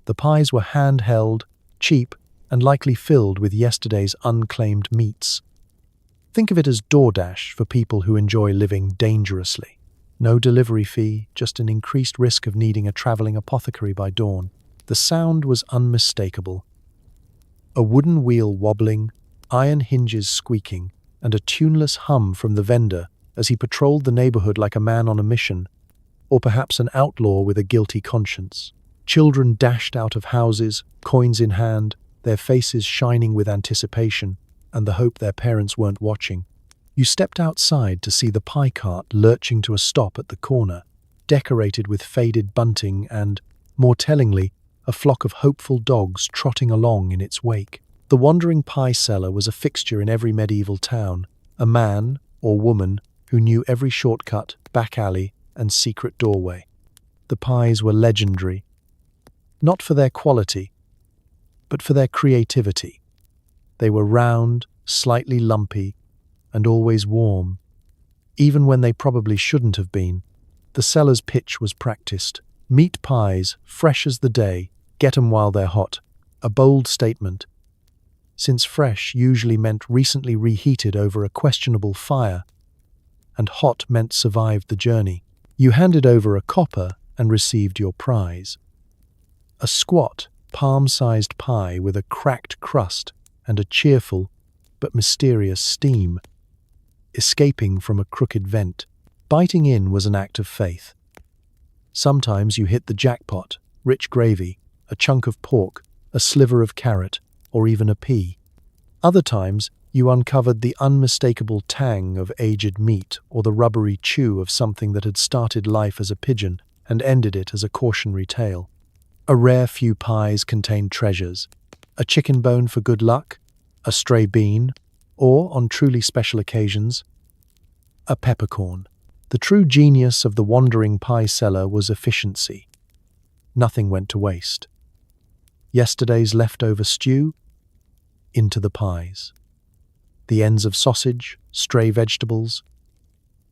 The pies were hand-held, cheap, and likely filled with yesterday's unclaimed meats. Think of it as DoorDash for people who enjoy living dangerously. No delivery fee, just an increased risk of needing a traveling apothecary by dawn. The sound was unmistakable. A wooden wheel wobbling, iron hinges squeaking, and a tuneless hum from the vendor as he patrolled the neighborhood like a man on a mission, or perhaps an outlaw with a guilty conscience. Children dashed out of houses, coins in hand, their faces shining with anticipation and the hope their parents weren't watching. You stepped outside to see the pie cart lurching to a stop at the corner, decorated with faded bunting and, more tellingly, a flock of hopeful dogs trotting along in its wake. The wandering pie seller was a fixture in every medieval town, a man or woman who knew every shortcut, back alley, and secret doorway. The pies were legendary, not for their quality, but for their creativity. They were round, slightly lumpy, and always warm. Even when they probably shouldn't have been, the seller's pitch was practiced. Meat pies, fresh as the day, get 'em while they're hot. A bold statement, since fresh usually meant recently reheated over a questionable fire, and hot meant survived the journey. You handed over a copper and received your prize. A squat, palm-sized pie with a cracked crust and a cheerful but mysterious steam escaping from a crooked vent. Biting in was an act of faith. Sometimes you hit the jackpot, rich gravy, a chunk of pork, a sliver of carrot, or even a pea. Other times, you uncovered the unmistakable tang of aged meat or the rubbery chew of something that had started life as a pigeon and ended it as a cautionary tale. A rare few pies contained treasures, a chicken bone for good luck, a stray bean, or, on truly special occasions, a peppercorn. The true genius of the wandering pie seller was efficiency. Nothing went to waste. Yesterday's leftover stew, into the pies. The ends of sausage, stray vegetables,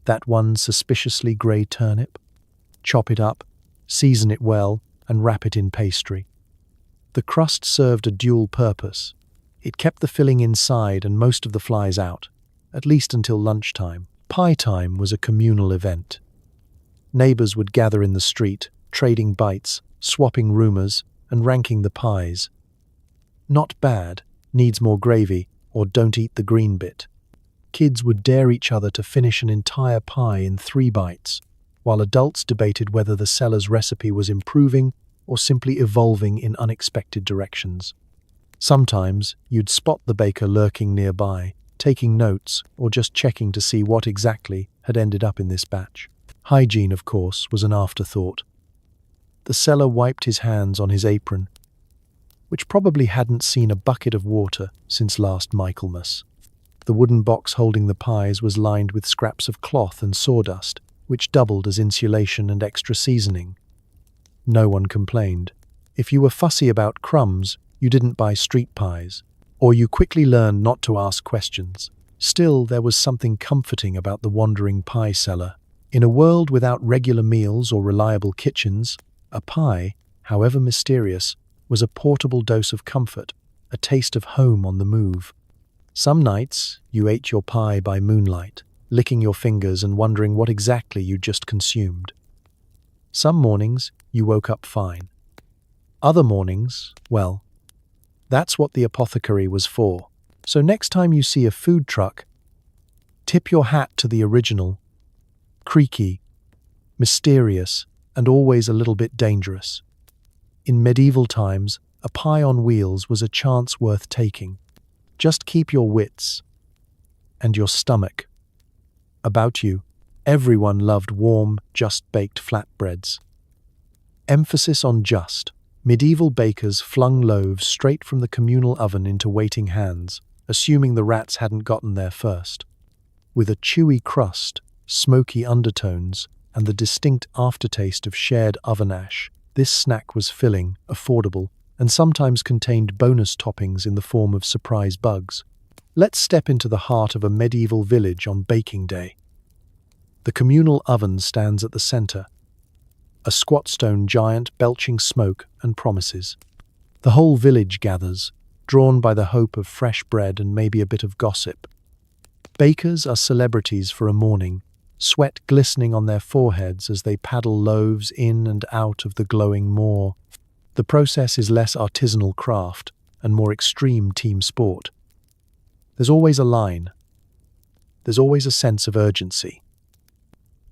that one suspiciously grey turnip. Chop it up, season it well, and wrap it in pastry. The crust served a dual purpose. It kept the filling inside and most of the flies out, at least until lunchtime. Pie time was a communal event. Neighbours would gather in the street, trading bites, swapping rumours, and ranking the pies. Not bad, needs more gravy, or don't eat the green bit. Kids would dare each other to finish an entire pie in 3 bites, while adults debated whether the seller's recipe was improving or simply evolving in unexpected directions. Sometimes you'd spot the baker lurking nearby, taking notes or just checking to see what exactly had ended up in this batch. Hygiene, of course, was an afterthought. The seller wiped his hands on his apron, which probably hadn't seen a bucket of water since last Michaelmas. The wooden box holding the pies was lined with scraps of cloth and sawdust, which doubled as insulation and extra seasoning. No one complained. If you were fussy about crumbs, you didn't buy street pies, or you quickly learned not to ask questions. Still, there was something comforting about the wandering pie seller. In a world without regular meals or reliable kitchens, a pie, however mysterious, was a portable dose of comfort, a taste of home on the move. Some nights, you ate your pie by moonlight, licking your fingers and wondering what exactly you'd just consumed. Some mornings, you woke up fine. Other mornings, well, that's what the apothecary was for. So next time you see a food truck, tip your hat to the original, creaky, mysterious, and always a little bit dangerous. In medieval times, a pie on wheels was a chance worth taking. Just keep your wits and your stomach about you. Everyone loved warm, just-baked flatbreads. Emphasis on just. Medieval bakers flung loaves straight from the communal oven into waiting hands, assuming the rats hadn't gotten there first. With a chewy crust, smoky undertones, and the distinct aftertaste of shared oven ash, this snack was filling, affordable, and sometimes contained bonus toppings in the form of surprise bugs. Let's step into the heart of a medieval village on baking day. The communal oven stands at the center, a squat stone giant belching smoke and promises. The whole village gathers, drawn by the hope of fresh bread and maybe a bit of gossip. Bakers are celebrities for a morning, sweat glistening on their foreheads as they paddle loaves in and out of the glowing maw. The process is less artisanal craft and more extreme team sport. There's always a line. There's always a sense of urgency.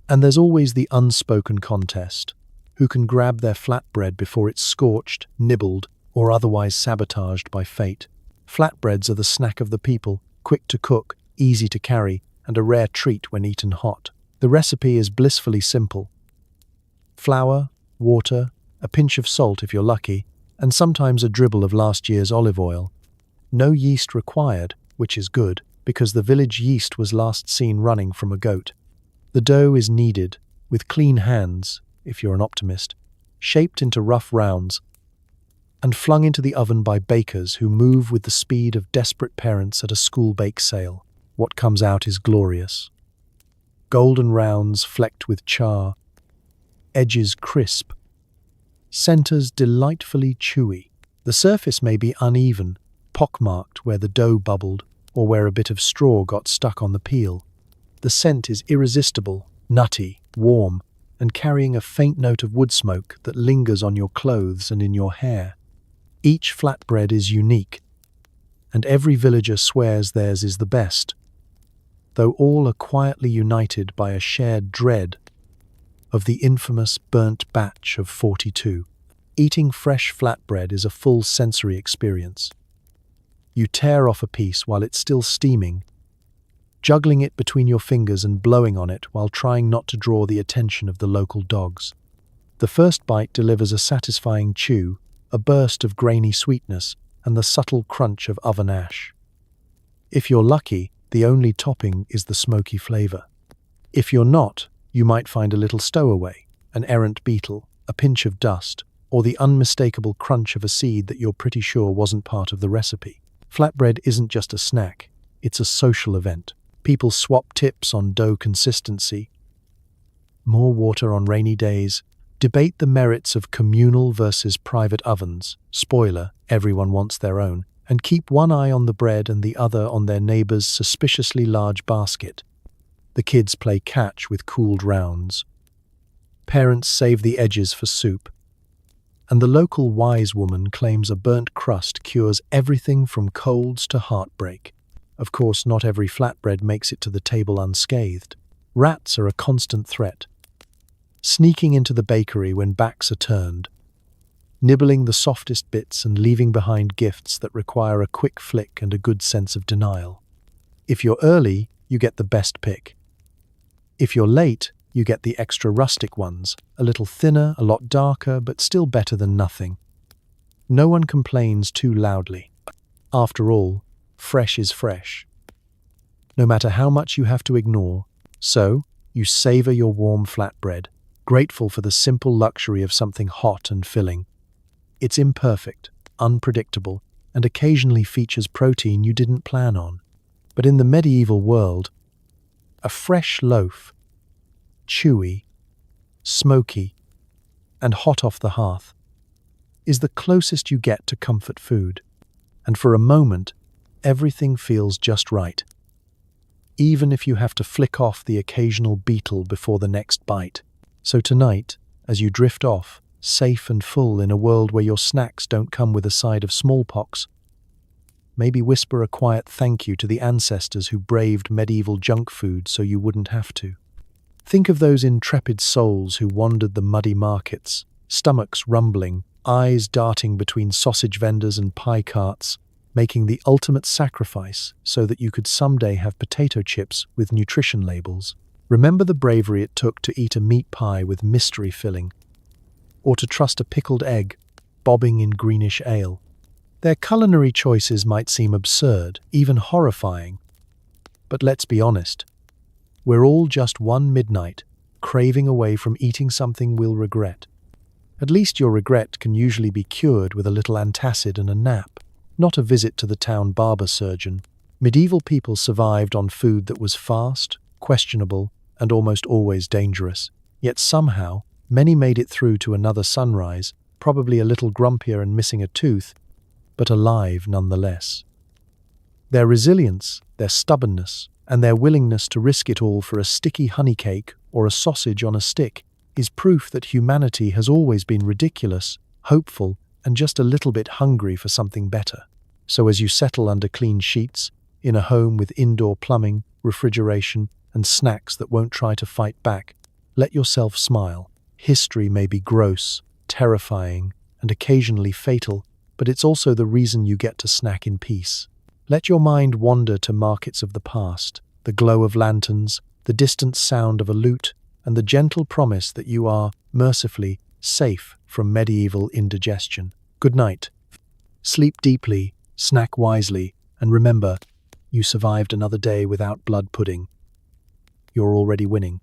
And there's always the unspoken contest. Who can grab their flatbread before it's scorched, nibbled, or otherwise sabotaged by fate? Flatbreads are the snack of the people, quick to cook, easy to carry, and a rare treat when eaten hot. The recipe is blissfully simple. Flour, water, a pinch of salt if you're lucky, and sometimes a dribble of last year's olive oil. No yeast required, which is good, because the village yeast was last seen running from a goat. The dough is kneaded, with clean hands, if you're an optimist, shaped into rough rounds, and flung into the oven by bakers who move with the speed of desperate parents at a school bake sale. What comes out is glorious. Golden rounds flecked with char, edges crisp, centers delightfully chewy. The surface may be uneven, pockmarked where the dough bubbled or where a bit of straw got stuck on the peel. The scent is irresistible, nutty, warm, and carrying a faint note of wood smoke that lingers on your clothes and in your hair. Each flatbread is unique, and every villager swears theirs is the best, though all are quietly united by a shared dread of the infamous burnt batch of 42. Eating fresh flatbread is a full sensory experience. You tear off a piece while it's still steaming, juggling it between your fingers and blowing on it while trying not to draw the attention of the local dogs. The first bite delivers a satisfying chew, a burst of grainy sweetness, and the subtle crunch of oven ash. If you're lucky, the only topping is the smoky flavor. If you're not, you might find a little stowaway, an errant beetle, a pinch of dust, or the unmistakable crunch of a seed that you're pretty sure wasn't part of the recipe. Flatbread isn't just a snack, it's a social event. People swap tips on dough consistency, more water on rainy days, debate the merits of communal versus private ovens. Spoiler, everyone wants their own, and keep one eye on the bread and the other on their neighbor's suspiciously large basket. The kids play catch with cooled rounds. Parents save the edges for soup. And the local wise woman claims a burnt crust cures everything from colds to heartbreak. Of course, not every flatbread makes it to the table unscathed. Rats are a constant threat, sneaking into the bakery when backs are turned, nibbling the softest bits and leaving behind gifts that require a quick flick and a good sense of denial. If you're early, you get the best pick. If you're late, you get the extra rustic ones, a little thinner, a lot darker, but still better than nothing. No one complains too loudly. After all, fresh is fresh, no matter how much you have to ignore. So, you savor your warm flatbread, grateful for the simple luxury of something hot and filling. It's imperfect, unpredictable, and occasionally features protein you didn't plan on. But in the medieval world, a fresh loaf, chewy, smoky, and hot off the hearth, is the closest you get to comfort food. And for a moment, everything feels just right, even if you have to flick off the occasional beetle before the next bite. So tonight, as you drift off, safe and full in a world where your snacks don't come with a side of smallpox, maybe whisper a quiet thank you to the ancestors who braved medieval junk food so you wouldn't have to. Think of those intrepid souls who wandered the muddy markets, stomachs rumbling, eyes darting between sausage vendors and pie carts, making the ultimate sacrifice so that you could someday have potato chips with nutrition labels. Remember the bravery it took to eat a meat pie with mystery filling, or to trust a pickled egg bobbing in greenish ale. Their culinary choices might seem absurd, even horrifying, but let's be honest, we're all just one midnight craving away from eating something we'll regret. At least your regret can usually be cured with a little antacid and a nap, not a visit to the town barber surgeon. Medieval people survived on food that was fast, questionable, and almost always dangerous. Yet somehow, many made it through to another sunrise, probably a little grumpier and missing a tooth, but alive nonetheless. Their resilience, their stubbornness, and their willingness to risk it all for a sticky honey cake or a sausage on a stick is proof that humanity has always been ridiculous, hopeful, and just a little bit hungry for something better. So as you settle under clean sheets, in a home with indoor plumbing, refrigeration, and snacks that won't try to fight back, let yourself smile. History may be gross, terrifying, and occasionally fatal, but it's also the reason you get to snack in peace. Let your mind wander to markets of the past, the glow of lanterns, the distant sound of a lute, and the gentle promise that you are, mercifully, safe from medieval indigestion. Good night. Sleep deeply, snack wisely, and remember, you survived another day without blood pudding. You're already winning.